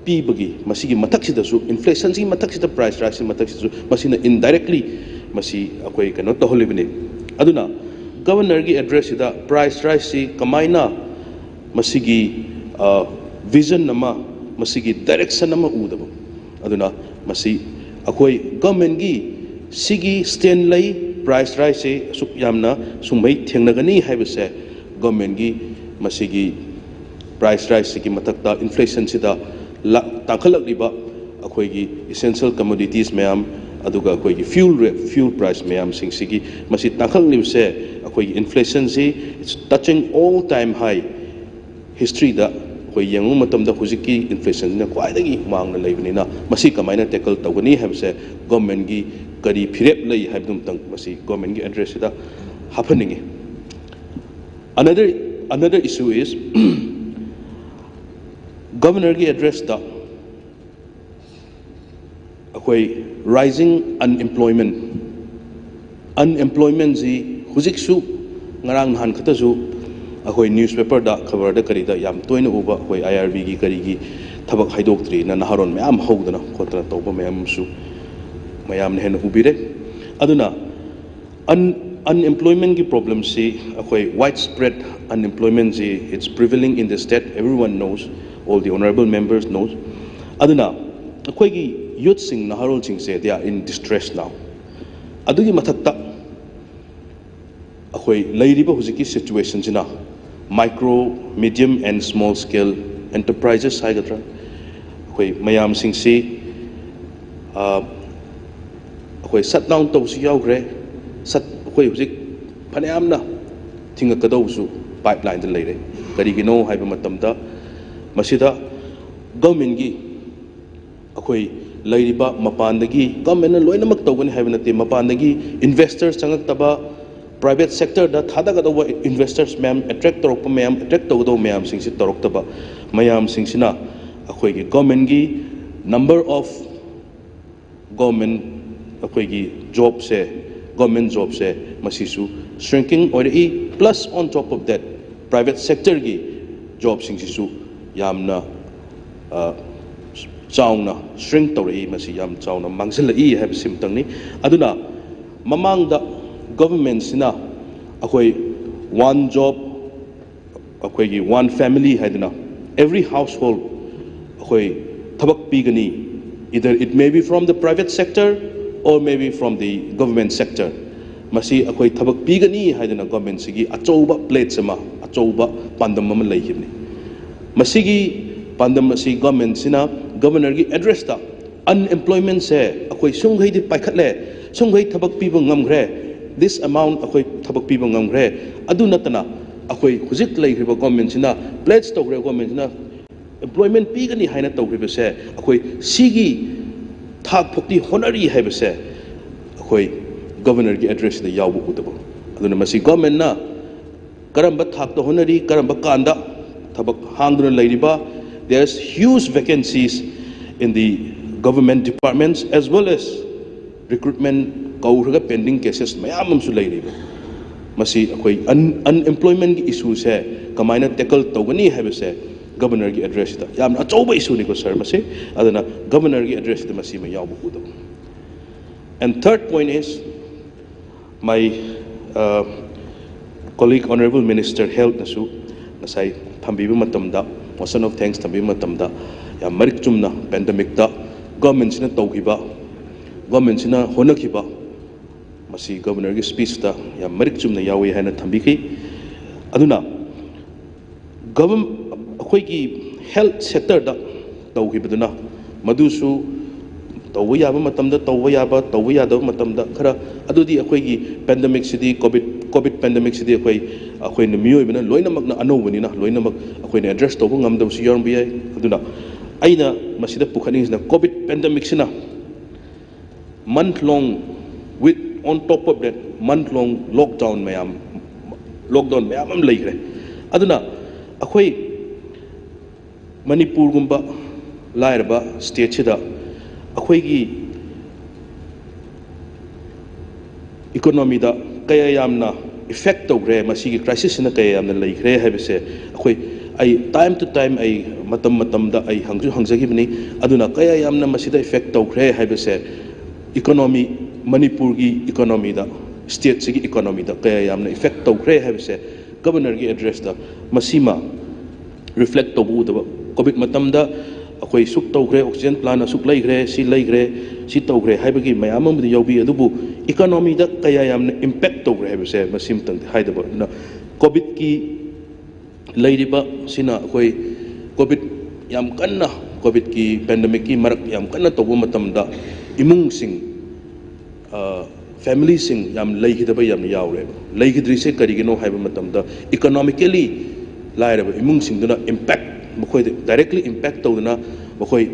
pibagi masigi mataksida su inflation si mataksida price rise mataksida masina indirectly masi akoi kano to holibini aduna governor gi address ida price rise si kamaina masigi vision nama masigi direction nama udaba aduna masi akoi government gi sigi stand lay price rise se suk yamna sumai thengnagani haibase government gi masigi price rise ki matakta inflation sida takhalak liba akoi gi essential commodities mayam aduga akoi gi fuel price mayam sing sigi masi takhal libse akoi gi inflation si it's touching all time high history da koi yangu matam da hujiki inflation na kwaidagi mangna leibnina masi kamaina tackle tawani habse government gi kari phirep lei habdum tang masi government gi address da hapaningi another issue is governor gi address da akoi rising unemployment ji hujik su ngarang han khata su akoi newspaper da khabar da kari da yam toina uba akoi IRB gi kari gi thabak haidok na naharon mayam hogdana khotna toba mayam su mayam ne ubire aduna unemployment ki problem si akoi widespread unemployment ji it's prevailing in the state everyone knows all the honorable members knows aduna akoi gi youth sing naharol sing se they are in distress now adugi mathakta akoi leiriba hujiki situation jina micro medium and small scale enterprises haigatra akoi mayam sing si akoi shut down to su yaugre sat akoi hujik phanayamna thinga kadaw su pipeline de leire kari gino haiba matamda masida government gi akoi leiriba mapandagi government na loinamak tawgani haiba nate mapandagi investors changaktaba private sector da thadagadawa investors mayam attract torok mayam attract tawdo mayam sing si torok taba mayam sing sina akoi gi government gi number of government akoi gi government job se masisu shrinking or plus on top of that private sector gi job sing sisu yamna chawna shrink tawri masi yam chawna mangsil I have simtang ni aduna mamang da government sina akoi one job akoi gi one family haidna every household akhoi thabak pigani, either it may be from the private sector or maybe from the government sector. Masi akhoi thabak pigani haidana government sigi achouba plate sama achouba pandam ma leihibni. Masigi pandam masi government sina governor gi address ta unemployment se akhoi sunghai di paikhatle sunghai thabak piba ngamgre this amount akhoi thabak piba ngamgre adu natana akhoi hujik leihriba government sina pledge tawre government sina employment pigani haina tawriba se akhoi sigi thak phokti honari haiba se akhoi governor ki address da yawu udabo aduna masi government na karamba thak to honari karamba kanda thabak hangduna leiriba there's huge vacancies in the government departments as well as recruitment kauraga pending cases mayam amsu leiriba masi akhoi unemployment ki issue se kamaina tackle tawgani haiba se governor ki address da yam achouba issue ni ko sir masi aduna governor ki address da masi ma yawu udabo. And third point is my colleague Honorable Minister Health nasu nasai thambiba matamda motion of thanks thambiba matamda ya marik chumna pandemic da government sina tawgiba government sina honakiba masi governor gi speech da ya marik chumna yawi haina thambiki aduna government akhoi gi health sector da tawgibaduna madusu tawwa yaba matamda tawwa yada matamda khara adudi akhoi gi pandemic sidi covid pandemic sidi akhoi na miyoi bana loina makna anobani na loina mak akhoi na address tawba ngamda su yarm bi aduna aina masida pukhani na covid pandemic sina month long with on top of that month long lockdown mayam am leigre aduna akhoi Manipur gumba lairba state sida akhoi economy da kaya yamna effect tawgre masigi crisis na kaya yamna leigre habise akhoi ai time to time ai matam da ai hangjagi bani aduna kaya yamna masida effect tawgre habise economy Manipur gi economy da state sigi economy da kaya yamna effect tawgre habise governor gi address da masima reflect tawu da covid matam da akhoi suk tawgre oxygen plant suk leigre si tawgre haibagi mayam am yobi adubu economy da kaya yamna impact tawgre habise masim tang haidaba na covid ki leiriba sina akhoi covid yam kanna covid ki pandemic ki marak yam kanna tawu matam da imung sing family sing yam leihidaba yam yawre leihidri se karigino haiba matam da economically lairaba imung sing duna impact mkhoi directly impact tawduna mkhoi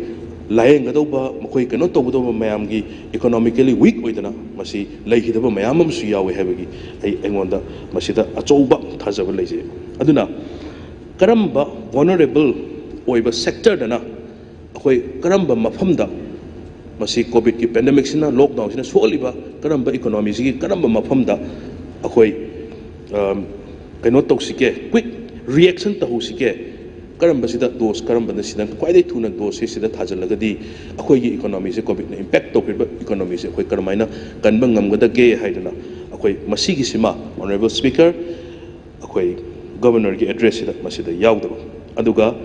laeng gadauba mkhoi kano tawdoba mayam gi economically weak oidana masi leihidaba mayam am su yawe habagi ai engonda masida achouba thajaba leije aduna karamba vulnerable oiba sector dana akhoi karamba mafamda masi covid ki pandemic sina lockdown sina soliba karamba economy sigi karamba mafamda akhoi kano toksike quick reaction tahusike karamba sida dose karamba na sida kwaidai thuna dose sida thajalagadi akhoi gi economy se covid na impact to kriba economy se akhoi karmaina kanba ngamgadage haidana akhoi masigi sima honorable speaker akhoi governor gi address sida masida yawdaba aduga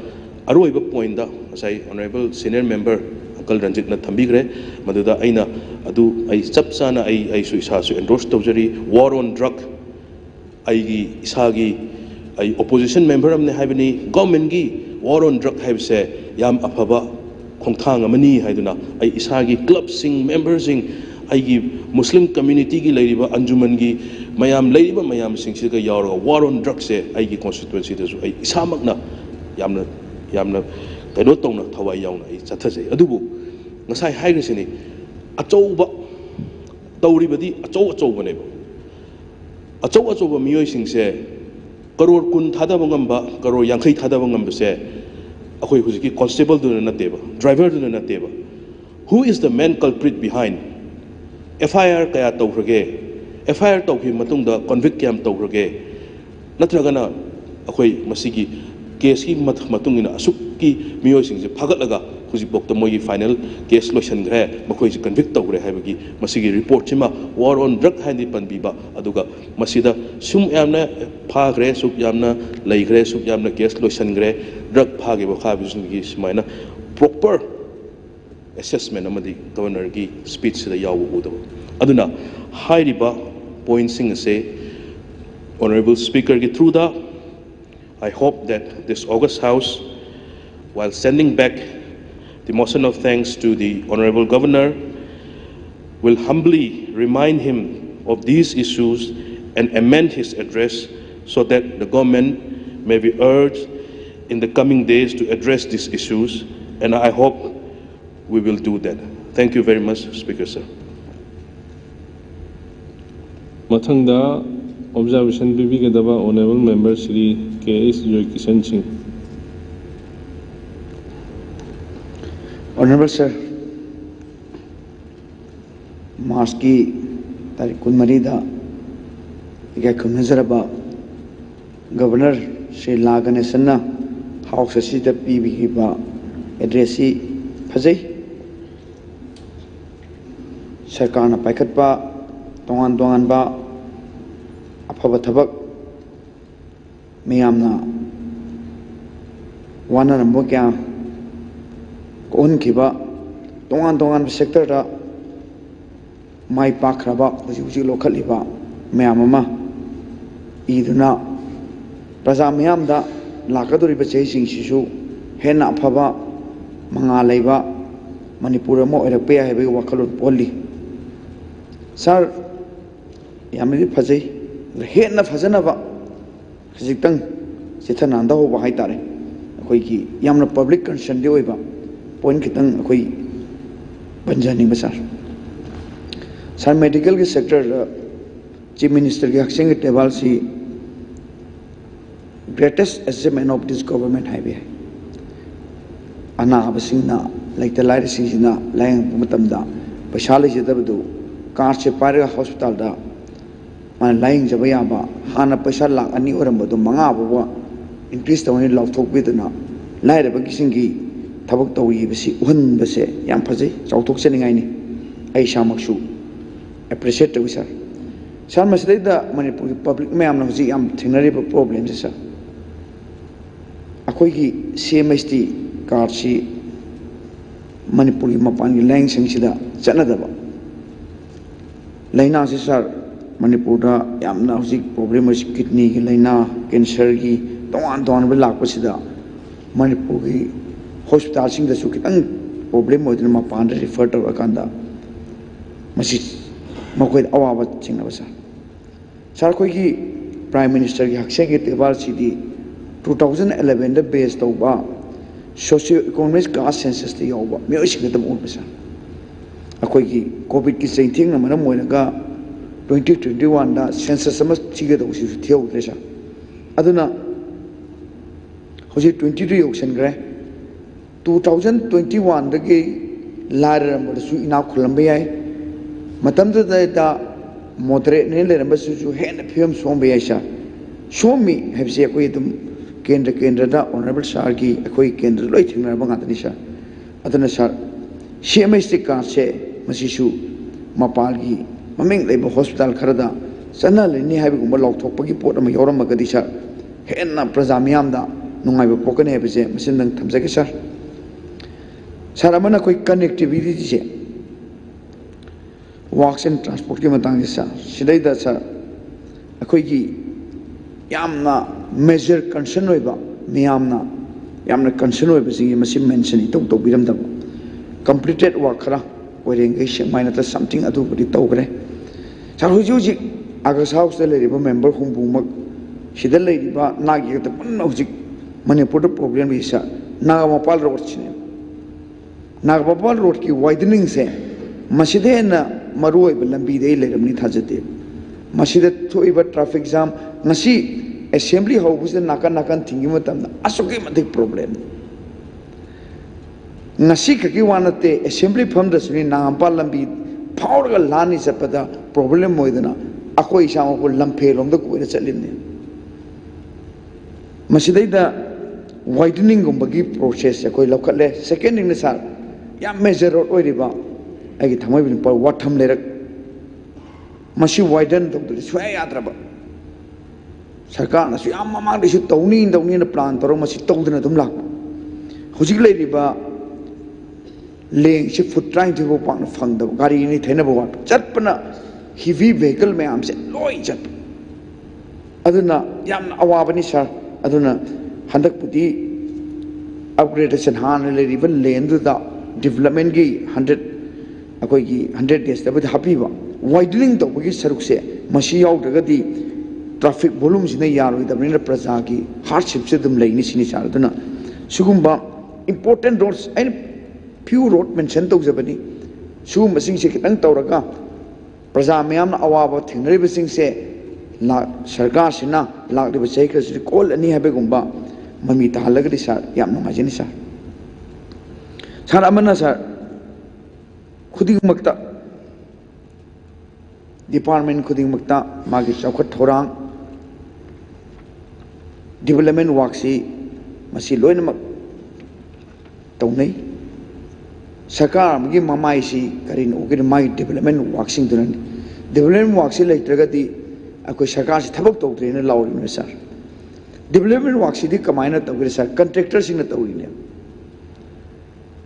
aroiba point da asai honorable senior member uncle Ranjit na thambigre maduda aina adu ai chapchana ai su isa su endorse tawjari war on drug ai gi isagi ai opposition member amne haibani government gi war on drug haibse yam afaba khongthang amani haiduna ai isagi club sing members sing ai gi muslim community gi leiriba anjuman gi mayam leiriba mayam sing siga yawra war on drug se ai gi constituency da su ai isamakna yamna kaino tongna thawai yawna ai chathaje adubu ngasai hairisini achouba tawribadi achouba ne achouba miyoi sing se karor kun thada bangamba karor yankhai thada bangamba se akhoi hujiki constable du na teba driver du na teba who is the main culprit behind FIR kaya tawrage FIR tawhi matungda convict kyam tawrage natragana akhoi masigi case ki matungina asukki miyoi singje phagatlaga hujibokta moi final case lotion gre makhoi ji convict tawre haibagi masigi report chima war on drug handi panbiba aduga masida sum yamna phagre suk yamna leigre suk yamna case lotion gre drug phage ba kha bisni gi simaina proper assessment amadi governor gi speech da yaw udo aduna high riba point sing say honorable speaker gi through the I hope that this August House, while sending back the motion of thanks to the honorable governor, will humbly remind him of these issues and amend his address so that the government may be urged in the coming days to address these issues, and I hope we will do that. Thank you very much, Speaker, sir. Mathangda observation bibi gadaba honorable member Shri K.S. Joy Kishan Singh. Honorable Sir, March की तारीख 19 यह नजरबा governor Shri ला Ganesan house असिदा पीबीबा address फजै सरकार पाइखटपा तोंगान तोंगानबा अफब थबक मियामना वानरंबो क्या कोहनखिबा तोंगान तोंगान sector दा माई पाखरबा हुजी लोखलिबा ma'am अमा इदुना प्रजा ma'am दा लाकदोरिबा चेहिसिंगसिसु हेन्ना अफबा मंगा लेबा मणिपुर अमा ओइरकपे हाइबे वखलोन पोली सर यामदि फजै हेन्ना फजनबा खजितंग चिथनांदा होबा हाइतारे अखोइगी यामना पब्लिक कंसर्न दि ओइबा पॉइंट खितंग अखोइ बंजानिंग सर सर मेडिकल के सेक्टर चीफ मिनिस्टर के हक्सिंग के टेबल से greatest achievement of this government है अनाबसिंगना लाइक लाइरसिंगसिना लायंग मतमदा पैसा लेजदबदु कार से पारे हॉस्पिटल दा मान लाइंग जब याबा हाना पैसा लाख अनि ओरमबदु मंगा बवा इंक्रीज तवनि लौथोकबिदना लाइरबगिसिंगी थबक तौयिबसि उहनबसे याम फजै चौथोकचनिंगाइनि आई सामक्सु appreciate to sir sir masdai da manipur public mayam na huji am thingnari problem sir akoi gi cmst card si manipur gi mapan gi lang sing sida chana da ba laina si sir manipur da yam na huji problem is kidney gi laina cancer gi ton ba lak pa sida manipur gi hospital sing da su kitang problem modin mapan refer to akanda masi मकोई अवाब चिंगना sir sir कोई prime minister की हक्से की table सीधी 2011 base तौबा socio economic caste census ते यावबा म्यूजिक तम ओन सर अखोई की कोविड की सेंथिंग न मनम मोइनगा 2021 दा सेंसस सम चिगे दो सी थियौद्रे सर अदुना होजि 22 योक्सन ग्रे 2021 दगे लारम बदसु इना खुलंबे याय मतमदुदा मॉडरेट ने लेरंबसु हेन फिल्म सोंबे यासा सोमी हैबसे कोई तुम केंद्र केंद्र दा ऑनरेबल सर की कोई केंद्र लोई थिंगना बंगातनी सर अदना सर सीएमएसटी का से मसिसु मपाल की ममिंग लेब हॉस्पिटल खरदा सना लेनी हाइबगुम लौथोकपगी पोट अमा यौरमगदी सर हेन्ना प्रजा मियामदा नुंगाइबो पोकने हैबसे मसिन नंग थमजगे सर सर अमना कोई कनेक्टिविटी से वर्क्स एंड ट्रांसपोर्ट के मतंग सर सिदैदा सर अखोइगी यामना मेजर कंसर्न होइबा मियामना यामना कंसर्न होइबा सिंगी मसि मेंशन इतो तो बिरमदब कंप्लीटेड वर्क खरा ओरेंगे से माइनता समथिंग अदु बडी तौग्रे सर हुजि आगस हाउस दे लेरिबा मेंबर हुंबुमक सिदा लेरिबा नागी त पुन हुजि मणिपुर प्रॉब्लम इसा नागामपाल रोड छिने नागामपाल रोड की वाइडनिंग से मसिदेना मरुई लंबी दे लेरमनी थाजते मसिद थोइबा ट्रैफिक जाम नसी असेंबली हाउस नाकन नाकन थिंगी मतम असुके मधिक प्रॉब्लम नसी खकी वानते असेंबली फम दसनी नांपा लंबी फाउरगा लानी चपदा प्रॉब्लम मोइदना अखोई सामो को लंफे लोमद कोइना चलिने मसिदैदा वाइडनिंग गुंबगी प्रोसेस कोई लखले सेकेंड इन सर या मेजर रोड ओइरिबा आई थमोई पर वाथम लेरक मसी वाइडन तौदि सुया याद्रब सरकार न सुया ममांग दिसु तौनी तौनी न प्लान तरो मसी तौदना दुम लाक हुजिक लेरिबा लें से फुट ट्राइन थे पान फंग गाड़ी नहीं थे ना वाट चटपना heavy vehicle में आम से लोई चट अदुना याम अवाबनी सर अदुना हंदक पुदी अपग्रेडेशन हान ले रिबन लेन दुदा डेवलपमेंट की 100 अकोई की 100 days तब हापीबा वाइडनिंग तो बगी सरुक से मशी याउदगदी ट्रैफिक वॉल्यूम से नहीं यार इधर नहीं प्रजा की हार्डशिप से तुम लेनी सीनी चार तो ना सुगुम्बा important roads and few road mention तो जब नहीं सुगुम्बा सिंह से कितने तौरका प्रजा में हम अवाब थिंगरी बसिंग से ला सरकार से ना लाग दी बच्चे के सिर्फ कॉल नहीं है बेगुम्बा मम्मी तालग दी सार या मम्मा जी नहीं सार अमना सार खुदी मकता डिपार्टमेंट खुदी मकता मागी चौखट थोरांग डेवलपमेंट वर्क से मसी लोइनमक तौनै सरकार की ममाई से करीन उगे माई डेवलपमेंट वर्क सिंग दुननि डेवलपमेंट वर्क से लेत्रगदी अकोई सरकार से थबक तौद्रेन लाउरिने सर डेवलपमेंट वर्क से कमायना तौगे सर कंट्रैक्टर सिंग तौरिने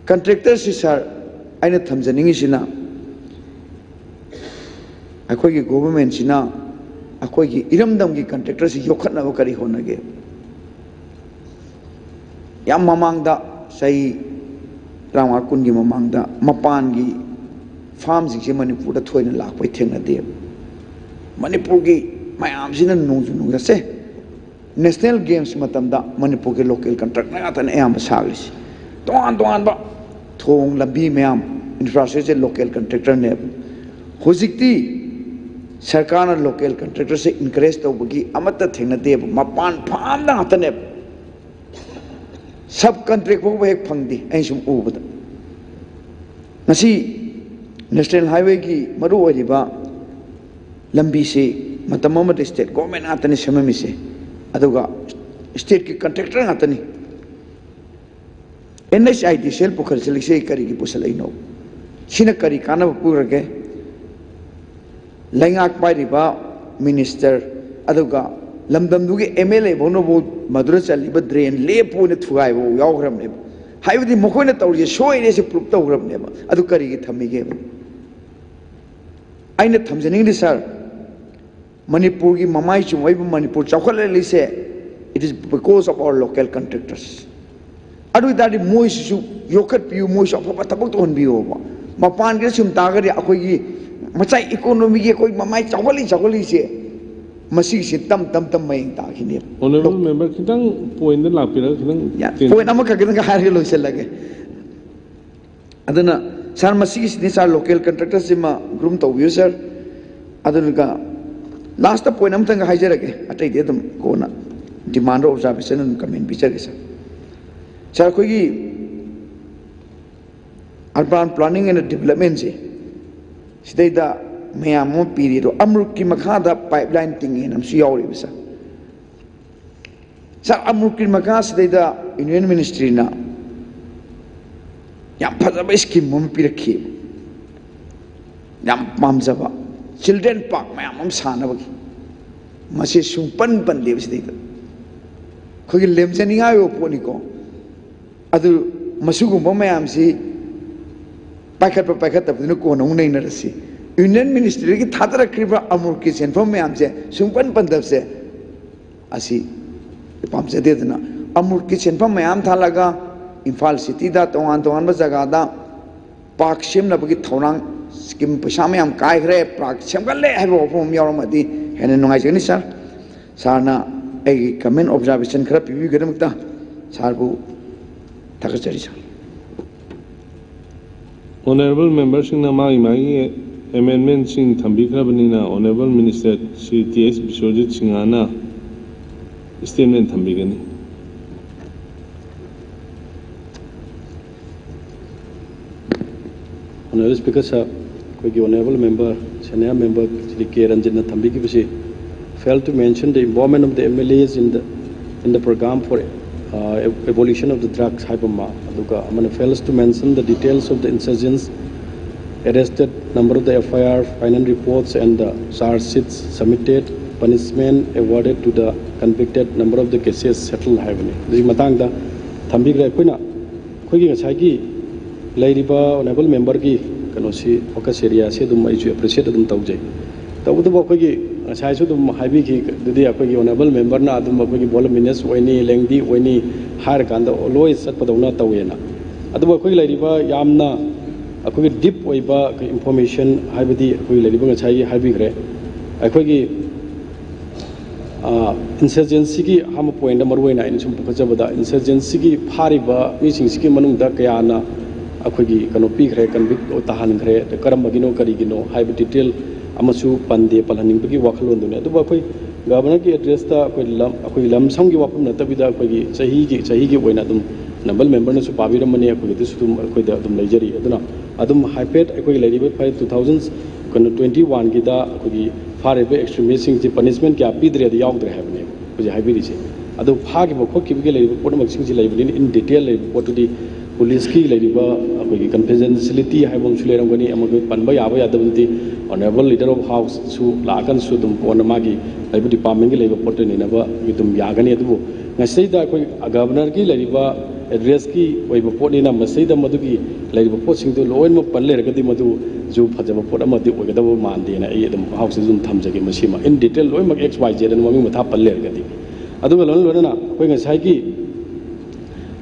कंट्रैक्टर से सर आइना थमजनिंगिसिना अकोई की गवर्नमेंट सिना अकोई की इरमदम की कंट्रैक्टर से योखनब करी होनगे याम ममांगदा सही रामा कुन की ममांगदा मपान की फार्म से मणिपुर दा थोइना लाखपै थेंगदे मणिपुर की मयाम सिना नोंजु नोंगसे नेशनल गेम्स मतमदा मणिपुर के लोकल कंट्रैक्ट नातन एम सागलिस तोन तोन बा थोंग लंबी मयाम इंफ्रास्ट्रक्चर लोकल कंट्रैक्टर ने होजिकती सरकार लोकल कंट्रैक्टर से इनकरेज तौबगी अमत थेंगदे मपान फार्म नातने सब कंट्रैक्ट वो एक फंगदी ऐ सुम उबद नसी नेशनल हाईवे की मरु ओरिबा लंबी से मतम अमद स्टेट गवर्नमेंट आतने सममी से अदुगा स्टेट की कंट्रैक्टर आतनी NHIT सेल पुखर से करी की पुसलैनो सिना करी कानब पुरगे लैंगाक पाइरिबा मिनिस्टर अदुगा लमदमदुगी MLA बोनोबो मधुर चलीब ड्रेन लेपोने थुगाइबो यावग्रमने हाइबदी मखोइना तौरि सोइने से प्रूफ तौग्रमने अदु करिगे थमिगे आइना थमजनिंगदि सर मणिपुर की ममाई चुमैब मणिपुर चौखललिसे it is because of our local contractors अदु दादि मोइसु योखत पियु मोइसु अफबा थबक तो हनबियोबा मपान के सुम तागरि अखोइगी मचाई इकोनॉमी के कोई ममाई चौखली से मसी से तम तम तम मयंग ताखिने ऑनरेबल मेंबर खितंग पॉइंट द लापिरा खितंग पॉइंट अमा खगिन हारे लोइसे लगे अदना सर मसी से सर लोकल कंट्रैक्टर से मा ग्रूम तौबियो सर अदुगा लास्ट पॉइंट अमतंग हाइजरगे अतै दे दम कोना डिमांड ऑब्जर्वेशन कमेंट बिचरगे सर कोई अर्बन प्लानिंग एंड डेवलपमेंट से सिदैदा मैम पीरी तो अमृत की मखादा पाइपलाइन तिंगे नमसु यावरिब सर अमृत की मखा सिदैदा यूनियन मिनिस्ट्री ना याम फजब स्कीम मम पिरखी याम पामजबा चिल्ड्रन पार्क मैम सानबगी मसे सुपन पनदे सिदैदा खोगी लेमजनिंगायो पोनिको अदु मसुगुंबा मैम से पाखत तबदिनो कोनौ नैनरसी यूनियन मिनिस्ट्री की थादरक्रिबा अमृत की सेंफम मैम से सुपन पंदब से असी पामजदेदना अमृत की सेंफम मैम थालगा इम्फाल सिटी दा तोंगान तोंगान जगह पार्क सेमनबगी थौरांग स्कीम पैसा मैम कायग्रे पार्क सेमगले है वफम यावरमदी हेने नुंगाइजगनी सर सारना एगी कमेंट ऑब्जर्वेशन खरा पिबिगदमक्ता सारबु थागचरी सर ऑनरेबल मेंबर सिंह मागी amendment sing thambikhrabnina honorable minister Sri T.S. Biswajit Singhana statement thambigani Honorable Speaker sir koi honorable member senior member Sri K Ranjan thambigi bisi failed to mention the involvement of the MLAs in the program for abolition of the drugs hypoma aduga amana fails to mention the details of the insurgents arrested, number of the FIR, final reports and the charge sheets submitted, punishment awarded to the convicted, number of the cases settled haibani. This matang da thambigre koina khoigi ngasai gi लेरिबा honourable member की कनोसी focus area से दुम आइजु appreciate दुम तौजे तबुदु बखोगी साइसु दुम हाइबी की दुदी अखोगी honourable member ना दुम अखोगी वॉलुमिनस ओइनी लेंगदी ओइनी हार कांदा लोय सतपदौना तवेना अदुब अखोगी लेरिबा यामना अखोगी डीप ओइबा इंफॉर्मेशन हाइबदी अखोगी लेरिबा ngachai हाइबीग्रे अखोगी इंसर्जेंसी की हम पॉइंट मरुना इन सुम फजबदा इंसर्जेंसी की फारिबा मीसिंग की मनुंगदा कयाना अखोगी कनो पीखरे कन्विक्ट ताहानखरे करमगिनो करिगिनो हाइब डिटेल अमसु पंदे पलहनिंग की वाखलोन दुने अदुबा अखोई गवर्नर की एड्रेस ता अखोई लमसम की वाफम नतबिदा अखोगी सही की ओइना दुम नंबल मेंबर ने सु पाबिरमने अखोगी दिस दुम अखोइदा दुम लेजरी अदुना अदुम हाइपेट अखोई लेरिबे 2021 की दा अखोगी फारेबे एक्सट्रीमिस्ट की पनिशमेंट क्या पीद्रे याउद्रे है मुझे हाइबीरीसे अदु फागी खोखिबगे लेरिबे पोटमक्सिंग लेबनि इन डिटेल लेरिबे पोटुदी पुलिस की लेरिबा अखोगी कन्फिडेंशियलिटी हाइबम सु लेरंगनी अमग पनबा याबा यादबदि ऑनरेबल लीडर ऑफ हाउस सु लागन सु दुम पोन मागी लेबु डिपार्टमेंट की लेबा पोटनिनबा दुम यागनी अदुबो ngasiदा अखोई गवर्नर की लेरिबा एड्रेस की ओइबा पोटनिना मसैदा मदुगी लेरिबा पोटसिंग दु लोइन म पन लेरगदि मदु जो फजब पोट अमदि ओइगदब मानदेना ए दम हाउस जुम थमजगे मसीमा इन डिटेल लोइ मक एक्स वाई जेड ममी मथा पन लेरगदि अदुगा लोन लोनना अखोई ngасai की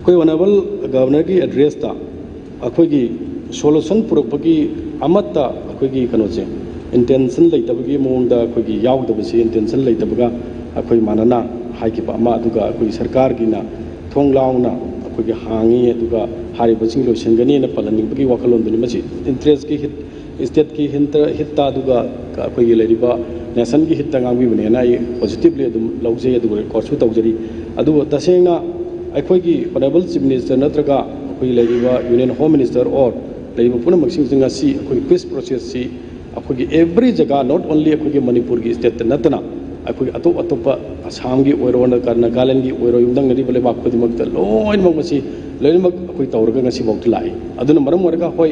कोई ऑनरेबल गवर्नर की एड्रेस ता अखोगी सोल्यूशन पुरपगी अमत्ता अखोगी कनोचे इंटेंशन लेतबगी मोंगदा अखोगी यावदबसी इंटेंशन लेतबगा अखोई मानना हाइकिबा अमा अदुगा अखोगी सरकार गिना थोंगलाउना अखोगी हांगी अदुगा हारिबसिंग लोइसंगनी न पलनिबगी वाखलोंदनि मसी इंटरेस्ट की हिट स्टेट की हित्ता अदुगा अखोगी लेरिबा नेशन की हित्ता गांगी बनेना ये पॉजिटिवली अदुम लौजे अदुगा कोर्सु तौजरी अदुगा तसेंगना अखोगी ऑनरेबल चीफ मिनिस्टर नत्रगा अखोगी लेरिबा यूनियन होम मिनिस्टर और लेरिबा पुनमक्सिंग सिंगासी अखोगी पीस प्रोसेस सी अखोगी एवरी जगह नॉट ओनली अखोगी मणिपुर की स्टेट नतना अखोगी अतोप अतोप असम की ओरो नागालैंड की ओरो युमदंग नदी बले बाप खुदिमक लोइनमक मसी लोइनमक अखोई तौरगा ngasi बौत लाई अदुना मरम वरगा होय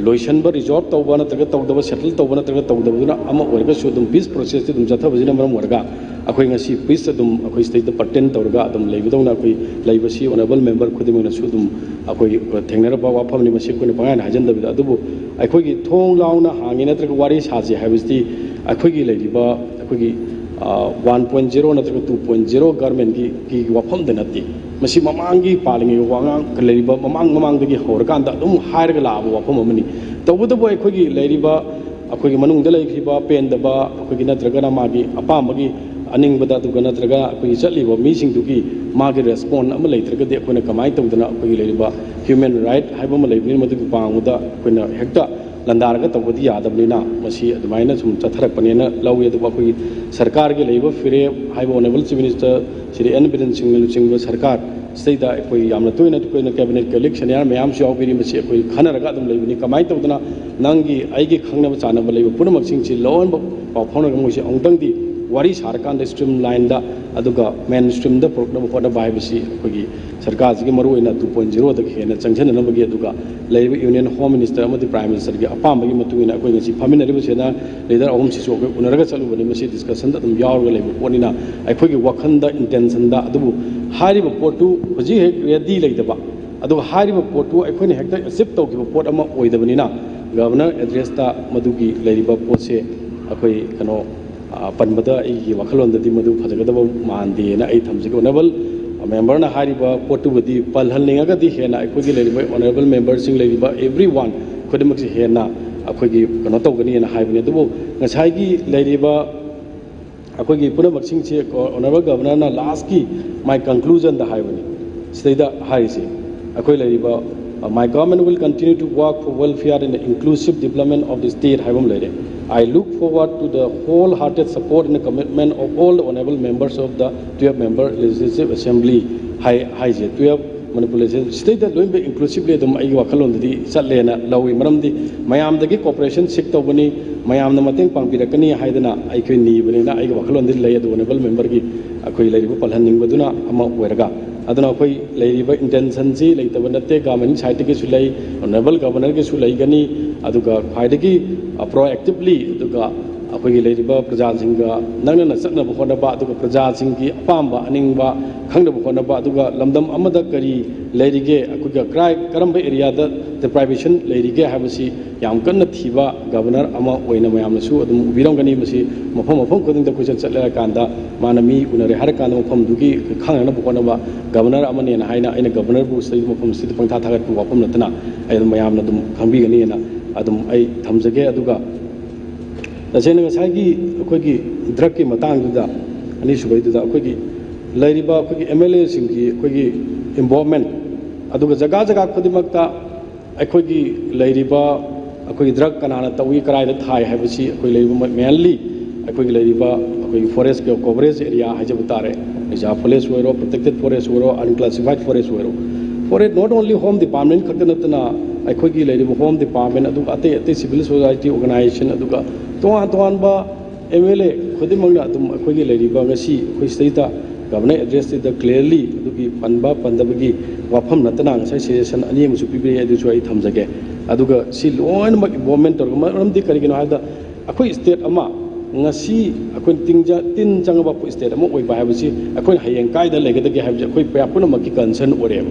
लोइसनबा रिजॉर्व तौबा नत्रगा तौदबा सेटल तौबा नत्रगा तौदबदुना अमा वरगा सु दुम पीस प्रोसेस ति दुम जथबजिना मरम वरगा अखोई ngasi पीस दुम अखोई स्टेट पर्टेन तौरगा दुम लेबिदौना अखोई लेबसी ऑनरेबल मेंबर खुदिमना सु दुम अखोई थेंगनरबा वाफमनि मसी कोन पांगान हाजनदबिदा अदुबु अखोई थोंग लाउना हांगी नत्रगा वारी साजी हाइबसति अखोई लेरिबा अखोई 1.0 नत्रगा 2.0 गवर्नमेंट की वाफम दनति मसी ममांगी पालिंग वांग लेरिबा ममांग हौरकांदा दुम हायरगा लाबा वाफम अमनि तौबदबो अखोई लेरिबा अखोई मनुंगदा लेखिबा पेंदबा अखोई नत्रगा मागी अपामगी अनिंगबदा दुगा नत्रगा अखोई चलिबा मीसिंगदुगी मागी रेस्पोंड अमा लेत्रगदि अखोइना कमाय तौदना अखोई लेरिबा ह्यूमन राइट हाइबा मा लेबनि मदुगी पांगुदा अखोइना हेक्ता लंदारगा तौबदि यादबनिना मसी अदुमाइना सुम चथरकपनेना लौए अदुबा अखोई सरकार के लेबा फिरे हाइबा honourable chief minister Shri N Biren Singh लुचिंग सरकार स्टेदा अखोई यामना तोइना कोइना कैबिनेट कलेक्शन यार मयाम सु यावबिरि मसी अखोई खनरगा अदुम लेबनि कमाय तौदना नंगी आइगे खंगनबा चानबा लेबा पुनमक सिंगसि लोन पाव फाउनगा मोइसे औंतंगदि वारी सारकान स्ट्रीम लाइन दा अदुगा मेन स्ट्रीम दा प्रोग्राम फोटा बाइबसी अखोगी सरकार की मरुइना 2.0 दा हेना चंगजननबगी अदुगा लेब यूनियन होम मिनिस्टर अमदि प्राइम मिनिस्टर की अपामबगी मतुइना अखोई ngasi फामिनरिबसेना लीडर अहम सिसु अखोई उनरगा चलुबनि मसी डिस्कशन दा दum यावरगा लेब पोनिना अखोगी वखन दा इंटेंशन दा अदुबु हारिबा पोटु हजि हे रेडी लेदबा अदुगा हारिबा पोटु अखोइना हेक्टा एक्सेप्ट तौगिबा पोट अमा ओइदबनिना गवर्नर एड्रेस दा मदुगी लेरिबा पोसे अखोई कनो पनबदा आई वखलोंददी मदु फजगदब मानदेना आई थमजगे ऑनरेबल मेंबर ना हारिबा पोटुबदी पलहलनिंगगदी हेना अखोगी लेरिबा ऑनरेबल मेंबर सिंग लेरिबा एवरीवन खुदमक से हेना अखोगी कनो तौगनी ना हाइबने दुबो ngसाइगी लेरिबा अखोगी पुनमक सिंग से ऑनरेबल गवर्नर ना लास्ट की माय कंक्लूजन दा हाइबने स्टेदा हाइसे अखोई लेरिबा my government will continue to work for welfare and inclusive development of the state haibam lere I look forward to the wholehearted support and commitment of all the honorable members of the 12 member legislative assembly hai 12 manipulation state that loin be inclusively dum ai wakhalon di chatlena lawi maramdi mayam dagi cooperation sik tawbani mayam na mateng pangpirakani haidana ai khoi ni banina ai wakhalon di lay adu honorable member gi akhoi laibu palhanning baduna ama oiraga aduna akhoi laiba intention ji leitaba natte government side ke sulai honorable governor ke sulai gani aduga khaidagi proactively aduga ꯑꯩꯈꯣꯏꯒꯤ ꯂꯩꯔꯤꯕ ꯄ꯭ꯔꯖꯥꯁꯤꯡꯒ ꯅꯛꯅꯅ ꯆꯠꯅꯕ ꯍꯣꯠꯅꯕ ꯑꯗꯨꯒ ꯄ꯭ꯔꯖꯥꯁꯤꯡꯒꯤ ꯑꯄꯥꯝꯕ ꯑꯅꯤꯡꯕ ꯈꯪꯅꯕ ꯍꯣꯠꯅꯕ ꯑꯗꯨꯒ ꯂꯝꯗꯝ ꯑꯃꯗ ꯀꯔꯤ ꯂꯩꯔꯤꯒꯦ ꯑꯩꯈꯣꯏꯒ ꯀꯔꯝꯕ ꯑꯦꯔꯤꯌꯥꯗ ꯗꯤꯄ꯭ꯔꯥꯏꯕꯦꯁꯟ ꯂꯩꯔꯤꯒꯦ ꯍꯥꯏꯕꯁꯤ ꯌꯥꯝ ꯀꯟꯅ ꯊꯤꯕ ꯒꯕꯔꯅꯔ ꯑꯃ ꯑꯣꯏꯅ ꯃꯌꯥꯝꯅꯁꯨ ꯑꯗꯨꯝ ꯎꯕꯤꯔꯝꯒꯅꯤ ꯃꯁꯤ ꯃꯐꯝ ꯈꯨꯗꯤꯡꯗ ꯀꯣꯏꯆꯠ ꯆꯠꯂꯀꯥꯟꯗ ꯃꯥꯅ ꯃꯤ ꯎꯅꯔꯦ ꯍꯥꯏꯔꯀꯥꯟꯗ ꯃꯐꯝꯗꯨꯒꯤ ꯈꯪꯅꯅꯕ ꯍꯣꯠꯅꯕ ꯒꯕꯔꯅꯔ ꯑꯃꯅꯦꯅ ꯍꯥꯏꯅ ꯑꯩꯅ ꯒꯕꯔꯅꯔꯕꯨ ꯁꯤꯒꯤ ꯃꯐꯝꯁꯤꯗ ꯄꯪꯊꯥ ꯊꯥꯒꯠꯄ ꯋꯥꯐꯝ ꯅꯠꯇꯅ ꯑꯩ ꯑꯗꯨꯝ ꯃꯌꯥꯝꯅ ꯑꯗꯨꯝ ꯈꯪꯕꯤꯒꯅꯤꯅ ꯑꯗꯨꯝ ꯑꯩ ꯊꯝꯖꯒꯦ ꯑꯗꯨꯒ तसेंना ngसाई अखोगी ड्रग की मतंगदुदा अनीसुबैदुदा अखोगी लैरिबा अखोगी एमएलए सिंगी अखोगी इन्वॉल्वमेंट अदुगा जगह जगह खुदिमक्ता अखोगी लैरिबा अखोगी ड्रग कनाना तवी करायदा थाय हैबसी अखोगी लैरिबा मेनली अखोगी लैरिबा अखोगी फॉरेस्ट के कवरेज एरिया हाइजब तारे रिजर्व फॉरेस्ट ओरो प्रोटेक्टेड फॉरेस्ट ओरो अनक्लासिफाइड फॉरेस्ट ओरो forest not only home department खतना अखोगी लैरिबा होम डिपार्टमेंट अदुगा अते अते सिविल सोसाइटी ऑर्गेनाइजेशन अदुगा तोहान एमएलए खुदिमंगना अदुम अखोगी लैरिबा ngasi अखोई state governor address the clearly अदुगी पनबा पनदबगी वाफम नतना ngसाई सजेशन अनि मुसु पिबे अदुसु आई थमजगे अदुगा सि लोइनमक इन्वॉल्वमेंट तोर मरमदि करिगिनो हादा अखोई स्टेट अमा ngasi अखोई तिन चंगबा स्टेट अमा ओइबा हाबसि अखोई हयें कायदा लेगदगे हाबसि अखोई पयापुनमकी कंसर्न ओरेब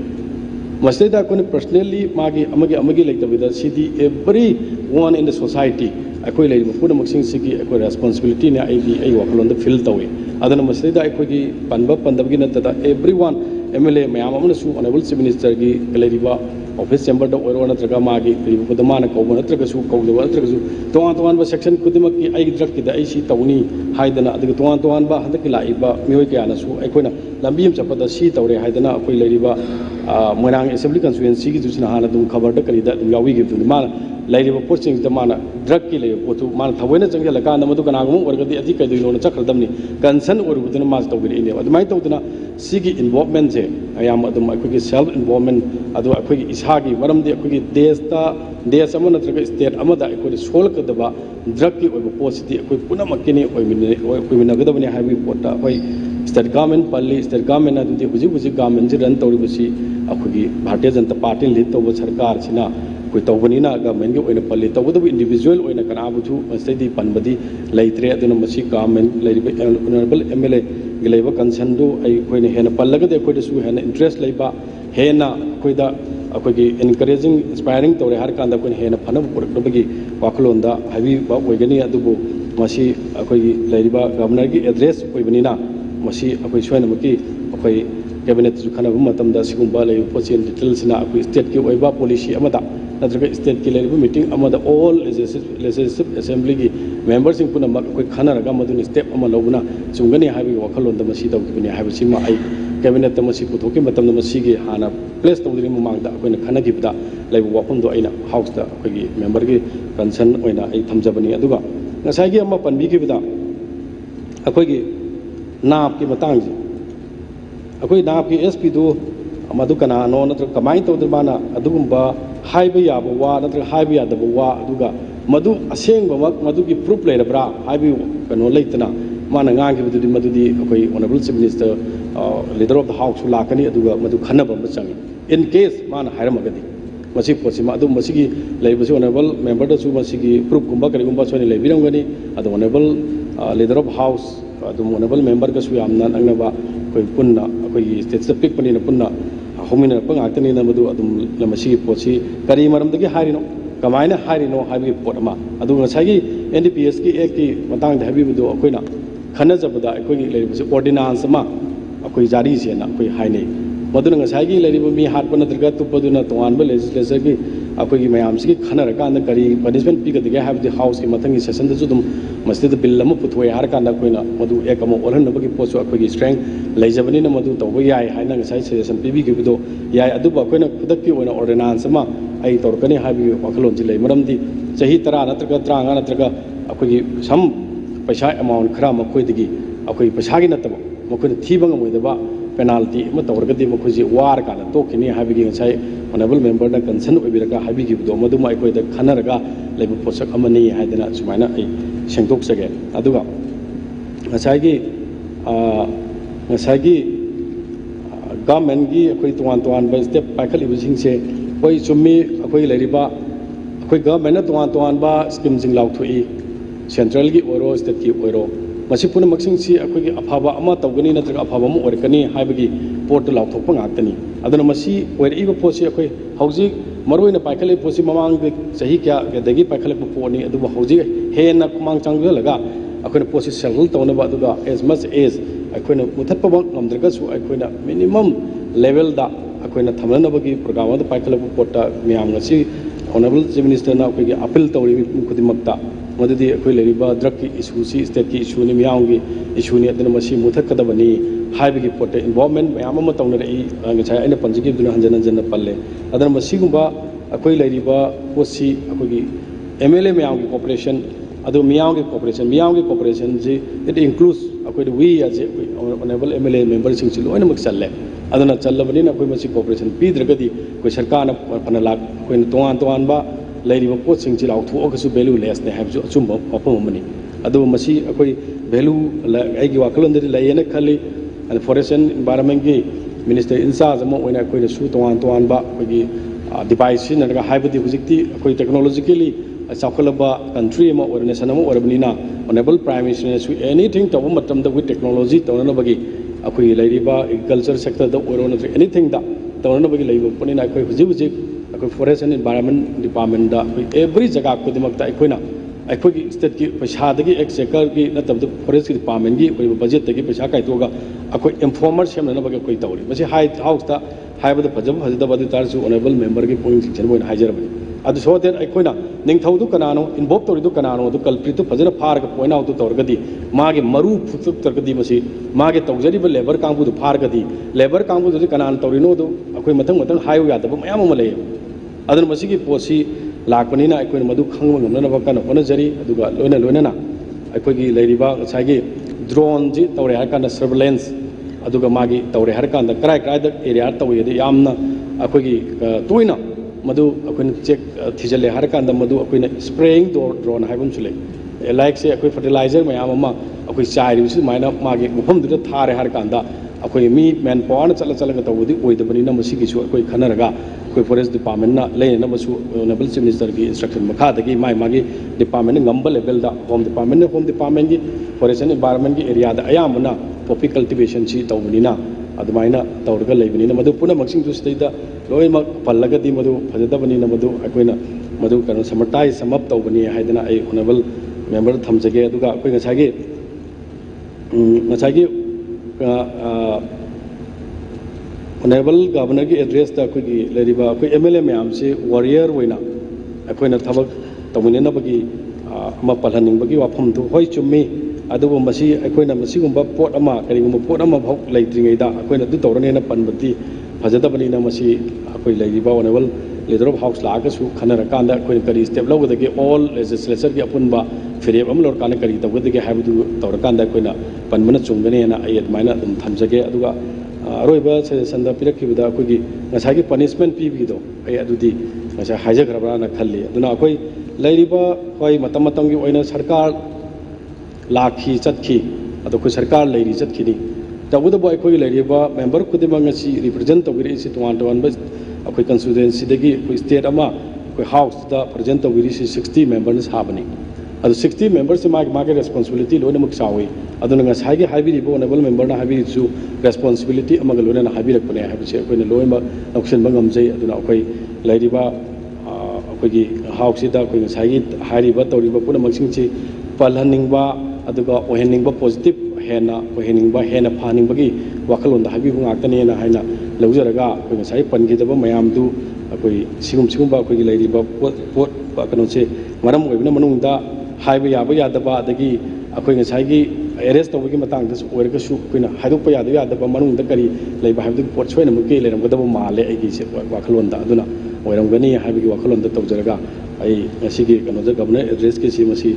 मस्जिदा अखोई पर्सनली मागी अमगी लेगदबिदा सिदी every one in the society अखोई लेरिबा पुनमक्सिंग सिगी अखोई रेस्पॉन्सिबिलिटी ने आई वखलोंद फिल तवे अदन मस्जिदा अखोई पनबा पनदबगी नतदा एवरीवन एमएलए मयाम अमनसु ऑनरेबल चीफ मिनिस्टर की लेरिबा ऑफिस चेंबर द ओरो नत्रगा मागी लेरिबा पदमान कौब नत्रगसु कौदबा नत्रगसु तोवान सेक्शन खुदिमकी आई ड्रग की आई सी तौनी हाइदना अदग तोवान बा हदकी लाइबा मियोय कयानसु अखोइना लंबी हम चपदा सी तौरे हाइदना अखोई लेरिबा मोनांग असेंबली कॉन्स्टिट्यूएंसी की जुसना हाना दुम खबर द करिदा दुम यावी गिबदु मान लेरिबा पोचिंग द माना ड्रग की ले पोतु मान थवैना चंगला कान मदु कनागम ओरगदी अति कदिनो चखरदमनी कंसर्न ओरबुदना मास तौबिरिने अदमाय तौदना सिगी इन्वॉल्वमेंट से अयाम अदम अखोगी सेल्फ इन्वॉल्वमेंट अदु अखोगी इसागी मरमदि अखोगी देश अमा नत्रगा स्टेट अमदा अखोगी सोलकदबा ड्रग की ओइबा पोसिटी अखोई पुनमक्किनी ओइमिनगदबनी हाइबी पोटा होय स्टेट गवर्नमेंट पल्ली स्टेट गवर्नमेंट अदुदि हुजिक गवर्नमेंट जी run तौरिबसी अखोगी Bharatiya Janata party lead तौब सरकार सिना कोई तौबनीना गवर्नमेंट की ओइना पल्ली तौबदब इंडिविजुअल ओइना कनाबुथु मस्तेदी पनबदी लैत्रे अदुना मसी गवर्नमेंट लैरिबा ऑनरेबल एमएलए गिलेबा कंसर्न दो आई कोइना हेना पल्लगदे अखोइदसु हेना इंटरेस्ट लैबा हेना अखोइदा अखोगी एनकरेजिंग इंस्पायरिंग तौरे हर कांदा कोइना हेना फनब पुरकबगी वाखलोंदा हाइबीबा ओइगनी अदुबु मसी अखोगी लैरिबा गवर्नर की एड्रेस ओइबनीना मसी अखोई सोयनमकी अखोई कैबिनेट खनबा मतमदा सिगुंबा लैब पोचिन डिटेल्सना अखोई स्टेट की ओइबा पॉलिसी अमदा नत्रगा स्टेट की लैब मीटिंग अमदा ऑल लेजिस्लेटिव असेंबली की मेंबर्सिंग पुनमक अखोई खनरगा मदुन स्टेप अमा लौबना चुंगनी हाइबी वखलोंदा मसी तौकिबनी हाइबसिमा आई कैबिनेट मसी पुथोकी मतमदा मसीगी हाना प्लेस तौदरी ममांगदा अखोइना खनगिबदा लैब वाफमदो अइना हाउस दा अखोगी मेंबर की कंसर्न ओइना आई थमजबनी अदुगा ngसाइगी अमा पनबिगिबदा अखोगी नाप की मतंग अखोई नाप की एसपी दो मधु कनानो नत्र कमाई तौदबाना अदुगुंबा हाइबा याबा वा नत्र हाइबा यादबा वा अदुगा मधु असेंगबमक मधुगी प्रूफ लेरब्रा हाइबी कनो लेतना माना ngangiबदुदि मधुदि अखोई honourable chief minister leader of the house लाकनी अदुगा मधु खनबा चंगी इन केस माना हाइरमगदि मसी पोसिमा अदु मसीगी लेबसि ऑनरेबल मेंबर दसु मसीगी प्रूफ गुंबा करिगुंबा सोनि लेबिरंगनी अदु ऑनरेबल लीडर ऑफ हाउस अदुम ऑनरेबल मेंबर कसु यामना नंगनबा अखोई पुन्ना अखोई स्टेट्स पिकपनिना पुन्ना होमिना पंगातनीना मधु अदुम लमसी पोसी करी मरमदगी हारिनो कमायना हारिनो हाबी पोटमा अदु ngसाइगी एनडीपीएस की एक की मतंग हाबीबदो अखोइना खनजबदा अखोई लेरिबसि ऑर्डिनेंस अमा अखोई जारी सेना अखोई हाइने मदुन ngसाइगी लेरिब मी हाटप नद्रगा तुपदुना तोंगानबा लेजिस्लेचर की अखोई मयामसि खनरकान करी पनिशमेंट पिगदगे हाबदि हाउस की मतंगी सेशन दजु दुम मस्जिद बिल अमा पुथोय हार कांदा कोइना मदु एक अमा ओरहनबगी पोसु अखोई स्ट्रेंथ लेजबनीना मदु तौबा याय हाइना ngसाइ सजेशन पिबिगिबदो याय अदुबा कोइना खुदक्की ओइना ऑर्डिनेंस अमा आई तौरकनी हाबी वखलोंजि लै मरमदि चाही 10 नत्रगा 30 नत्रगा अखोई सम पैसा अमाउंट खरा मखोइदगी अखोई पैसागी नतबा मखोइना थीबा ngमोइदबा पेनाल्टी अमा तौरगदि मखोइजि वार काना तोखिनी हाबीगी ngसाइ ऑनरेबल मेंबर ना कंसर्न ओइबिरगा हाबीगिबदो मदुमा अखोइदा खनरगा लैब पोसक अमनी हाइदना सुमाइना आई सेंगदोकसगे अदुगा ngसाइगी गवर्नमेंट की अखोई तोवान स्टेप पाइखलिबसिंगसे कोई चुम्मी अखोई लेरिबा अखोई गवर्नमेंट तोवान स्कीम जिंग लाउथोई सेंट्रल की ओरो स्टेट की ओरो मसी पुनः मक्सिंग अखोगी अफाबा अमा तौगनी नत्रगा अफाबा अमा ओरकनी हाइबगी पोर्ट लाउथोकपा ngakतनी अदुना मसी ओरइबा पोसी अखोई हौजी मरोइना पाइखले पोसी ममांग सही क्या गदगी पाइखले पोनी अदुबा हौजी हेना कुमांग चांगलगा अखोइना पोसी सेटल तौनबा अदुगा एज मच एज अखोइना मुथतपा ngमद्रगसु अखोइना मिनिमम लेवल दा अखोइना थमनबगी प्रोग्राम अद पाइखले पोर्ट मियाम ngasi ऑनरेबल चीफ मिनिस्टर ना अखोइगी अपील तौरी खुदिमक्ता मददी अखोइ लेरिबा ड्रग की इशू सी स्टेट की इशू नि मियामगी इशू नि अदना मसी मुथकदबनी हाइबगी पोर्ट इन्वॉल्वमेंट मयाम अमा तौनरई ngachai aina panjigi duna hanjan hanjan palle adana masigumba अखोई लेरिबा पोसी अखोगी MLA मियाम की कॉपरेशन अदो मियाम की कॉपरेशन जी इट इंक्लूड्स अखोई we as honourable MLA member सिंग छि लोइना मक चल्ले अदना चल्लबनी ना अखोई मसी कॉपरेशन पीद्रगदी कोई सरकार ना फना लाख कोई तोआन तोआन बा लेरिबा पोट सिंग छि लाउथोगसु वैल्यू लेस ने हाइबजु अचुम अफममनी अदो मसी अखोई वैल्यू आइगी वाकलोंदि लेयेना खली and forest and environment की minister इंचार्ज अमा ओइना अखोइना सु तोआन तोआन बा अखोगी डिवाइस सिनरगा हाइबदी हुजिकती अखोई टेक्नोलॉजिकली चाखलबा कंट्री अमा और नेशन अमा ओरबनिना ऑनरेबल प्राइम मिनिस्टर ने सु एनीथिंग तब मतम द विद टेक्नोलॉजी तौननबगी अखोई लेरिबा एग्रीकल्चर सेक्टर द ओरो नत्र एनीथिंग दा तौननबगी लेबो पनिना अखोई हुजिक अखोई फॉरेस्ट एंड एनवायरनमेंट डिपार्टमेंट दा एवरी जगह खुदिमक्ता अखोइना अखोगी स्टेट की पैसादगी एक्सेकर की नतब फॉरेस्ट डिपार्टमेंट की बजेट की पैसा कायतोगा अखोई इन्फॉर्मर सेमनबगी अखोई तौरी मसी हाउस दा हाइबद फजब फजदबदी तारसु ऑनरेबल मेंबर की पॉइंट सेक्शन बोइन हाइजरबनी अदु सोदेन अखोइना निंगथौदु कनानो इन्वॉल्व तौरिदु कनानो अदु कल्प्रिट फजन फारग पॉइंट आउट तौरगदी मागे मरु फुतुक तरगदी मसी मागे तौजरिबा लेबर कांगबुदु फारगदी लेबर कांगबुदु कनान तौरिनो दु अखोई मथंग मथंग हाइव यादब मयाम अमा लेय अदन मसी की पोसी लाखपनिना अखोइना मदु खंगबा ngमनबा kana honajari aduga loina loinana अखोगी लेरिबा साइगे ड्रोन जी तौरे हर कांदा सर्वेलेंस अदुगा मागी तौरे हर कांदा क्राई क्राई द एरिया तौये दे यामना अखोगी तोइना मदु अखोइन चेक थिजले हर कांदा मदु अखोइना स्प्रेइंग ड्रोन हाइबम सुले लाइक से अखोइ फर्टिलाइजर मयाम अमा अखोइ चाइरिबसु माइना मागी मफम दुदा थारे हर कांदा अखोइ मी मैन पावर चल चलगा तौबदी ओइदबनिना मसिगिसु अखोइ खनरगा कोई फॉरेस्ट डिपार्टमेंट ना लेना बसु ऑनरेबल चीफ मिनिस्टर की इंस्ट्रक्शन मखा दगी माई मागी डिपार्टमेंट ngamba लेवल दा होम डिपार्टमेंट की फॉरेस्ट एंड एनवायरनमेंट की एरिया दा अयामना पॉपी कल्टिवेशन सी तौबनिना अदुमाइना तौरगा लेबनिना मदु पुना मक्सिंग जु स्टेट लोय मक पल्लगदी मदु फजदबनिना मदु अखोइना मदु कनो समटाई समप तौबनी हाइदना आई ऑनरेबल मेंबर थमजगे अदुगा अखोइ ngachagi ऑनरेबल गवर्नर की एड्रेस अखोगी लेरिबा अखोई MLA मैम से वॉरियर होइना अखोइना थबक तौमिनेनबगी अमा पलहनिंगबगी वाफम दु होय चुम्मी अदुबो मसी अखोइना मसीगुंबा पोट अमा करिगुंबा पोट अमा भौ लेत्रिङैदा अखोइना दु तौरनेना पनबदी फजदबनिना मसी अखोई लेरिबा ऑनरेबल लीडर ऑफ हाउस लागसु खनरकांदा अखोइना करी स्टेप लौगदगी ऑल लेजिस्लेचर की अपुनबा फिरेब अम लोरकाना करी तौगदगी हाइबदु तौरकांदा अखोइना पनबना चुंगनेना आई अदमाइना अदुम थमजगे अदुगा अरोइबा सजेशन पिरखिबदा अखोगी ngसागी पनिशमेंट पीबिदो आई अदुदी ngसा हाइजग्रबराना खल्ली अदुना अखोई लेरिबा होय मतम मतम की ओइना सरकार लाखी चतखी अदो कोई सरकार लेरी चतखिनी तबुदबो अखोगी लेरिबा मेंबर खुदिमा ngasi रिप्रेजेंट तौगिरि सि तोवान तोवान बस अखोई कंस्टिट्यूएंसी दगी कोई स्टेट अमा कोई हाउस दा प्रेजेंट तौगिरि सि 60 मेंबर्स हाबनी अदो 60 मेंबर्स से मागे रेस्पॉन्सिबिलिटी लोने मुक सावी अदुना ngसागी हाइबिरिबो ऑनरेबल मेंबर ना हाइबिरिसु रेस्पॉन्सिबिलिटी अमग लोने हाइबिरकपने हाइबिसे अखोइना लोइमा लौक्सन बंगमजै अदुना अखोई लेरिबा अखोगी हाउस सिदा अखोई ngसागी हाइरिबा तौरिबा पुना मक्सिंगची पलहनिंगबा अदुगा ओहेनिंगबा पॉजिटिव हेना ओहेनिंगबा हेना फानिंगबगी वाखलोंदा हाइबिबु ngaktaneना हाइना लौजरगा अखोई ngसाई पनगिदबा मयामदु अखोई सिगुम अखोगी लेरिबा पोट कनोसे मरम ओइबना मनुंगदा हाइबा याबा यादबा अदगी अखोई ngसागी एरेस्ट तौबगी मतंगदसु ओइरगसु अखोइना हाइदोकपा यादबा यादबा मनुंगदा करी लेबा हाइबदु पोट सोइना मुके लेरमगदबा माले अगी से वाखलोंदा अदुना ओइरमगनी हाइबगी वाखलोंदा तौजरगा आई ngasiगी कनोजा गवर्नर एड्रेस के सी मसी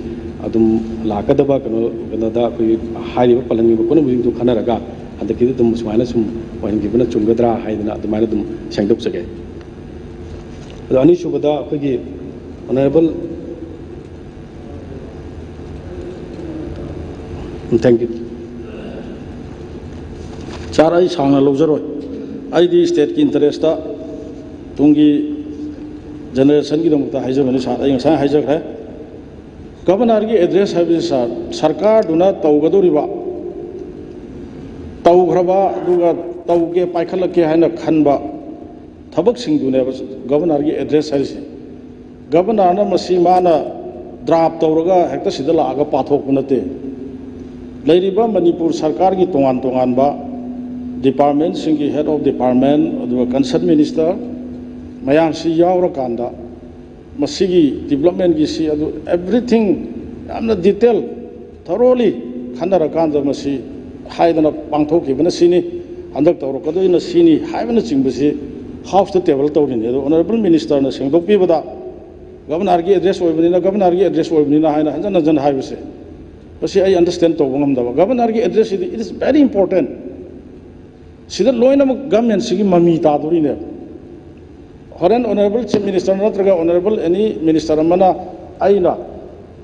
अदुम लाकदबा कनोदा अखोई हाइरिबा पलनगिबा कोन मुजिंदु खनरगा हदकी दुम सुमाइना सुम ओइनगिबना चुंगदरा हाइदना अदुमाइना दुम सेंगदोकजगे अदो अनि सुबदा अखोगी ऑनरेबल थैंक यू चार आई सांगना लौजरोय आईदी स्टेट की इंटरेस्ट तुंगी जनरेशन की दमता हाइजगनी सा आई ngसा हाइजग्रे गवर्नर की एड्रेस है सरकार दुना तौगदोरिबा तौग्रबा दुगा तौगे पाइखलके हाइना खनबा थबक सिंगदुने गवर्नर की एड्रेस है गवर्नर ना मसी माना ड्राफ्ट तौरगा हेक्ता सिदा लागा पाथोक नते लेरिबा मणिपुर सरकार की तोंगान तोंगानबा डिपार्टमेंट सिंगी हेड ऑफ डिपार्टमेंट अदुगा कंसर्न मिनिस्टर मयाम सी यावरा कांदा मसीगी डेवलपमेंट की सी अदु एवरीथिंग यामना डिटेल थरोली खनरा कांदा मसी हाइदना पांथोकिबना सिनी हंदक तौरकदोइना सिनी हाइबना चिंबसी हाउस द टेबल तौरिने अदु ऑनरेबल मिनिस्टर ना सेंगदोकपिबदा गवर्नर की एड्रेस होइबनिना गवर्नर की एड्रेस होइबनिना हाइना हंजन हंजन हाइबसे मसी आई अंडरस्टैंड तौब ngамदबा गवर्नर की address it is very important सिदा लोइना गवर्नमेंट सिगी ममी तादोरिने हॉरेन ऑनरेबल चीफ मिनिस्टर नत्रगा ऑनरेबल एनी मिनिस्टर मना आइना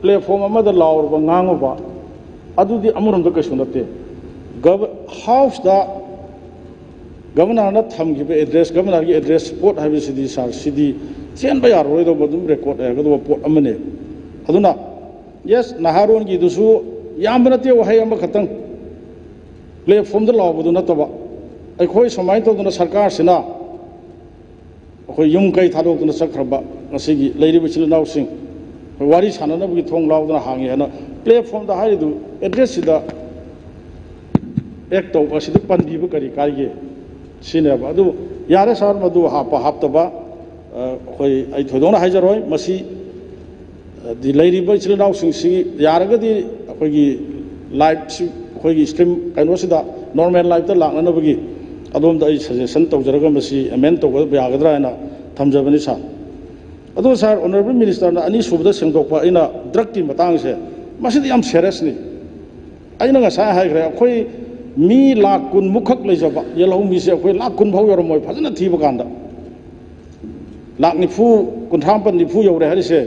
प्लेटफॉर्म अमदा लाउरबा ngangoba adudi amurum da kasu nate house दा गवर्नर ना थमगिबे एड्रेस गवर्नर की एड्रेस पोट हाइबे सिदी सार सिदी चेन बा यार रोइदो बदुम रेकॉर्ड है गदो पोट अमने अदुना यस नहारोन की दुसु यामनते वहाय अम खतंग प्लेटफॉर्म द लावबदु नतबा अखोय समाय तोदना सरकार सिना अखोय युम कै थादोकना चखरबा ngasiगी लेरिबे चिलनाउसिंग वारी साननबगी थोंग लावदना हांगे हना प्लेटफॉर्म दा हाइदु एड्रेस सिदा एक तौब असिद पनबीबो करी कारिगे सिनेबा अदु यारे सर मदु हापा हापतबा अखोय आई थोदोना हाइजरोय मसी दि लेरिबे चिलनाउसिंग सि यारगदि अखोयगी लाइव अखोयगी स्ट्रीम कैनोसिदा नॉर्मल लाइव ता लांगनबगी अदोम दा सजेशन तौजरगा मसी अमेंड तौब यागदरा हैना थमजबनी सा अदो सर ऑनरेबल मिनिस्टर ना अनि सुबदा सेंगदोकपा इना ड्रग की मतंग से मसिद याम सीरियस नि आइना nga sa हाइग्रे अखोय मी लाख कुन मुखक लेजबा येलौ मी से अखोय लाख कुन भाव यरमोय फजना थीबा कांदा लाख निफु कुंथाम पन निफु यौरे हरिसे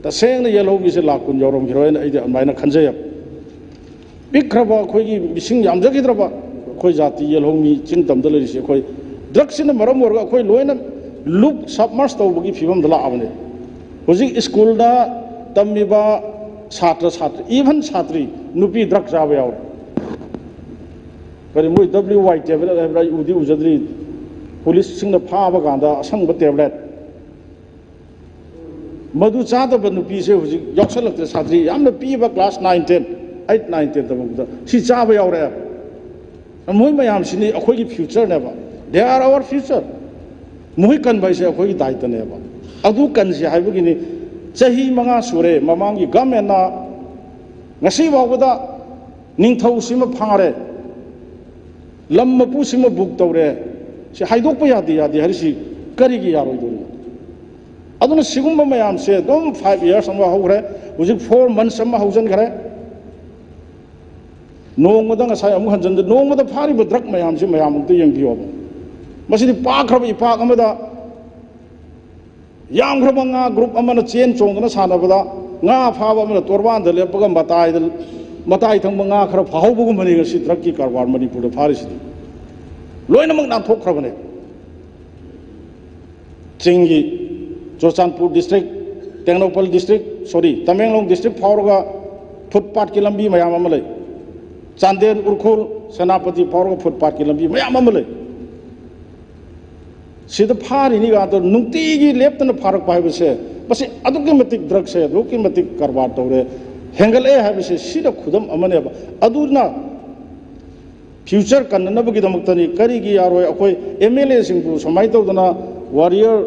तसेंग येलौ मी से लाख कुन यौरम हिरोइन आइदे अनमाइना खनजय बिखरबा अखोय की मिसिंग यामजगिद्रबा अखोय जाति येलौ मी चिंग तमदा लेरिसे अखोय ड्रग्स ने मरम वर्ग अखोय लोइना लुक सबमर्स तौबगी फिबम दला आबने होजि स्कूल दा तमिबा छात्र छात्र इवन छात्री नुपी ड्रग जाबा याव करी मोय WY टेबलेट हैब्रा उदी उजद्री पुलिस सिंग फाबा गांदा असंग टेबलेट मधु चादब नुपी से होजि यौसलक्ते छात्री यामना पीबा क्लास 9 10 8 9 10 तबदा सि जाबा यावरे मोय मयाम सिनी अखोय की फ्यूचर नेबा दे आर आवर फ्यूचर मोय कनबाय से अखोय की दायित्व नेबा अदु कन से हाइबगिनी चाही मंगा सुरे ममांगी गवर्नमेंट ना ngasi wawda ningthau sima phangare lam mapu sima buk tawre si haidok pa yadi yadi harisi karigi yaroi do aduna sigumba mayam se dom 5 years ama hogre hujik 4 months ama haujan gare nongmoda ngasai amu hanjan de nongmoda phari ba drug mayam se mayam te yang biyo masidi pakhra ipak amada yang khra nga group amana chen chongna sanabada nga फावा मन तोरबान दले पग मताई थंग nga खरा फाहौबगु मनि गसि drug की कारबार मणिपुर फारिसि लोइना मंग नाम थोखरबने चिंगी जोचानपुर डिस्ट्रिक्ट टेक्नोपल डिस्ट्रिक्ट सॉरी तमेंगलोंग डिस्ट्रिक्ट फावरगा फुटपाथ की लंबी मयाम अमले चांदेर उरखुल सेनापति फावरगा फुटपाथ की लंबी मयाम अमले सिद फारिनि गादो नुंतीगी लेप्तन फारक पाइबसे बस अदुकी मतिक ड्रग से अदुकी मतिक कारबार तौरे हेंगले है सिद खुदम अमनेब अदुना फ्यूचर कन्नबगी दमक्तनी करिगी यारोय अखोय MLA सिंगबु समाय तौदना वॉरियर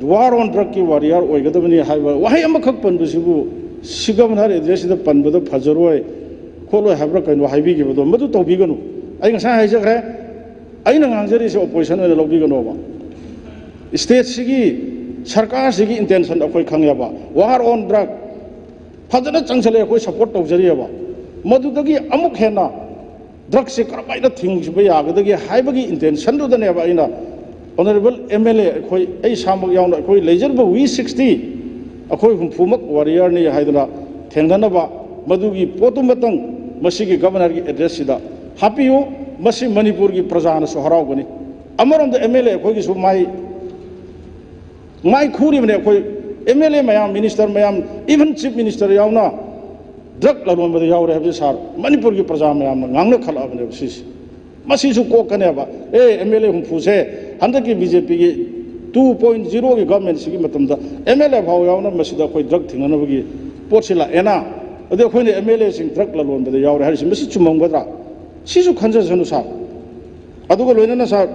वार ऑन ड्रग की वॉरियर ओइगदबनी हाइबा वहाय अमखक पनबसिबु सिगमनर एड्रेस द पनबदो फजरोय खोलो हाब्रा कनो हाइबिगिबदो मदु तौबिगनु आई ngसा हाइजग्रे आइना ngangjari से ऑपोजिशन ओइना लौबिगनोबा स्टेट सिगी सरकार सिगी इंटेंशन अखोय खंगयाबा वार ऑन ड्रग फजना चंगसले अखोय सपोर्ट तौजरियाबा मदुदगी अमुक हेना ड्रग से करबाइना थिंगसिबा यागदगी हाइबगी इंटेंशन दुदनेबा आइना ऑनरेबल MLA अखोय ए सामक यावना अखोय लेजरबा V60 अखोय हुमफुमक वॉरियर ने हाइदना थेंगनबा मदुगी पोतुमतंग मसिगी गवर्नर की एड्रेस सिदा हापियो मसि मणिपुर की प्रजाना सोहरावगनी अमरम द MLA अखोय की सुमाई माई खूरी मने अखोय MLA ma'am minister ma'am even chief minister यावना ड्रग ललोंबद यावरे है सर मणिपुर की प्रजा मैम गांगना खलाबने मसीसु कोकनेबा MLA हुंफुसे हंदक की बीजेपी की 2.0 की गवर्नमेंट की मतमदा MLA भाव यावना मसीदा कोई ड्रग थिंगनबगी पोटसिला एना अदे खोने MLA सिंग ड्रग ललोंबद यावरे हरिसि मसी चुमंगदरा सिसु खंजसनु सर अदुगा लोइनना सर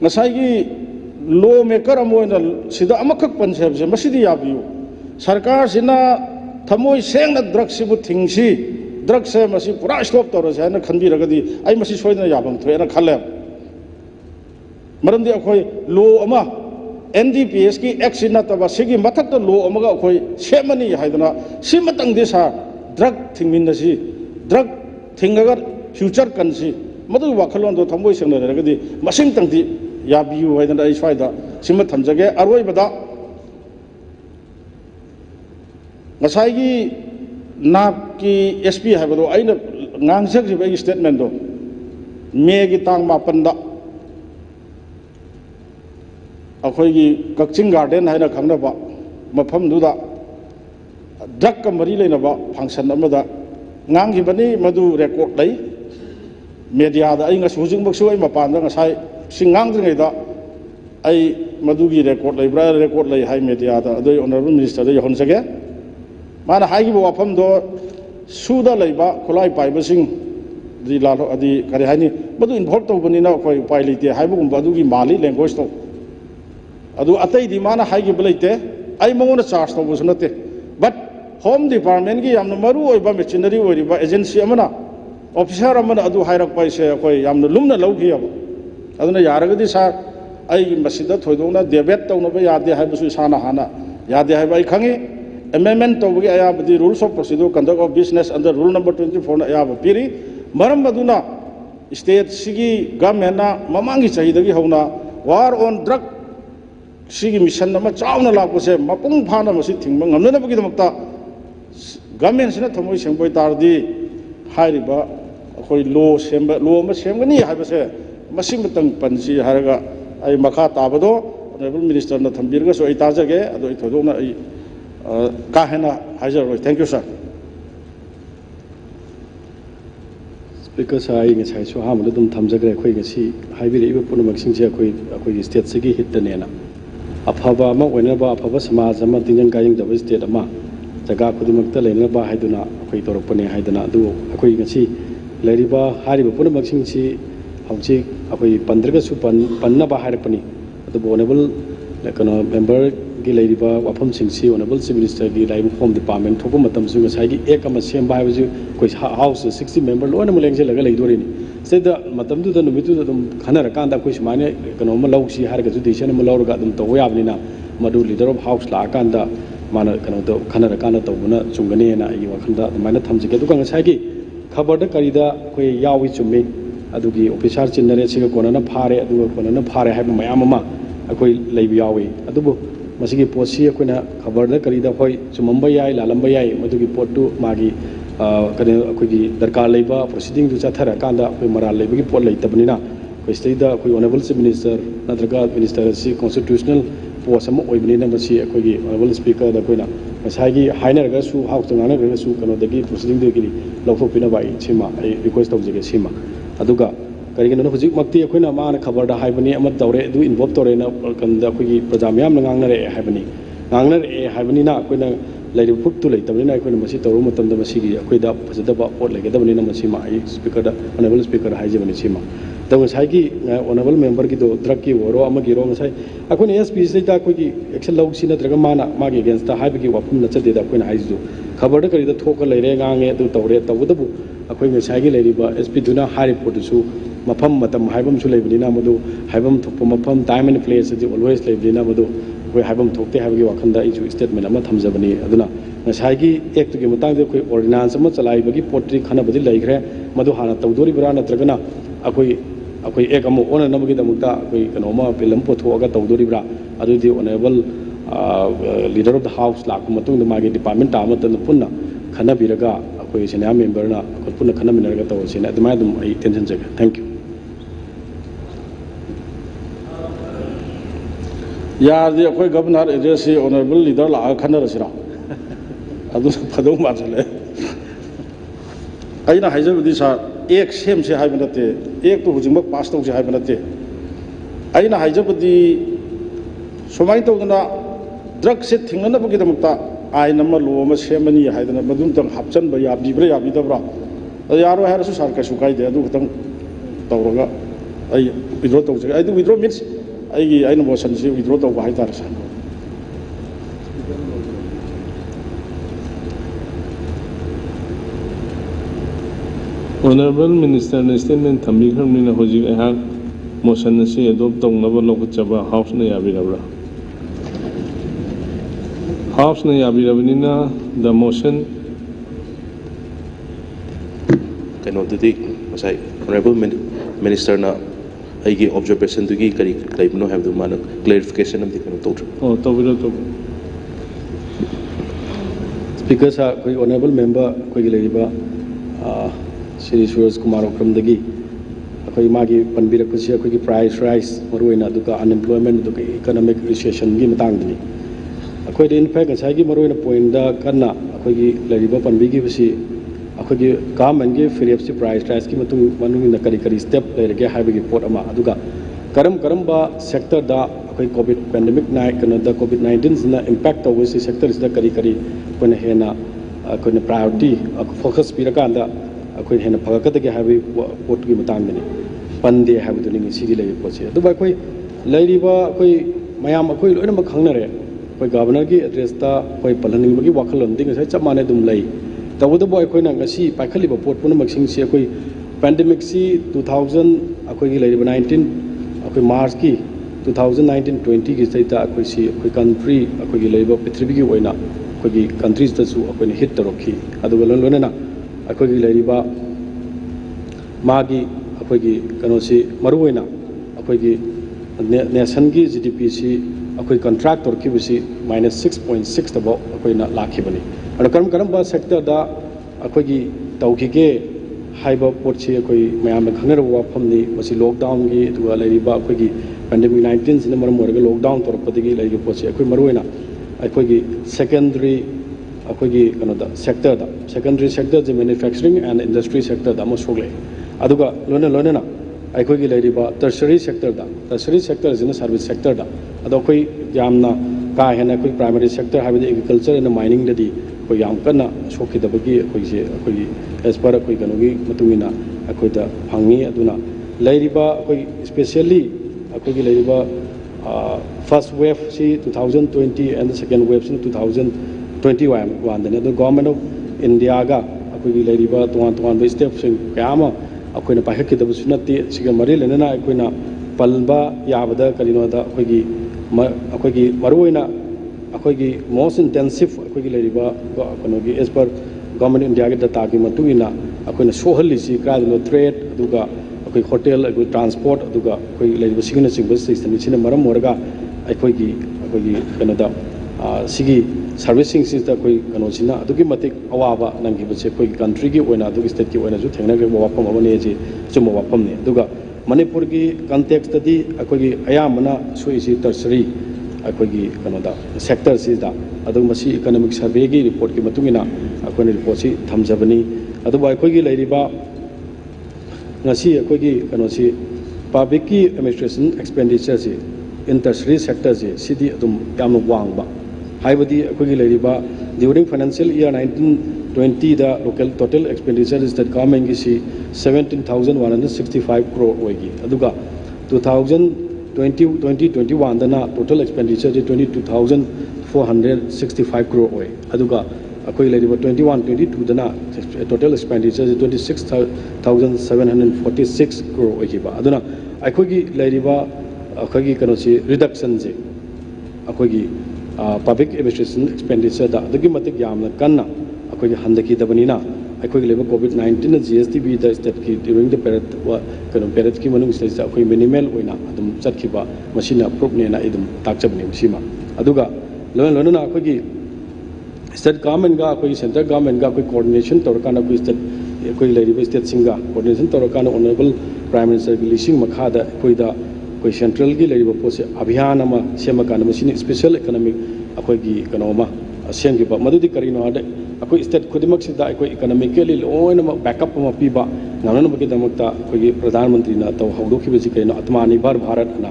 नसाई लॉ मेकर अमोइना सिदा अमखक पंसेबसे मसीदी याबियु सरकार सिना थमोय सेंगना ड्रग सिबु थिंगसी ड्रग से मसी पूरा स्टॉप तौरसे है खनबीरगदी आई मसी सोइना याबम थोएना खले मरमदी अखोय लॉ अमा NDPS की एक्ट नतबा सिगी मथक लॉ अमगा अखोय सेमनी हाइदना सिमतंगदि सा ड्रग थिंगमिनसी ड्रग थिंगगर फ्यूचर कंसी मदु वाखलों दो थमोय सेंगना रगदी मसिंग तंगदि याबियु हाइदना आई स्वाइदा सिम थमजगे अरोइबदा ngसाइगी नाप की SP है अगर गांगसक स्टेटमेंट मे की तांग मापन अखोई कक्चिंग गार्डन है खंगनब मफमदुदा ड्रग का मरी लेनब फंक्शन गांगीबनी मधु रेकॉर्ड लई मीडिया हुजिंगमक्सु मपान गांगद्रिंगैद मधुगी रेकॉर्ड लेब्रा रेकॉर्ड लई है मीडिया ऑनरेबल मिनिस्टर यौहनजगे माना हाइगिब वाफमदो सुदा लेबा खुलाई पाइबसिंग दि लालो अदि करि हाइनि मदु इन्वॉल्व तौबनिना कोइ उपाय लेते हाइबगुम अदुगी माली लैंग्वेज तो अदु अतै दि माना हाइगिब लेते आई मंगोना चार्ज तौबसु नते बट होम डिपार्टमेंट की यामना मरु ओइबा मेचिनरी ओइरिबा एजेंसी अमना ऑफिसर अमना अदु हाइरक पाइसे कोइ यामना लुमना लौखियब अदुना यारगदि सा आई मसिदा थोइदोना डेबेट तौनबा यादे हाइबसु साना हाना यादे हाइबा आई खंगी amendment to the ayabdi rules of procedure conduct of business under rule number 24 ayab piri maram maduna state sigi government na mamangi chahidagi hauna war on drug sigi mission na chauna lakose mapung phana masi thingma ngamna bagi damakta government sina thamoi sengboi tardi hairiba khoi law semba law ma semgani haibase masi matang pansi haraga ai makha tabado honorable minister na thambirga so ai tajage ado ai thodona ai Thank you, sir. Speaker sai ngi sai so ha mu dum thamjagre khoi ngi si haibiri iba punu maksing je khoi state sigi hit ne na aphaba ma wena ba aphaba samaj ama tinjang kaying da state ama jaga khudimak ta leina ba haiduna khoi torokpani haiduna du khoi ngi si leriba hariba punu maksing si hauji khoi pandraga su panna ba harakpani adu honorable kano member की लेरिबा वाफम सिंसी honourable chief minister की live home department थोप मतम सु ngसाई एक अमा same bye बजु कोइ house 60 member loan म लेंजे लगा लेदोरिनी सेदा मतम दु नुमितु दम खनर कांदा कोइ माने कनो म लौसी हारगा जु दिसन म लौरगा दम तो याबनिना मदु लीडर ऑफ हाउस ला कांदा माना कनो तो खनर कांदा तौबना चुंगने ना ई वखंदा माने थमजिके दुका ngसाई की खबर द करिदा कोइ यावी चुम्मे अदुगी ऑफिसर चिन्नरे सिगा कोनना फारे अदुगा कोनना फारे हाइब मयाम मा अखोइ लेबि यावी अदुबो मसीगी पोसी अखोइना खबर द करिदा होय चुमंबा याय लालंबा याय मदुगी पोटु मागी कने अखोइगी दरकार लेबा प्रोसीडिंग दु चाथरा कांदा अखोइ मराल लेबगी पोट लेतबनिना अखोइ स्टेदा अखोइ ऑनरेबल चीफ मिनिस्टर नत्रगा मिनिस्टर सी कॉन्स्टिट्यूशनल पोस्ट अमा ओइबनिना मसी अखोइगी ऑनरेबल स्पीकर द कोइना मसागी हाइनरगा सु हाउस तंगानरगा सु कनो दगी प्रोसीडिंग दु गिली लौथोपिना बाई सिमा आई रिक्वेस्ट तौजगे सिमा अदुगा करिगनो हुजिक मक्ति अखोइना माना खबर दा हाइबनी अमा तौरे दु इन्वॉल्व तौरे ना कंदा अखोइगी प्रजा म्याम गांगनरे हाइबनी गांगनरे हाइबनी ना अखोइना लेरि फुक्तु लेतबनिना अखोइना मसी तौरो मतमदा मसीगी अखोइदा फजदबा पोट लेगदबनिना मसीमा आई स्पीकर दा ऑनरेबल स्पीकर हाइजबनी सिमा तंग साइगी ऑनरेबल मेंबर की दो ड्रग की वरो अमा गिरो ngसाई अखोइना एसपी सेता अखोइगी एक्शन लौसी नत्रगा माना मागी अगेंस्ट दा हाइबगी वाफम नचदेदा अखोइना हाइजु खबर दा करिदा थोका लेरे गांगे दु तौरे तबदबु अखोइ ngसाइगी लेरिबा एसपी दुना हाइ रिपोर्ट सु मफम मतम हाइबम सु लेबनिना मदु हाइबम थोप मफम time and place is always लेबनिना मदु कोइ हाइबम थोकते हाइबगी वाखंदा इजु स्टेटमेंट अमा थमजबनी अदुना ngसाइगी एक्ट की मतंग दे कोइ ऑर्डिनेंस अमा चलाइबगी पोट्री खनबदि लैखरे मदु हाना तौदोरिबरा नत्रगना अखोइ एक अमु ओना नमगी दमुक्ता अखोइ कनोमा फिल्म पोथोगा तौदोरिबरा अदुदि honourable leader of the house लाक मतुंग द मागी डिपार्टमेंट तामतन पुन्ना खनबिरगा अखोइ सेना मेंबर ना अखोइ पुन्ना खनमिनरगा तवसिना अदुमाय दुम आई टेंशन जगे थैंक यू यादि अखोई गवर्नर एड्रेस से ऑनरेबल लीडर ला खन्नर सिरा अदु फदौ माजले अइना हाइजबदि सर एक सेम से हाइब नते एक तो हुजिंग पास तौ से हाइब नते अइना हाइजबदि सुमाइ तौदना ड्रग से थिंगनबगि दमता आइन अमा लो अमा सेमनी हाइदना मदुम तंग हापचन ब याबिब्रा याबिदब्रा यारो हारसु सर कसु काइदे अदु खतंग तौरगा आई विड्रॉ तौजे I withdraw means I I motion से विड्रॉ तौबा हाइतार सा Honorable Minister na statement thambikram ni na hojik ahak motion na si adopt tawngaba lokachaba House na yabirabra. House na yabirabni na the motion kano dudi masai Honorable Minister na aigi observation dugi kari laibno have the man clarification of the kano tawtra. Oh tawira to. Speaker sa koi honorable member koi gilaiba Shri Suraj Kumar Okramdagi अखोई मागी पनबिरकपसी अखोई price rice मरुइना दुका unemployment दुका economic recession की मतंगदनी अखोई in fact गसाई मरुइना point दा कन्ना अखोई लरिबा पनबिगी बसी अखोई गवर्नमेंट की फ्री प्राइस राइस की मनुंग करी करी स्टेप लेरगे हाइबगी पोट अमा अदुगा करम करम बा सेक्टर दा अखोई कोविड पेंडेमिक ना कनो दा कोविड 19 सिना इंपैक्ट तवसी सेक्टर सिदा करी करी कोने हेना कोने प्रायोरिटी फोकस पिरकांदा अखोई हेना फगकदगे हाइबी पोट की मतंगदनी पंदे हाइबदुनी सिगी लेबी पोचे दुबा अखोई लैरिबा अखोई मयाम अखोई लोइनम खंगनरे अखोई गवर्नर की एड्रेस ता अखोई पलहनिंगबगी वाखलम दिंग sai chap mane dum lai tawudo boy अखोई ना ngasi पाइखलिबा पोट पुन मक्सिंग से अखोई पेंडेमिक सी 2000 अखोई की लैरिबा 19 अखोई मार्च की 2019-20 की सैता अखोई सी अखोई कंट्री अखोई की लैरिबा पृथ्वी की ओइना अखोई की कंट्रीज तसु अखोई ने हिट तरोखी अदुगा लोनना अखोई की लैरिबा मागी अखोई की कनोसी मरुइना अखोई की नेशन की GDP सी अखोई कंट्रैक्ट और की बसी -6.6 तब अखोई ना लाखिबनी और करम करम बा सेक्टर दा अखोई की तौखिगे हाइबा पोची अखोई मयाम खंगर वाफमनी मसी लॉकडाउन की दुआ लैरिबा अखोई की पेंडेमिक 19 सिने मरम मोरगे लॉकडाउन तोरपदगी लैरिबा पोची अखोई मरुइना अखोई की सेकेंडरी अखोई की कनो दा सेक्टर दा सेकेंडरी सेक्टर जे मैन्युफैक्चरिंग एंड इंडस्ट्री सेक्टर दा मोसोगले अदुगा लोने लोनेना अखोई की लैरिबा टर्शरी सेक्टर जिना सर्विस सेक्टर दा अदो अखोई यामना का हेना अखोई प्राइमरी सेक्टर हाइबदि एग्रीकल्चर एंड माइनिंग ददी अखोई याम कन्ना सोखिदबगी अखोई से अखोई एज पर अखोई कनोगी मतुंगिना अखोई दा फंगी अदुना लैरिबा अखोई स्पेशली अखोई की लैरिबा फर्स्ट वेव सी 2020 एंड द सेकंड वेव सी 2021 दने द गवर्नमेंट ऑफ इंडिया गा अखोई की लैरिबा तोन स्टेप सिंग कयामा अखोई ना पाखकिदबसु नते सिगा मरि लेना अखोई ना पलबा याबदा कलिनोदा अखोई की मरुइना अखोई की मोस्ट इंटेंसिव अखोई की लैरिबा कनोगी एज पर गवर्नमेंट इंडिया के डाटा की मतुइना अखोई ना सोहलिसी क्राइनो ट्रेड अदुगा अखोई होटल अखोई ट्रांसपोर्ट अदुगा अखोई लैरिबा सिगना सिंग सिस्टम सिने मरम मोरगा अखोई की कनोदा सिगी सर्विसिंग सिस्टम अखोई कनोसिना अदुगी मतिक अवाबा नंगी बसे अखोई कंट्री की ओइना अदुगी स्टेट की ओइना जो थेंगना के वाफम अबने जे चुम वाफम ने अदुगा मणिपुर की कंटेक्स्ट दी अखोई अयामना सोइसी टर्सरी अखोई कनोदा सेक्टर सिदा अदुग मसी इकोनॉमिक सर्वे की रिपोर्ट की मतुंगिना अखोई रिपोर्ट सी थमजबनी अदुबा अखोई लैरिबा ngasi अखोई कनोसी पब्लिक की एडमिनिस्ट्रेशन एक्सपेंडिचर से इन टर्सरी सेक्टर से सिदी अदुम याम वांगबा हाइबदी अखोई लैरिबा ड्यूरिंग फाइनेंशियल ईयर 1920 दा local total expenditure state government की सी 17,165 crore होगी अदुगा 2020-2021 दना टोटल एक्सपेंडिचर 22,465 crore होए अदुगा अखोई लैरिबा 21-22 दना टोटल एक्सपेंडिचर 26,746 crore होगिबा अदुना अखोई लैरिबा अखोई कनोसी रिडक्शन जे अखोई पब्लिक एडमिनिस्ट्रेशन एक्सपेंडिचर दा अदुगी मतिक यामना कन्ना अखोई हंदकी दबनीना अखोई लेबा कोविड 19 GSTB द स्टेट की ड्यूरिंग द पेरियड कनो पेरियड की मनुंग से अखोई मिनिमल ओइना अदुम चटखिबा मसिना प्रूफ नेना इदुम ताकचबनी मसिमा अदुगा लोनना अखोई स्टेट गवर्नमेंट गा अखोई सेंट्रल गवर्नमेंट गा अखोई कोऑर्डिनेशन तौरकाना अखोई स्टेट अखोई लेरिबा स्टेट सिंगा कोऑर्डिनेशन तौरकाना ऑनरेबल प्राइम मिनिस्टर की लिसिंग मखादा अखोई दा अखोई सेंट्रल की लेरिबा पोसे अभियान अमा सेमकान मसिनी स्पेशल इकोनॉमिक अखोई की कनोमा सेमगिबा मदुदि करिनो आदे अखोई स्टेट खुदिमक सिदा अखोई इकोनॉमिकली लोइनमक बैकअप अमा पीबा नाननबगी दमकता अखोई प्रधानमंत्री ना तो हौदोखिबजि कइनो आत्मनिर्भर भारत ना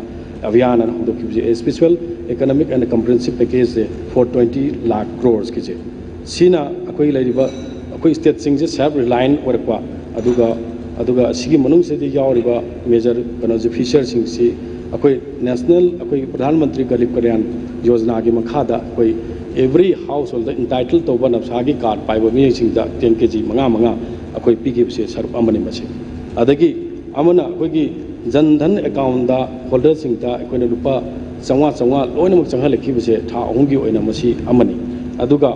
अभियान अन हौदोखिबजि a special economic and comprehensive package से 420 लाख crores किजे सीना अखोई लेरिबा अखोई स्टेट सिंग सेल्फ रिलायंट ओरकवा अदुगा सिगी मनुंग से यावरिबा मेजर कनोजे फीचर सिंग सी अखोई नेशनल अखोई प्रधानमंत्री गरीब कल्याण योजना की मखादा अखोई एवरी हाउस होल्ड इंटाइटल तौबा नफसागी कार्ड पाइबा मिसिंगदा 10 kg मंगा अखोई पीगिबसे सरुप अमनि मसे अदगी अमना अखोई जन धन अकाउंट दा होल्डर सिंगदा अखोई रुपा 500 लोइनमक चंगहलखिबसे था अहुंगी ओइना मसी अमनि अदुगा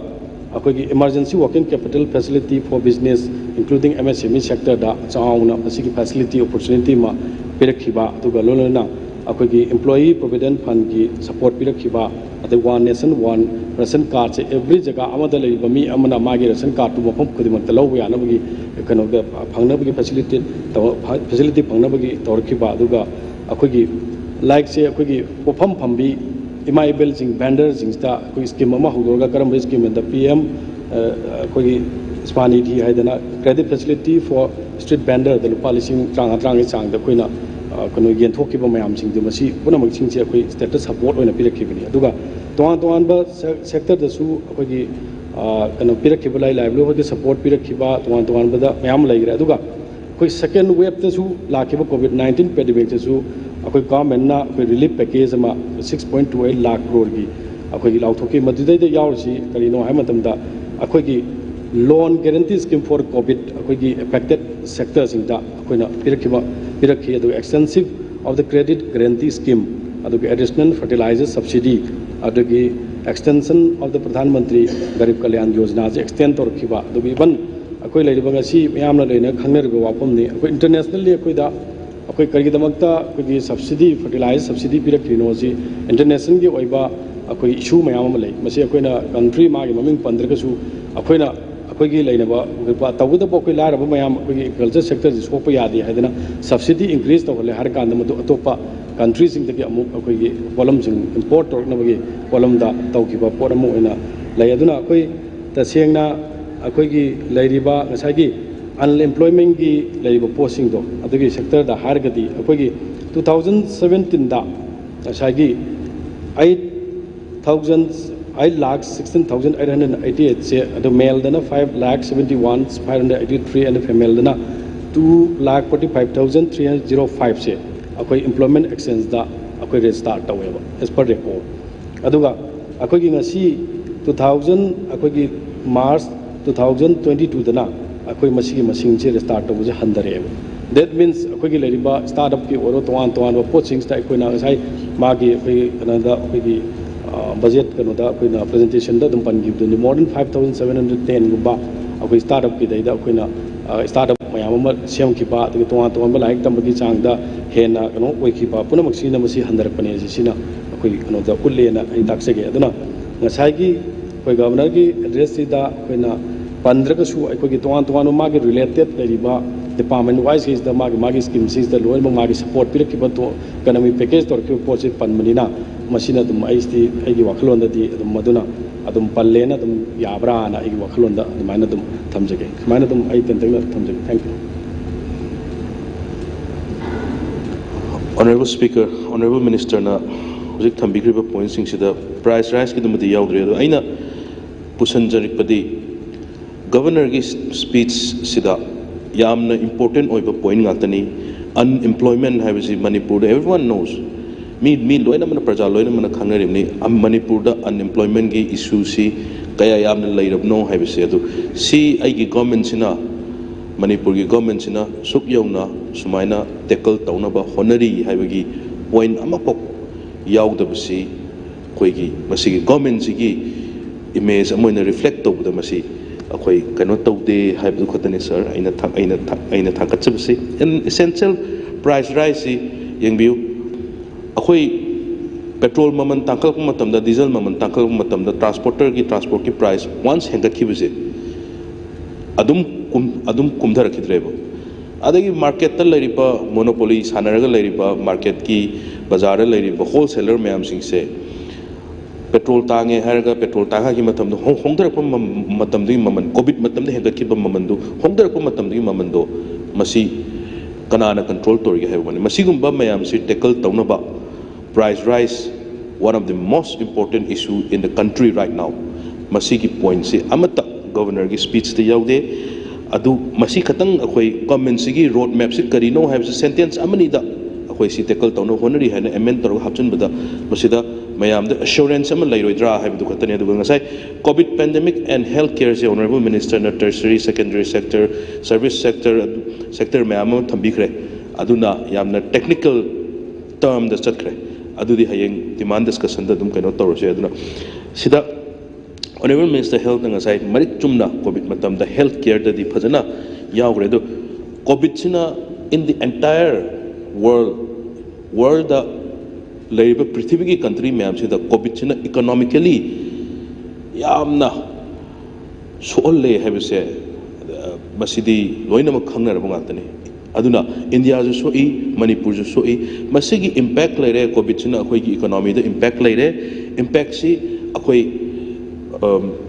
अखोई emergency working capital facility for business including MSME sector दा चाउना मसीगी फैसिलिटी अपॉर्चुनिटी मा पिरखिबा अदुगा लोलोना अखोई एम्प्लॉई प्रोविडेंट फंड की सपोर्ट पिरखिबा अदे one nation one ration card से एवरी जगह अमदा लेरिबा मी अमना मागी रेशन कार्ड तु मफम खुदिमक लौब यानबगी कनोदा फंगनबगी फैसिलिटी फंगनबगी तौरखिबा अदुगा अखोई लाइक से अखोई पोफम फंबी इमाइबल जिंग वेंडर जिंगता अखोई स्कीम अमा हौदोरगा करम स्कीम द PM अखोई स्मानी दी हाइदना credit facility for street vendor the लुपा लिसिंग ट्रांग चांग द कोइना कनो येंथोकिबा मयाम सिंग द मसी पुनमक सिंग से अखोई स्टेटस सपोर्ट ओइना पिरखिबनी अदुगा तोआन बा सेक्टर दसु अखोई कनो पिरखिबा लाइवलीहुड के सपोर्ट पिरखिबा तोआन बदा मयाम लैगरे अदुगा अखोई सेकेंड वेव तसु लाखिबा कोविड-19 पेंडेमिक तसु अखोई गवर्नमेंट ना अखोई रिलीफ पैकेज अमा 6.28 लाख crore की अखोई लाउथोकी मदुदैदा यावरसी करिनो हाय मतमदा अखोई loan guarantee scheme for covid अखोई अफेक्टेड सेक्टर सिंगदा अखोइना पिरखी अदु extensive of the credit guarantee scheme अदु एडिशनल फर्टिलाइजर सब्सिडी अदु extension of the Pradhan Mantri Garib Kalyan Yojana से एक्सटेंड तौरखिबा अदु इवन अखोई लेरिबा गसी मयामना लेना खंगनरबा वाफमनी अखोई इंटरनेशनली अखोइदा अखोई करिगदमकता अखोई सब्सिडी फर्टिलाइजर सब्सिडी पिरखिनो जी इंटरनेशनल की ओइबा अखोई इशू मयाम अमा लै मसी अखोइना कंट्री मागी ममिंग पंद्रगसु अखोइना अखोई लेनबा तौगदब अखोई लारब मयाम अखोई एग्रीकल्चर सेक्टर से सोप यादे हाइदना सब्सिडी इंक्रीज तौहले हर कांद मदु अतोपा कंट्री सिंग तकी अमुक अखोई पोलम सिंग इंपोर्ट तौरनबगी पोलम दा तौखिबा पोट अमु ओइना लै अदुना अखोई तसेंगना अखोई लैरिबा ngसागी अनएम्प्लॉयमेंट की लैरिबा पोस्टिंग दो अदुगी सेक्टर दा हारगदी अखोई 2017 दा ngसागी 8,16,888 से अदो मेल दना 5,71,583 एंड फीमेल दना 2,45,305 से अखोई एम्प्लॉयमेंट एक्सचेंज दा अखोई रजिस्टर तवेबा एज पर रिपोर्ट अदुगा अखोई ngasi 2000 अखोई मार्च 2022 दना अखोई मसीगी मसिंग से रजिस्टर तवजे हंदरेबा दैट मीन्स अखोई लेरिबा स्टार्टअप की ओरो तोआन पोचिंग दा अखोई ना ngसाई मागी अखोई कनादा अखोई बजेट कनोदा अखोइना प्रेजेंटेशन दा दम पनगिबदुनि मोर देन 5,710 गुबा अखोई स्टार्टअप की दैदा अखोइना स्टार्टअप मयाम अमा सेमखिबा अदि तोआन लाइक तंबगी चांगदा हेना कनो ओइखिबा पुनमक सिना मसी हंदरपने सिना अखोई कनोदा उल्लेना आई ताक्सगे अदुना ngसाइगी अखोई गवर्नर की एड्रेस सिदा अखोइना पंद्रगसु अखोई तोआन मागी रिलेटेड लेरिबा डिपार्टमेंट वाइज इज द मागी स्कीम सिज द लोन मागी सपोर्ट पिरखिबा तो इकोनॉमिक पैकेज तोरखि पोचे पनमनिना मसीना दुम आइस्ती आइगी वखलोंददी दुम मदुना अदुम पल्लेना दुम याब्राना आइगी वखलोंदा दुमाइना दुम थमजगे सुमाइना दुम आई तेंतगना थमजगे thank you Honorable Speaker, Honorable Minister na hujik thambikriba points singida price rise ki dumadi yaudre ado aina pusanjarikpadi governor ki speech sida yamna important oiba point ngakani unemployment haibasi Manipur everyone knows me loina mana praja loina mana khangaribni Manipur da unemployment ki issue si kaya yamna lairabno haibasi adu si aigi government sina Manipur ki government sina suk yauna sumaina tackle taunaba honori haibagi point amapok yaudabasi koigi masigi government sigi image amoina reflect tawda masi अखोई कनो तौदे हाइबदु खतने sir आइना थांकचबसी in essential price rice सी यंगबिउ अखोई petrol ममन तांकल मतमदा डीजल ममन तांकल मतमदा ट्रांसपोर्टर की ट्रांसपोर्ट की प्राइस वंस हेंगखिबसे अदुम कुमधरखिद्रेबो adagi market ta lariba monopoly sanaraga lariba market ki bazar lariba wholesaler mayam sing se petrol tange haraga petrol tanga ki matam do hongdar ko matam di maman covid matam de hengat ki maman do hongdar ko matam di maman do masi kanana control tori ga hebani masi gumba mayam si tackle tawna ba price rise one of the most important issue in the country right now masi ki point se amata governor ki speech te yaude adu masi khatang akhoi government sigi road map se karino have sentence amani da akhoi si tackle tawna honari hana amend tor hapchan bada masida mayam the assurance am lairoidra have du khatani adu ngasai covid pandemic and healthcare se honorable minister na tertiary secondary sector service sector mayam thambikre aduna yamna technical term da chatkre adudi hayeng demand discussion da dum kaino tawrse aduna sida honorable minister health ngasai marik chumna covid matam da healthcare da di phajana yaugre do covid sina in the entire world da laiba prithvi ki country mayam se da covid sina economically yamna solle have se masidi loina ma khangna rabunga tani aduna India ju so Manipur ju so masigi impact laire covid sina akhoi gi economy da impact laire impact si akhoi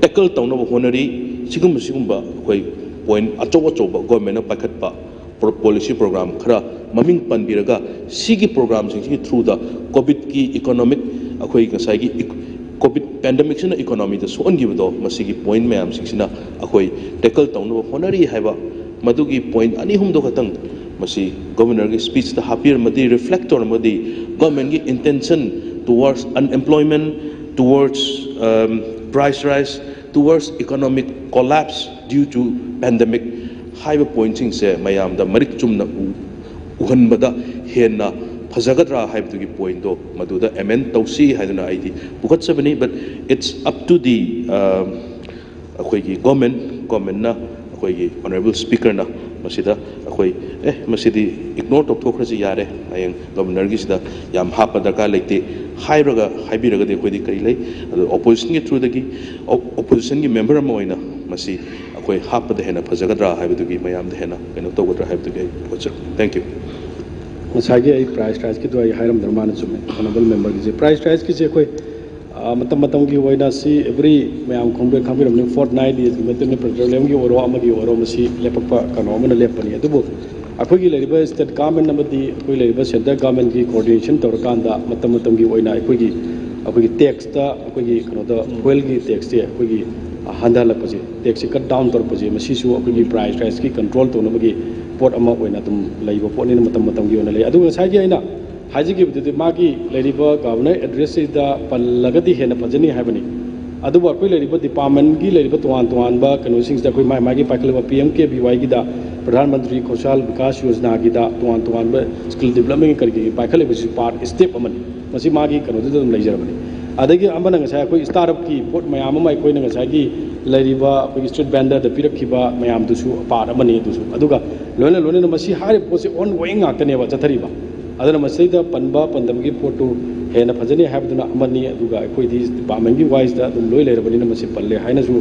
tackle tawna honari sigumba akhoi point achoba government na pakhatpa policy program khara maming panbiraga sigi program sing through the covid ki economic akhoi ngasai gi covid pandemic sina economy da so ongi do masigi point mayam sing sina akhoi tackle tawna honari haiba madugi point ani hum do khatang masi governor ki speech da hapir madi reflector madi government ki intention towards unemployment towards price rise towards economic collapse due to pandemic high pointing se mayam da marik chumna uhan bada henna phajagadra haibdu ki point do maduda amend tausi haiduna id bukhat sabani but it's up to the akhoi ki government na akhoi ki honorable speaker na masida akhoi masidi ignore tok thokraji yare ayeng governor gi sida yam hapa darka leite haibiraga de khoi di kai lei opposition gi through dagi opposition gi member ma oina masi akhoi hapa de hena phajagadra haibu gi mayam de hena keno togodra haibu gi pocha thank you masagi ai price rise ki do ai hairam dharmana chume honorable member gi price rise ki je khoi matam gi oina si every mayam khombe khambiram ne fortnight is gi matam ne petroleum gi oro amagi oro masi lepakpa kano amana lepani adubu akhoi gi leriba state government amadi akhoi leriba center government gi coordination tawrakanda matam gi oina akhoi gi tax ta akhoi gi kano da fuel gi tax te akhoi gi handala paje tax cut down tor paje masi su akhoi gi price rise ki control to nabagi pot ama oina tum laiba pot ni matam gi ona lei adu sai gi aina haji gi bidi magi leriba governor address da pallagadi hena pajani haibani adu ba koi leriba department gi leriba tuan ba kano sing da koi magi paikhalba pm ke by gi da pradhan mantri kaushal vikas yojana gi da tuan ba skill development kar gi paikhalba si part step amani masi magi kano da dum leijarabani adagi amana ngasai koi startup ki pot mayam mai koi na ngasai gi leriba koi street vendor da pirak khiba mayam du su part amani du su aduga lona masi hari posi ongoing aktane ba chathariba adana masida panba pandamgi photo hena phajani habduna amani aduga akhoi di department gi wise da dum loi leirabani na masi palle haina su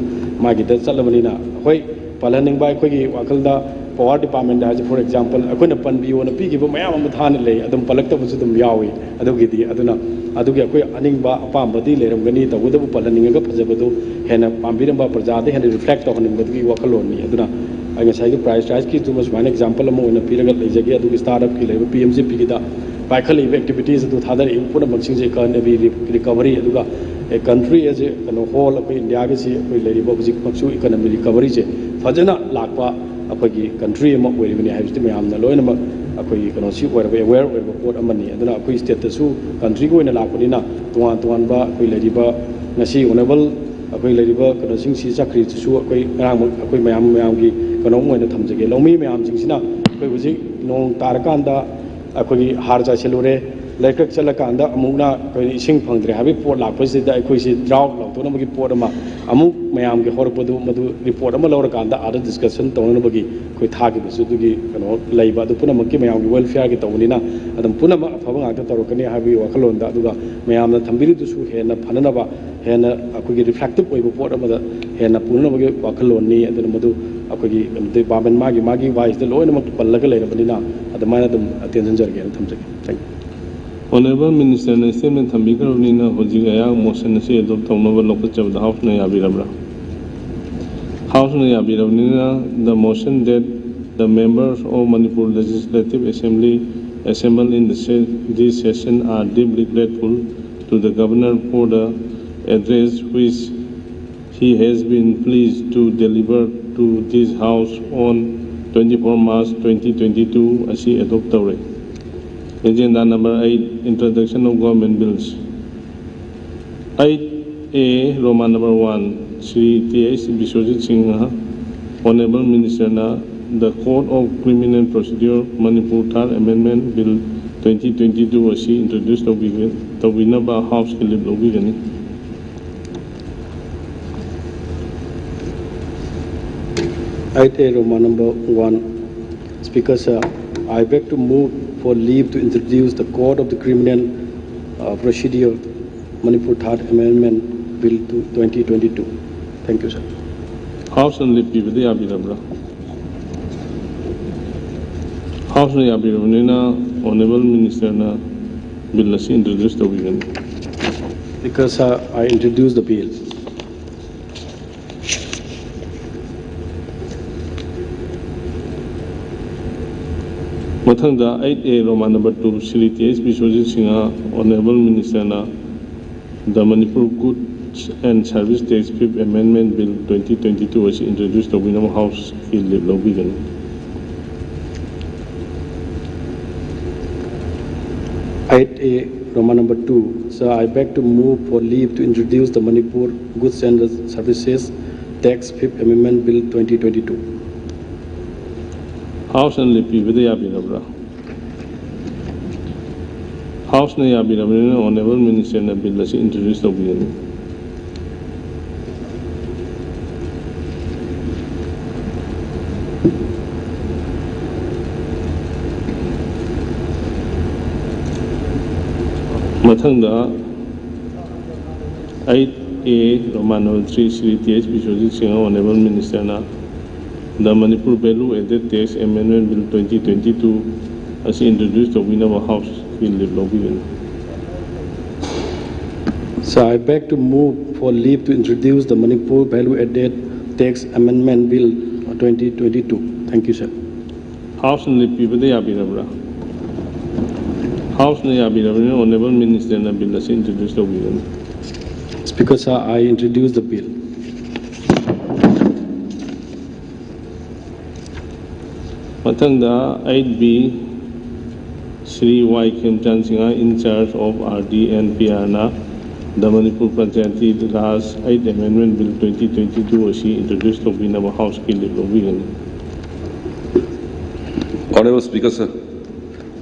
magi da chalabani na hoi palaning ba akhoi gi wakal da power department da for example akhoi na panbi ona pi gi ba mayam am than le adum palak ta bu dum yawi adugi di aduna adugi akhoi aning ba apam badi leiramgani tabuda bu palaning ga phajabadu hena pambiram ba praja de hena reflect to hanin badu gi wakal oni aduna I say the price rise ki too much one example among in a period like jagya to startup ki level PMC pi da bicycle activities to other input among je kan be recovery aduga a country as a whole of India gi si koi le ba bujik paksu economic recovery je fajana lakpa apagi country ma we ni have to mayam na loina ma akoi kano si aware pot amani aduna akoi state ta su country ko ina lakpani na tuan ba koi le ba ngasi honorable akoi le ba kano sing si chakri su akoi akoi mayam gi kano mo na thamjage lomi mayam jing sina koi buji nong tarakanda akoi harja chelure laikak chalakanda amuna koi ising phangdre habi pot lakpasi da akoi si drought law to na magi pot ama amu mayam ge horpodu madu report ama lawrakanda ada discussion tawna bagi koi thagi bisu dugi kano laiba du puna makki mayam ge welfare ge tawni na adam puna ma phaba ngakta tarokani habi wakhalonda aduga mayam na thambiri du su hena phanana ba hena akoi ge reflective oiba pot ama da ꯍꯦꯟꯅ ꯄꯨꯅꯕꯒꯤ ꯋꯥꯈꯜꯂꯣꯟꯅꯤ ꯑꯗꯨꯅ ꯃꯗꯨ ꯑꯩꯈꯣꯏꯒꯤ department ꯃꯥꯒꯤ ꯋꯥꯏꯁꯇ ꯂꯣꯏꯅꯃꯛ ꯄꯜꯂꯒ ꯂꯩꯔꯕꯅꯤꯅ ꯑꯗꯨꯃꯥꯏꯅ ꯑꯗꯨꯝ ꯇꯦꯟꯁꯤꯟꯖꯔꯒꯦꯅ ꯊꯝꯖꯒꯦ thank you Honorable Minister na statement thambikarbnina hojik ayag motion asi adopt thawnaba lokachabda House na yabirabra. House na yabirabnina the motion that the members of Manipur Legislative Assembly assembled in this session are deeply grateful to the Governor for the address which he has been pleased to deliver to this House on 24 March 2022 asi adopt tawre. Agenda number 8, Introduction of Government Bills. 8A, Roman number 1, Sri T.S. Biswajit Singh, Honorable Minister na, the Code of Criminal Procedure Manipur Third Amendment Bill 2022 was introduced to Winaba House Kilib Lobigani. Item Roman number 1, Speaker Sir, I beg to move for leave to introduce the Code of the Criminal Procedure Manipur Third Amendment Bill 2022. Thank you, sir. House and Lipi with the Abirabra. House and Abirabina, Honorable Minister na bill as introduced to Wigan. Because I introduced the bill. Mathangda 8A Roman number 2 Sri T.S. Biswajit Singh, Honorable Minister na, the Manipur Goods and Service Tax 5th Amendment Bill 2022 was introduced to Winam House Kilib Lobigan. Item A Roman number 2, sir, I beg to move for leave to introduce the Manipur Goods and Services Tax 5th Amendment Bill 2022. House and Lipi with the Abirabra. House na Abirabra, Honorable Minister na bill as introduced to Wigan. Mathangda 8A Roman number 3 Sri T.S. Biswajit Singh, Honorable Minister na, the Manipur Value Added Tax Amendment Bill 2022 as introduced to Winaba House Kilib Lobigan. So I beg to move for leave to introduce the Manipur Value Added Tax Amendment Bill 2022. Thank you, sir. House and Lipi with the Abirabra. House na Abirabra, Honorable Minister na bill as introduced to Wigan. Speaker, sir, I introduce the bill. Mathangda 8B Sri Y. Khemchan Singh, in charge of RD and PR na, the Manipur Panchayati Raj 8th Amendment Bill 2022 was introduced to Winaba House Kilib Lobigan. Honorable Speaker, sir,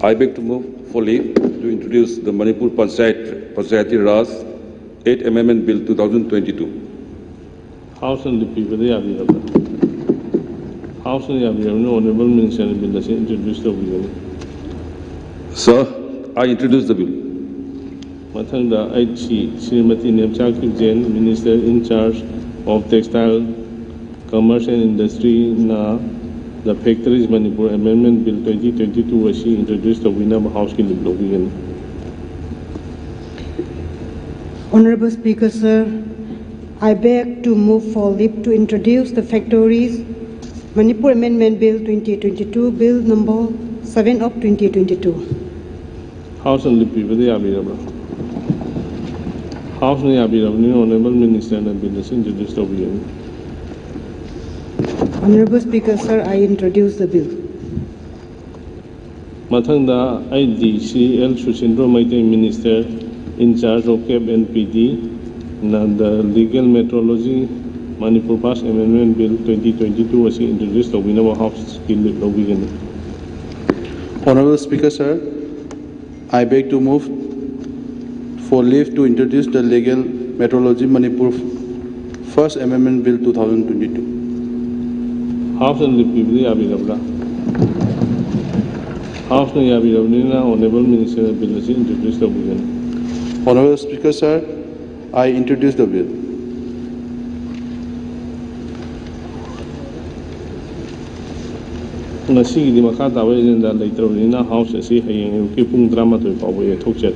I beg to move for leave to introduce the Manipur Panchayati Raj 8th Amendment Bill 2022. House and the people, they are available. House and the Honorable Minister bill as introduced to Wigan. Sir, I introduce the bill. Mathangda 8C Srimati Nemchakip Jain, Minister in charge of Textile, Commerce and Industry na, the Factories Manipur Amendment Bill 2022 was introduced to Winam House Kilib Lobigan. Honorable Speaker, sir, I beg to move for leave to introduce the Factories Manipur Amendment Bill 2022, Bill number 7 of 2022. House and the people, they are available. House and the Honorable Minister and bill is introduced to Wigan. Honorable Speaker, sir, I introduce the bill. Mathangda ID L. Sushindra Maite, Minister in charge of CAB and PD, the Legal Metrology Manipur Pass Amendment Bill 2022 was introduced to Winaba House Kilib Lobigan. Honorable Speaker, sir, I beg to move for leave to introduce the Legal Metrology Manipur First Amendment Bill 2022. House and the people are available. House and the Honorable Minister bill is introduced to Wigan. Honorable Speaker, sir, I introduce the bill. ngasi di makha tawa agenda later nina house asi hayeng ki pung drama to pawe thokchet